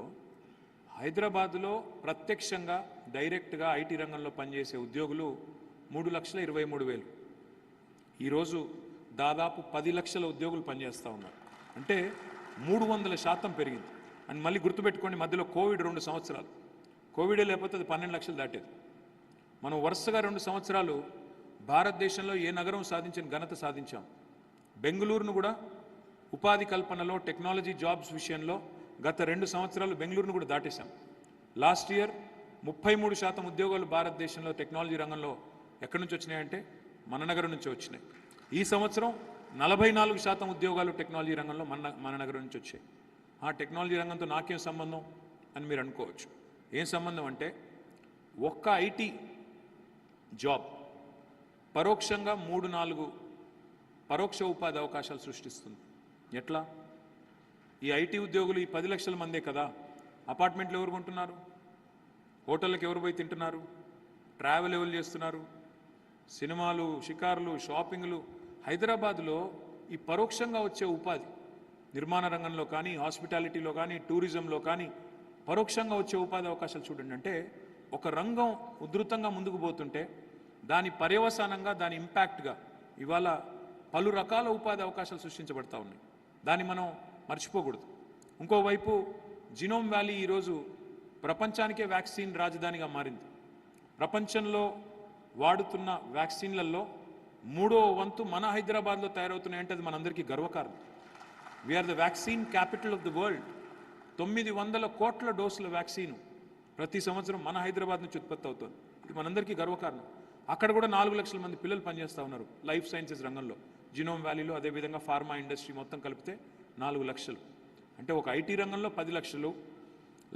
హైదరాబాద్లో ప్రత్యక్షంగా, డైరెక్ట్గా ఐటీ రంగంలో పనిచేసే ఉద్యోగులు 3,23,000. ఈరోజు దాదాపు 10 లక్షల ఉద్యోగులు పనిచేస్తూ ఉన్నారు. అంటే 300% పెరిగింది. అని మళ్ళీ గుర్తుపెట్టుకోండి, మధ్యలో కోవిడ్ 2 సంవత్సరాలు, కోవిడే లేకపోతే అది 12 లక్షలు దాటేది. మనం వరుసగా 2 సంవత్సరాలు భారతదేశంలో ఏ నగరం సాధించిన ఘనత సాధించాం. బెంగళూరును కూడా ఉపాధి కల్పనలో, టెక్నాలజీ జాబ్స్ విషయంలో గత 2 సంవత్సరాలు బెంగళూరును కూడా దాటేశాం. లాస్ట్ ఇయర్ 33% ఉద్యోగాలు భారతదేశంలో టెక్నాలజీ రంగంలో ఎక్కడి నుంచి వచ్చినాయంటే మన నగరం నుంచి వచ్చినాయి. ఈ సంవత్సరం 44% ఉద్యోగాలు టెక్నాలజీ రంగంలో మన నగరం నుంచి వచ్చాయి. ఆ టెక్నాలజీ రంగంతో నాకేం సంబంధం అని మీరు అనుకోవచ్చు. ఏం సంబంధం అంటే ఒక్క ఐటీ జాబ్ పరోక్షంగా 3-4 పరోక్ష ఉపాధి అవకాశాలు సృష్టిస్తుంది. ఎట్లా? ఈ ఐటీ ఉద్యోగులు ఈ 10 లక్షల మందే కదా. అపార్ట్మెంట్లు ఎవరు కొంటున్నారు? హోటళ్ళకి ఎవరు పోయి తింటున్నారు? ట్రావెల్ ఎవరు చేస్తున్నారు? సినిమాలు, షికారులు, షాపింగ్లు. హైదరాబాద్లో ఈ పరోక్షంగా వచ్చే ఉపాధి నిర్మాణ రంగంలో కానీ, హాస్పిటాలిటీలో కానీ, టూరిజంలో కానీ పరోక్షంగా వచ్చే ఉపాధి అవకాశాలు చూడండి. అంటే ఒక రంగం ఉధృతంగా ముందుకు పోతుంటే దాని పర్యవసానంగా, దాని ఇంపాక్ట్గా ఇవాళ పలు రకాల ఉపాధి అవకాశాలు సృష్టించబడతా ఉన్నాయి. దాన్ని మనం మర్చిపోకూడదు. ఇంకోవైపు జినోమ్ వ్యాలీ ఈరోజు ప్రపంచానికే వ్యాక్సిన్ రాజధానిగా మారింది. ప్రపంచంలో వాడుతున్న వ్యాక్సిన్లలో 3వ వంతు మన హైదరాబాద్లో తయారవుతున్నాయంటే అది మనందరికీ గర్వకారణం. We are the vaccine capital of the world. 900 కోట్ల డోసుల వ్యాక్సిన్ ప్రతి సంవత్సరం మన హైదరాబాద్ నుంచి ఉత్పత్తి అవుతుంది. ఇది మనందరికీ గర్వకారణం. అక్కడ కూడా 4 లక్షల మంది పిల్లలు పనిచేస్తూ ఉన్నారు లైఫ్ సైన్సెస్ రంగంలో, జినోమ్ వ్యాలీలో. అదేవిధంగా ఫార్మా ఇండస్ట్రీ మొత్తం కలిపితే 4 లక్షలు. అంటే ఒక ఐటీ రంగంలో 10 లక్షలు,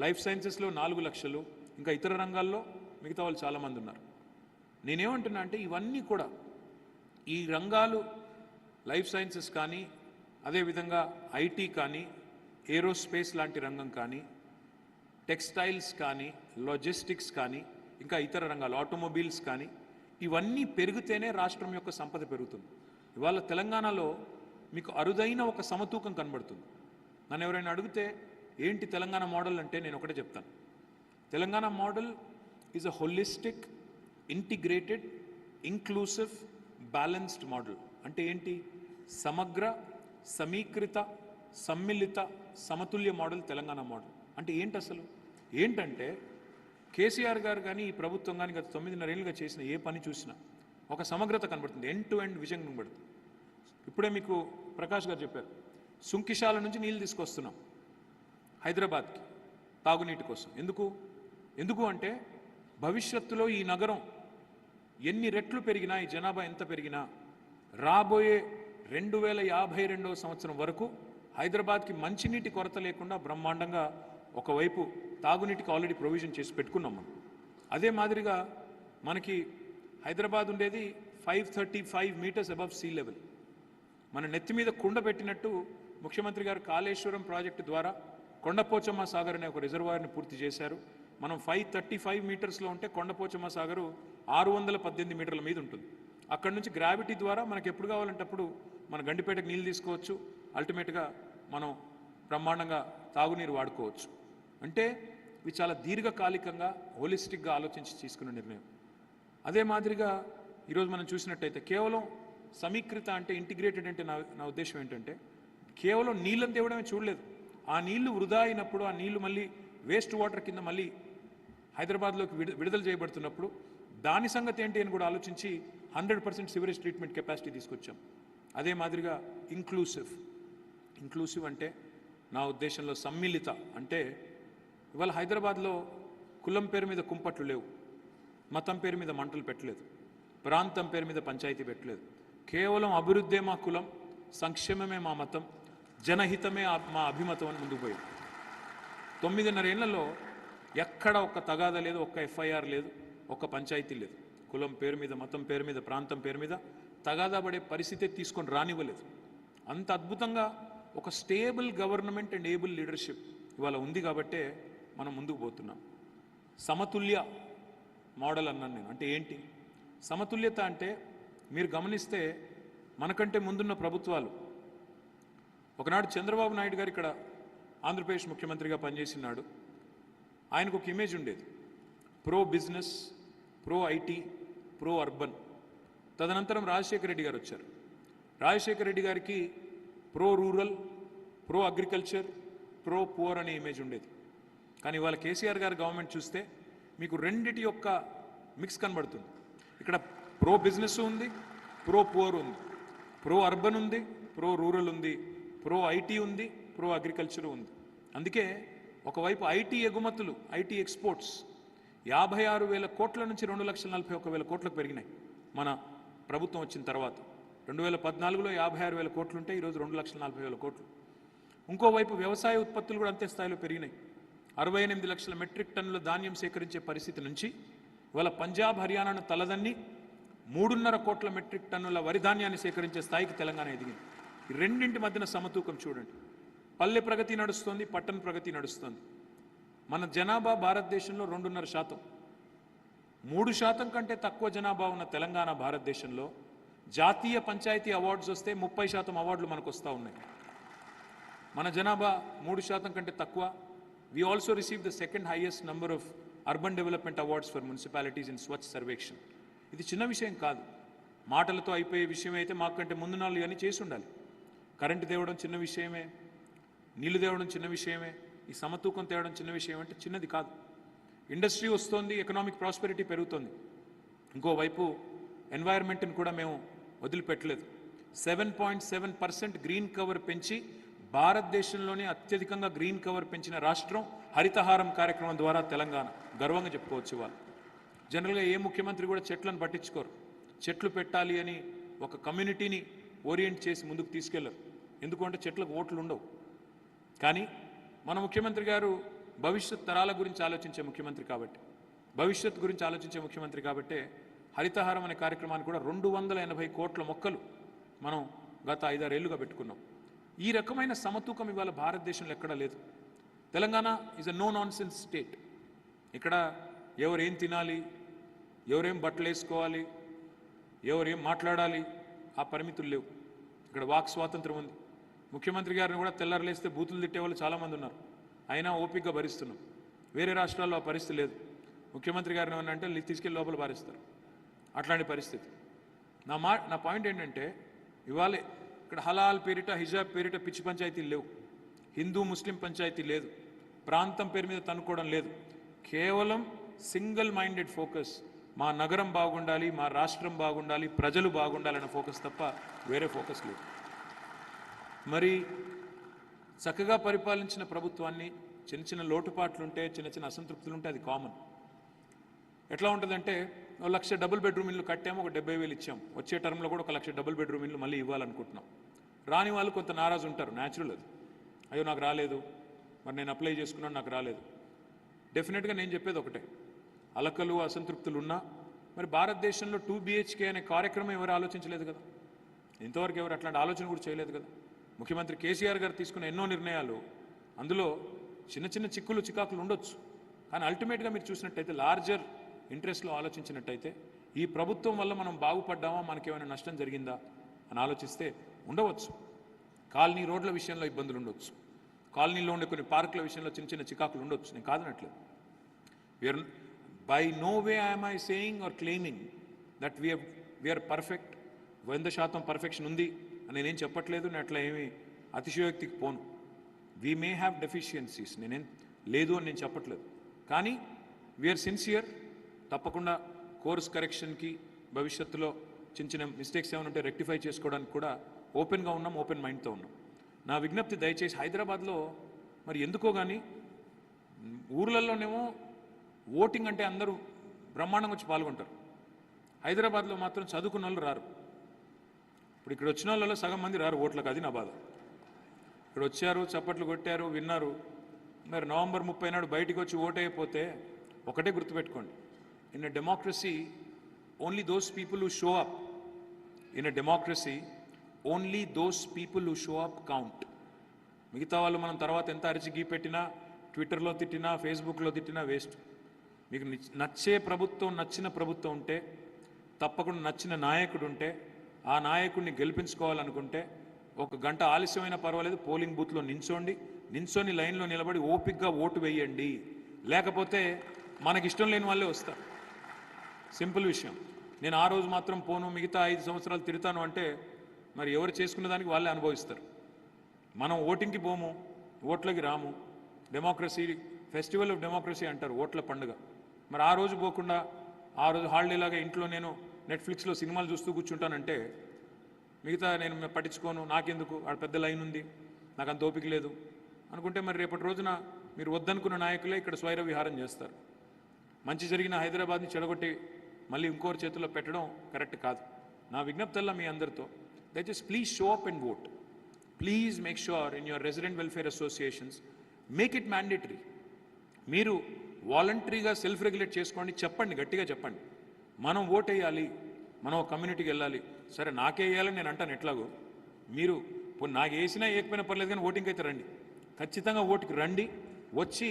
లైఫ్ సైన్సెస్లో 4 లక్షలు, ఇంకా ఇతర రంగాల్లో మిగతా వాళ్ళు చాలామంది ఉన్నారు. నేనేమంటున్నా అంటే ఇవన్నీ కూడా ఈ రంగాలు లైఫ్ సైన్సెస్ కానీ, అదేవిధంగా ఐటీ కానీ, ఏరోస్పేస్ లాంటి రంగం కానీ, టెక్స్టైల్స్ కానీ, లాజిస్టిక్స్ కానీ, ఇంకా ఇతర రంగాలు ఆటోమొబైల్స్ కానీ, ఇవన్నీ పెరిగితేనే రాష్ట్రం యొక్క సంపద పెరుగుతుంది. ఇవాళ తెలంగాణలో మీకు అరుదైన ఒక సమతూకం కనబడుతుంది. నన్ను ఎవరైనా అడిగితే ఏంటి తెలంగాణ మోడల్ అంటే నేను ఒకటే చెప్తాను. Telangana model is a holistic, integrated, inclusive, balanced model. అంటే ఏంటి? సమగ్ర, సమీకృత, సమ్మిళిత, సమతుల్య మోడల్ తెలంగాణ మోడల్. అంటే ఏంటి అసలు? ఏంటంటే కేసీఆర్ గారు కానీ ఈ ప్రభుత్వం కానీ గత 9.5 ఏళ్ళుగా చేసిన ఏ పని చూసినా ఒక సమగ్రత కనబడుతుంది. ఎండ్ టు ఎండ్ విజన్ కనబడుతుంది. ఇప్పుడే మీకు ప్రకాష్ గారు చెప్పారు, సుంకిశాల నుంచి నీళ్ళు తీసుకొస్తున్నాం హైదరాబాద్కి తాగునీటి కోసం. ఎందుకు అంటే భవిష్యత్తులో ఈ నగరం ఎన్ని రెట్లు పెరిగినా, ఈ జనాభా ఎంత పెరిగినా, రాబోయే 2052వ సంవత్సరం వరకు హైదరాబాద్కి మంచినీటి కొరత లేకుండా బ్రహ్మాండంగా ఒకవైపు తాగునీటికి ఆల్రెడీ ప్రొవిజన్ చేసి పెట్టుకున్నాం మనం. అదే మాదిరిగా మనకి హైదరాబాద్ ఉండేది 535 మీటర్స్ అబవ్ సీ లెవెల్. మన నెత్తి మీద కుండ పెట్టినట్టు ముఖ్యమంత్రి గారు కాళేశ్వరం ప్రాజెక్టు ద్వారా కొండపోచమ్మ సాగర్ అనే ఒక రిజర్వాయర్ని పూర్తి చేశారు. మనం 535 మీటర్స్లో ఉంటే కొండపోచమ్మ సాగరు 618 మీటర్ల మీద ఉంటుంది. అక్కడ నుంచి గ్రావిటీ ద్వారా మనకు ఎప్పుడు కావాలంటే అప్పుడు మన గండిపేటకు నీళ్ళు తీసుకోవచ్చు. అల్టిమేట్గా మనం బ్రహ్మాండంగా తాగునీరు వాడుకోవచ్చు. అంటే ఇవి చాలా దీర్ఘకాలికంగా, హోలిస్టిక్గా ఆలోచించి తీసుకున్న నిర్ణయం. అదే మాదిరిగా ఈరోజు మనం చూసినట్టయితే కేవలం సమీకృత అంటే, ఇంటిగ్రేటెడ్ అంటే నా ఉద్దేశం ఏంటంటే కేవలం నీళ్ళని తేవడమే చూడలేదు. ఆ నీళ్లు వృధా అయినప్పుడు, ఆ నీళ్లు మళ్ళీ వేస్ట్ వాటర్ కింద మళ్ళీ హైదరాబాద్లోకి విడుదల చేయబడుతున్నప్పుడు దాని సంగతి ఏంటి అని కూడా ఆలోచించి 100% సివరేజ్ ట్రీట్మెంట్ కెపాసిటీ తీసుకొచ్చాం. అదే మాదిరిగా ఇంక్లూసివ్ అంటే నా ఉద్దేశంలో సమ్మిళిత అంటే ఇవాళ హైదరాబాద్లో కులం పేరు మీద కుంపట్లు లేవు, మతం పేరు మీద మంటలు పెట్టలేదు, ప్రాంతం పేరు మీద పంచాయతీ పెట్టలేదు. కేవలం అభివృద్ధే మా కులం, సంక్షేమమే మా మతం, జనహితమే మా అభిమతం అని ముందుకు పోయింది. 9.5 ఏళ్లలో ఎక్కడ ఒక్క తగాదా లేదు, ఒక్క ఎఫ్ఐఆర్ లేదు, ఒక్క పంచాయతీ లేదు. కులం పేరు మీద, మతం పేరు మీద, ప్రాంతం పేరు మీద తగాదా పడే పరిస్థితి తీసుకొని రానివ్వలేదు. అంత అద్భుతంగా ఒక stable government and able leadership ఇవాళ ఉంది కాబట్టే మనం ముందుకు పోతున్నాం. సమతుల్య మోడల్ అన్నాను నేను. అంటే ఏంటి సమతుల్యత అంటే? మీరు గమనిస్తే మనకంటే ముందున్న ప్రభుత్వాలు, ఒకనాడు చంద్రబాబు నాయుడు గారు ఇక్కడ ఆంధ్రప్రదేశ్ ముఖ్యమంత్రిగా పనిచేసినాడు. ఆయనకు ఒక ఇమేజ్ ఉండేది, pro business, pro IT, pro urban. తదనంతరం రాజశేఖర రెడ్డి గారు వచ్చారు. రాజశేఖర రెడ్డి గారికి pro rural, pro agriculture, pro poor అనే ఇమేజ్ ఉండేది. కానీ ఇవాళ కేసీఆర్ గారు గవర్నమెంట్ చూస్తే మీకు రెండిటి యొక్క మిక్స్ కనబడుతుంది. ఇక్కడ ప్రో బిజినెస్ ఉంది, ప్రో పువర్ ఉంది, ప్రో అర్బన్ ఉంది, ప్రో రూరల్ ఉంది, ప్రో ఐటీ ఉంది, ప్రో అగ్రికల్చర్ ఉంది. అందుకే ఒకవైపు ఐటీ ఎగుమతులు, ఐటీ ఎక్స్పోర్ట్స్ 56,000 కోట్ల నుంచి 2,41,000 కోట్లకు పెరిగినాయి మన ప్రభుత్వం వచ్చిన తర్వాత. 2014లో 56,000 కోట్లు ఉంటే ఈరోజు 2,40,000 కోట్లు. ఇంకోవైపు వ్యవసాయ ఉత్పత్తులు కూడా అంతే స్థాయిలో పెరిగినాయి. 68 లక్షల మెట్రిక్ టన్నుల ధాన్యం సేకరించే పరిస్థితి నుంచి ఇవాళ పంజాబ్, హర్యానాను తలదన్ని 3.5 కోట్ల మెట్రిక్ టన్నుల వరి ధాన్యాన్ని సేకరించే స్థాయికి తెలంగాణ ఎదిగింది. ఈ రెండింటి మధ్యన సమతూకం చూడండి. పల్లె ప్రగతి నడుస్తుంది, పట్టణ ప్రగతి నడుస్తుంది. మన జనాభా భారతదేశంలో 2.5%. 3% కంటే తక్కువ జనాభా ఉన్న తెలంగాణ భారతదేశంలో జాతీయ పంచాయతీ అవార్డ్స్ వస్తే 30% అవార్డులు మనకు వస్తూ ఉన్నాయి. మన జనాభా 3% కంటే తక్కువ. We also received the second highest number of urban development awards for municipalities in Swachh Sarvekshan. ఇది చిన్న విషయం కాదు, మాటలతో అయిపోయే విషయం అయితే మాకంటే ముందు నాలుగు అని చేసి ఉండాలి. కరెంటు తేవడం చిన్న విషయమే, నీళ్లు తేవడం చిన్న విషయమే, ఈ సమతూకం తేవడం చిన్న విషయం అంటే చిన్నది కాదు. ఇండస్ట్రీ వస్తుంది, ఎకనామిక్ ప్రాస్పెరిటీ పెరుగుతుంది. ఇంకోవైపు ఎన్వైర్న్మెంట్ని కూడా మేము వదిలిపెట్టలేదు. 7.7% గ్రీన్ కవర్ పెంచి భారతదేశంలోనే అత్యధికంగా గ్రీన్ కవర్ పెంచిన రాష్ట్రం హరితహారం కార్యక్రమం ద్వారా తెలంగాణ. గర్వంగా చెప్పుకోవచ్చు. వాళ్ళు జనరల్గా ఏ ముఖ్యమంత్రి కూడా చెట్లను పట్టించుకోరు. చెట్లు పెట్టాలి అని ఒక కమ్యూనిటీని ఓరియంట్ చేసి ముందుకు తీసుకెళ్లరు. ఎందుకంటే చెట్లకు ఓట్లు ఉండవు. కానీ మన ముఖ్యమంత్రి గారు భవిష్యత్ తరాల గురించి ఆలోచించే ముఖ్యమంత్రి కాబట్టి, భవిష్యత్ గురించి ఆలోచించే ముఖ్యమంత్రి కాబట్టే హరితహారం అనే కార్యక్రమాన్ని కూడా 280 కోట్ల మొక్కలు మనం గత 5-6 ఏళ్లుగా పెట్టుకున్నాం. ఈ రకమైన సమతూకం ఇవాళ భారతదేశంలో ఎక్కడా లేదు. Telangana is a no nonsense state. ఇక్కడ ఎవరేం తినాలి, ఎవరేం బట్టలు వేసుకోవాలి, ఎవరేం మాట్లాడాలి, ఆ పరిమితులు లేవు. ఇక్కడ వాక్ స్వాతంత్రం ఉంది. ముఖ్యమంత్రి గారిని కూడా తెల్లారలేస్తే బూతులు తిట్టే వాళ్ళు చాలామంది ఉన్నారు. అయినా ఓపికగా భరిస్తున్నాం. వేరే రాష్ట్రాల్లో ఆ పరిస్థితి లేదు. ముఖ్యమంత్రి గారిని ఏమన్నా అంటే తీసుకెళ్ళి లోపల పారేస్తారు. అట్లాంటి పరిస్థితి. నా పాయింట్ ఏంటంటే ఇవాళ ఇక్కడ హలాల్ పేరిట, హిజాబ్ పేరిట పిచ్చి పంచాయతీలు లేవు. హిందూ ముస్లిం పంచాయతీ లేదు. ప్రాంతం పేరు మీద తనుకోవడం లేదు. కేవలం సింగిల్ మైండెడ్ ఫోకస్, మా నగరం బాగుండాలి, మా రాష్ట్రం బాగుండాలి, ప్రజలు బాగుండాలన్న ఫోకస్ తప్ప వేరే ఫోకస్ లేదు. మరి చక్కగా పరిపాలించిన ప్రభుత్వాన్ని చిన్న చిన్న లోటుపాట్లుంటే, చిన్న చిన్న అసంతృప్తులుంటే అది కామన్. ఎట్లా ఉంటుందంటే 1,00,000 డబుల్ బెడ్రూమ్ ఇల్లు కట్టాము, ఒక 70,000 ఇచ్చాం. వచ్చే టర్మ్లో కూడా 1,00,000 డబుల్ బెడ్రూమ్ ఇల్లు మళ్ళీ ఇవ్వాలనుకుంటున్నాం. రాని వాళ్ళు కొంత నారాజు ఉంటారు, న్యాచురల్ అది. అయ్యో నాకు రాలేదు, మరి నేను అప్లై చేసుకున్నాను నాకు రాలేదు. డెఫినెట్గా నేను చెప్పేది ఒకటే, అలకలు అసంతృప్తులు ఉన్నా మరి భారతదేశంలో 2 BHK అనే కార్యక్రమం ఎవరు ఆలోచించలేదు కదా. ఇంతవరకు ఎవరు అట్లాంటి ఆలోచన కూడా చేయలేదు కదా. ముఖ్యమంత్రి కేసీఆర్ గారు తీసుకున్న ఎన్నో నిర్ణయాలు, అందులో చిన్న చిన్న చిక్కులు చికాకులు ఉండొచ్చు. కానీ అల్టిమేట్గా మీరు చూసినట్టయితే లార్జర్ ఇంట్రెస్ట్లో ఆలోచించినట్టయితే ఈ ప్రభుత్వం వల్ల మనం బాగుపడ్డామా, మనకేమైనా నష్టం జరిగిందా అని ఆలోచిస్తే ఉండవచ్చు. కాలనీ రోడ్ల విషయంలో ఇబ్బందులు ఉండొచ్చు, కాలనీలో ఉండే కొన్ని పార్కుల విషయంలో చిన్న చిన్న చికాకులు ఉండొచ్చు, నేను కాదనట్లేదు. We are by no way I'm I saying or claiming that we are perfect. 100% perfection ఉంది అని నేనేం చెప్పట్లేదు, నేను అట్లా ఏమీ అతిశయోక్తికి పోను. వీ మే హ్యావ్ డెఫిషియన్సీస్, నేనేం లేదు అని నేను చెప్పట్లేదు. కానీ వీఆర్ సిన్సియర్. తప్పకుండా కోర్స్ కరెక్షన్కి భవిష్యత్తులో చిన్న చిన్న మిస్టేక్స్ ఏమైనా ఉంటే రెక్టిఫై చేసుకోవడానికి కూడా ఓపెన్గా ఉన్నాం, ఓపెన్ మైండ్తో ఉన్నాం. నా విజ్ఞప్తి దయచేసి హైదరాబాద్లో మరి ఎందుకో కానీ ఊర్లలోనేమో ఓటింగ్ అంటే అందరూ బ్రహ్మాండంగా వచ్చి పాల్గొంటారు. హైదరాబాద్లో మాత్రం చదువుకున్న వాళ్ళు రారు. ఇప్పుడు ఇక్కడ వచ్చిన వాళ్ళలో సగం మంది రారు ఓట్లకు, అది నా బాధ. ఇక్కడ వచ్చారు, చప్పట్లు కొట్టారు, విన్నారు. మరి నవంబర్ 30 నాడు బయటికి వచ్చి ఓటు అయిపోతే ఒకటే గుర్తుపెట్టుకోండి, in a democracy only those people who show up. In a democracy only those people who show up count. మిగతా వాళ్ళు మనం తర్వాత ఎంత అరిచి గీ పెట్టినా, ట్విట్టర్లో తిట్టినా, ఫేస్బుక్లో తిట్టినా వేస్ట్. మీకు నచ్చే ప్రభుత్వం, నచ్చిన ప్రభుత్వం ఉంటే, తప్పకుండా నచ్చిన నాయకుడు ఉంటే, ఆ నాయకుడిని గెలిపించుకోవాలనుకుంటే 1 గంట ఆలస్యమైనా పర్వాలేదు, పోలింగ్ బూత్లో నించొని లైన్లో నిలబడి ఓపిక్గా ఓటు వేయండి. లేకపోతే మనకి ఇష్టం లేని వాళ్ళే వస్తారు. సింపుల్ విషయం. నేను ఆ రోజు మాత్రం పోను, మిగతా 5 సంవత్సరాలు తిడతాను అంటే మరి ఎవరు చేసుకున్న దానికి వాళ్ళే అనుభవిస్తారు. మనం ఓటింగ్కి పోము, ఓట్లకి రాము. డెమోక్రసీ, ఫెస్టివల్ ఆఫ్ డెమోక్రసీ అంటారు, ఓట్ల పండుగ. మరి ఆ రోజు పోకుండా, ఆ రోజు హాలిడే లాగా ఇంట్లో నేను నెట్ఫ్లిక్స్లో సినిమాలు చూస్తూ కూర్చుంటానంటే మిగతా నేను పట్టించుకోను, నాకెందుకు, ఆడ పెద్ద లైన్ ఉంది, నాకు అంత ఓపిక లేదు అనుకుంటే మరి రేపటి రోజున మీరు వద్దనుకున్న నాయకులే ఇక్కడ స్వైర విహారం చేస్తారు. మంచి జరిగిన హైదరాబాద్ని చెడగొట్టి మళ్ళీ ఇంకోరి చేతుల్లో పెట్టడం కరెక్ట్ కాదు. నా విజ్ఞప్తల్లా మీ అందరితో దయచేసి please show up and vote. Please make sure in your resident welfare associations make it mandatory. మీరు వాలంటరీగా సెల్ఫ్ రెగ్యులేట్ చేసుకోండి, చెప్పండి, గట్టిగా చెప్పండి, మనం ఓట్ వేయాలి, మనం ఒక కమ్యూనిటీకి వెళ్ళాలి. సరే నాకే వేయాలని నేను అంటాను, ఎట్లాగో మీరు నాకు వేసినా వేయకపోయినా పర్లేదు కానీ ఓటింగ్కి అయితే రండి, ఖచ్చితంగా ఓటుకి రండి. వచ్చి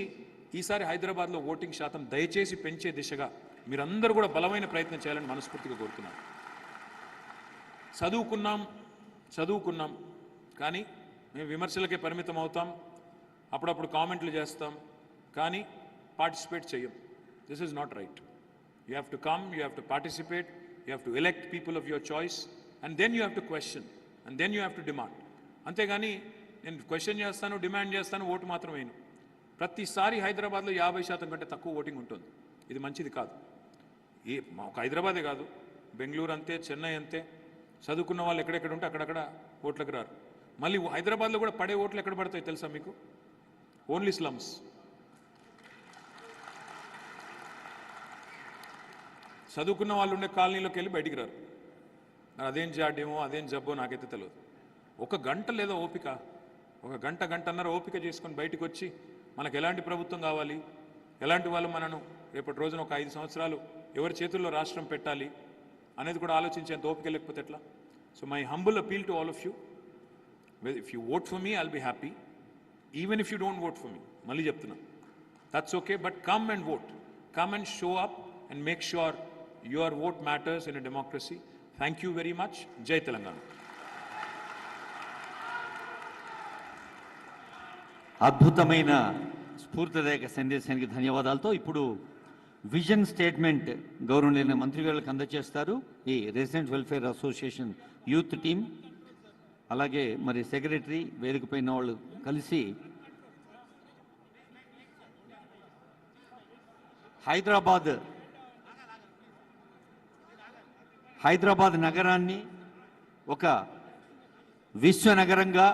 ఈసారి హైదరాబాద్లో ఓటింగ్ శాతం దయచేసి పెంచే దిశగా మీరందరూ కూడా బలమైన ప్రయత్నం చేయాలని మనస్ఫూర్తిగా కోరుతున్నాను. చదువుకున్నాం కానీ మేము విమర్శలకే పరిమితం అవుతాం, అప్పుడప్పుడు కామెంట్లు చేస్తాం, కానీ పార్టిసిపేట్ చేయం. This is not right. You have to come, you have to participate, you have to elect people of your choice and then you have to question and then you have to demand. అంతేగాని నేను question చేస్తాను, demand చేస్తాను, vote మాత్రం వేయను. ప్రతిసారి హైదరాబాద్లో 50% కంటే తక్కువ ఓటింగ్ ఉంటుంది. ఇది మంచిది కాదు. ఒక హైదరాబాదే కాదు, బెంగళూరు అంతే, చెన్నై అంతే. చదువుకున్న వాళ్ళు ఎక్కడెక్కడ ఉంటే అక్కడక్కడ ఓట్లకు రారు. మళ్ళీ హైదరాబాద్లో కూడా పడే ఓట్లు ఎక్కడ పడతాయి తెలుసా మీకు? Only slums. చదువుకున్న వాళ్ళు ఉండే కాలనీలోకి వెళ్ళి బయటికి రారు. అదేం జాడ్యమో అదేం జబ్బో నాకైతే తెలియదు. ఒక గంట లేదా ఓపిక, ఒక గంటన్నర ఓపిక చేసుకొని బయటకు వచ్చి మనకు ఎలాంటి ప్రభుత్వం కావాలి, ఎలాంటి వాళ్ళు మనను రేపటి రోజున ఒక 5 సంవత్సరాలు ఎవరి చేతుల్లో రాష్ట్రం పెట్టాలి అనేది కూడా ఆలోచించేంత ఓపిక లేకపోతే ఎట్లా? So my humble appeal to all of you, if you vote for me I'll be happy, even if you don't vote for me, మళ్ళీ చెప్తున్నా, that's okay, but come and vote, come and show up and make sure your vote matters in a democracy. Thank you very much. జై తెలంగాణ. అద్భుతమైన స్ఫూర్తిదాయక సందేశానికి ధన్యవాదాలతో ఇప్పుడు vision statement గౌరవనీయ మంత్రి గారికి అందజేస్తారు ఈ resident welfare association youth team, అలాగే మరి సెక్రటరీ, వేదికపైన వాళ్ళు కలిసి హైదరాబాద్ నగరాన్ని ఒక విశ్వనగరంగా,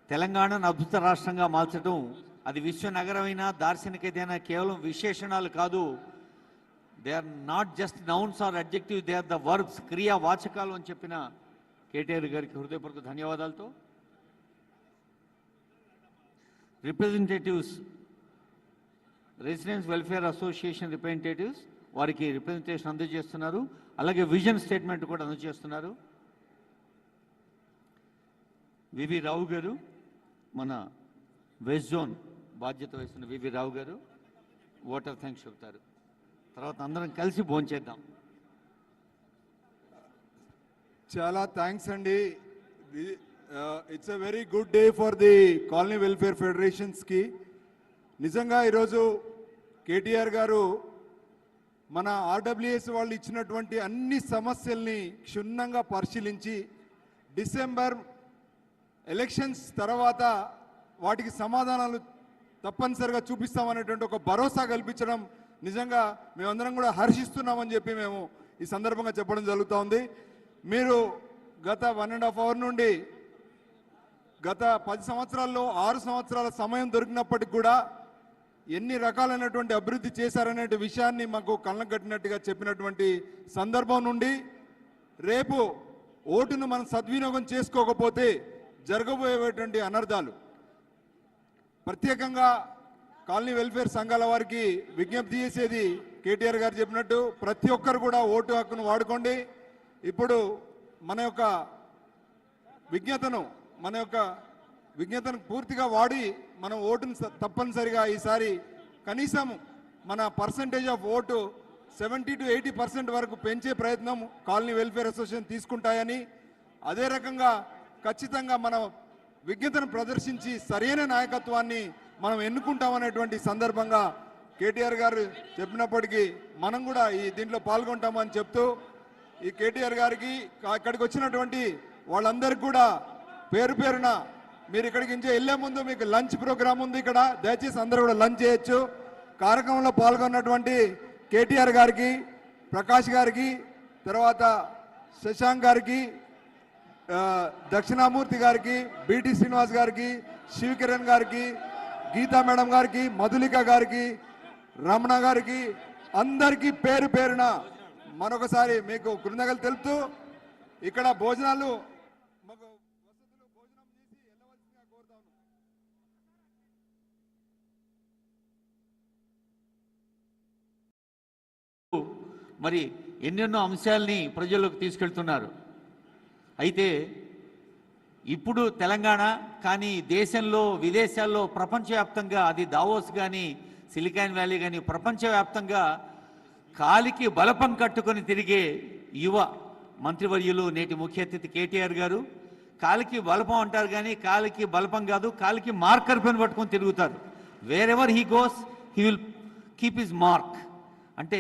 తెలంగాణను అద్భుత రాష్ట్రంగా మార్చడం, అది విశ్వనగరమైన దార్శనికతైన కేవలం విశేషణాలు కాదు. They are not just nouns or adjective, they are the verbs, క్రియా వాచకాలు అని చెప్పిన కేటీఆర్ గారికి హృదయపూర్వక ధన్యవాదాలతో representatives, residents welfare association representatives వారికి రిప్రజెంటేషన్ అందజేస్తున్నారు. అలాగే విజన్ స్టేట్మెంట్ కూడా అందజేస్తున్నారు. వివి రావు గారు, మన వెస్ట్ జోన్ బాధ్యత వహిస్తున్న వివి రావు గారు ఓటర్ థ్యాంక్స్ చెప్తారు. తర్వాత అందరం కలిసి భోంచేద్దాం. చాలా థ్యాంక్స్ అండి. It's a very good day for the colony welfare ఫెడరేషన్స్కి. నిజంగా ఈరోజు కేటీఆర్ గారు మన ఆర్డబ్ల్యూఎస్ వాళ్ళు ఇచ్చినటువంటి అన్ని సమస్యల్ని క్షుణ్ణంగా పరిశీలించి డిసెంబర్ ఎలక్షన్స్ తర్వాత వాటికి సమాధానాలు తప్పనిసరిగా చూపిస్తామనేటువంటి ఒక భరోసా కల్పించడం నిజంగా మేమందరం కూడా హర్షిస్తున్నామని చెప్పి మేము ఈ సందర్భంగా చెప్పడం జరుగుతూ ఉంది. మీరు గత 1.5 hours నుండి గత 10 సంవత్సరాల్లో 6 సంవత్సరాల సమయం దొరికినప్పటికి కూడా ఎన్ని రకాలైనటువంటి అభివృద్ధి చేశారనే విషయాన్ని మాకు కళ్ళకు కట్టినట్టుగా చెప్పినటువంటి సందర్భం నుండి రేపు ఓటును మనం సద్వినియోగం చేసుకోకపోతే జరగబోయేటువంటి అనర్థాలు, ప్రత్యేకంగా కాలనీ వెల్ఫేర్ సంఘాల వారికి విజ్ఞప్తి చేసేది కేటీఆర్ గారు చెప్పినట్టు ప్రతి ఒక్కరు కూడా ఓటు హక్కును వాడుకోండి. ఇప్పుడు మన యొక్క విజ్ఞతను పూర్తిగా వాడి మనం ఓటును తప్పనిసరిగా ఈసారి కనీసం మన పర్సంటేజ్ ఆఫ్ ఓటు 70 to 80% వరకు పెంచే ప్రయత్నం కాలనీ వెల్ఫేర్ అసోసియేషన్ తీసుకుంటాయని, అదే రకంగా ఖచ్చితంగా మనం విజ్ఞతను ప్రదర్శించి సరైన నాయకత్వాన్ని మనం ఎన్నుకుంటామనేటువంటి సందర్భంగా కేటీఆర్ గారు చెప్పినప్పటికీ మనం కూడా ఈ దీంట్లో పాల్గొంటామని చెప్తూ ఈ కేటీఆర్ గారికి ఇక్కడికి వచ్చినటువంటి వాళ్ళందరికీ కూడా పేరు పేరున మీరు ఇక్కడికి నుంచి వెళ్ళే ముందు మీకు లంచ్ ప్రోగ్రామ్ ఉంది ఇక్కడ, దయచేసి అందరూ కూడా లంచ్ చేయొచ్చు. కార్యక్రమంలో పాల్గొన్నటువంటి కేటీఆర్ గారికి, ప్రకాష్ గారికి తర్వాత శశాంక్ గారికి, దక్షిణామూర్తి గారికి, బిటి శ్రీనివాస్ గారికి, శివకిరణ్ గారికి, గీతా మేడం గారికి, మధులిక గారికి, రమణ గారికి, అందరికీ పేరు పేరున మరొకసారి మీకు కృతజ్ఞతలు తెలుపుతూ ఇక్కడ భోజనాలు మరి ఎన్నెన్నో అంశాలని ప్రజల్లోకి తీసుకెళ్తున్నారు. అయితే ఇప్పుడు తెలంగాణ కానీ దేశంలో విదేశాల్లో ప్రపంచవ్యాప్తంగా అది దావోస్ కానీ సిలికాన్ వ్యాలీ కానీ ప్రపంచవ్యాప్తంగా కాలికి బలపం కట్టుకొని తిరిగే యువ మంత్రివర్యులు నేటి ముఖ్య అతిథి కేటీఆర్ గారు. కాలికి బలపం అంటారు కానీ కాలికి బలపం కాదు, కాలికి మార్కర్ పెన్ పట్టుకొని తిరుగుతారు. Wear ever he goes he will keep his mark. అంటే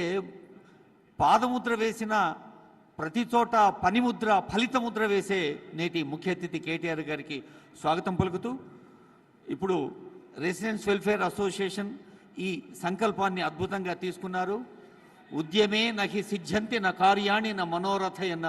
పాదముద్ర వేసిన ప్రతి చోట పనిముద్ర ఫలితముద్ర వేసే నేటి ముఖ్య అతిథి కేటీఆర్ గారికి స్వాగతం పలుకుతూ ఇప్పుడు రెసిడెన్స్ వెల్ఫేర్ అసోసియేషన్ ఈ సంకల్పాన్ని అద్భుతంగా తీసుకున్నారు. ఉద్యమే నహి సిద్ధ్యంతి న కార్యాణి న మనోరథ అన్నారు.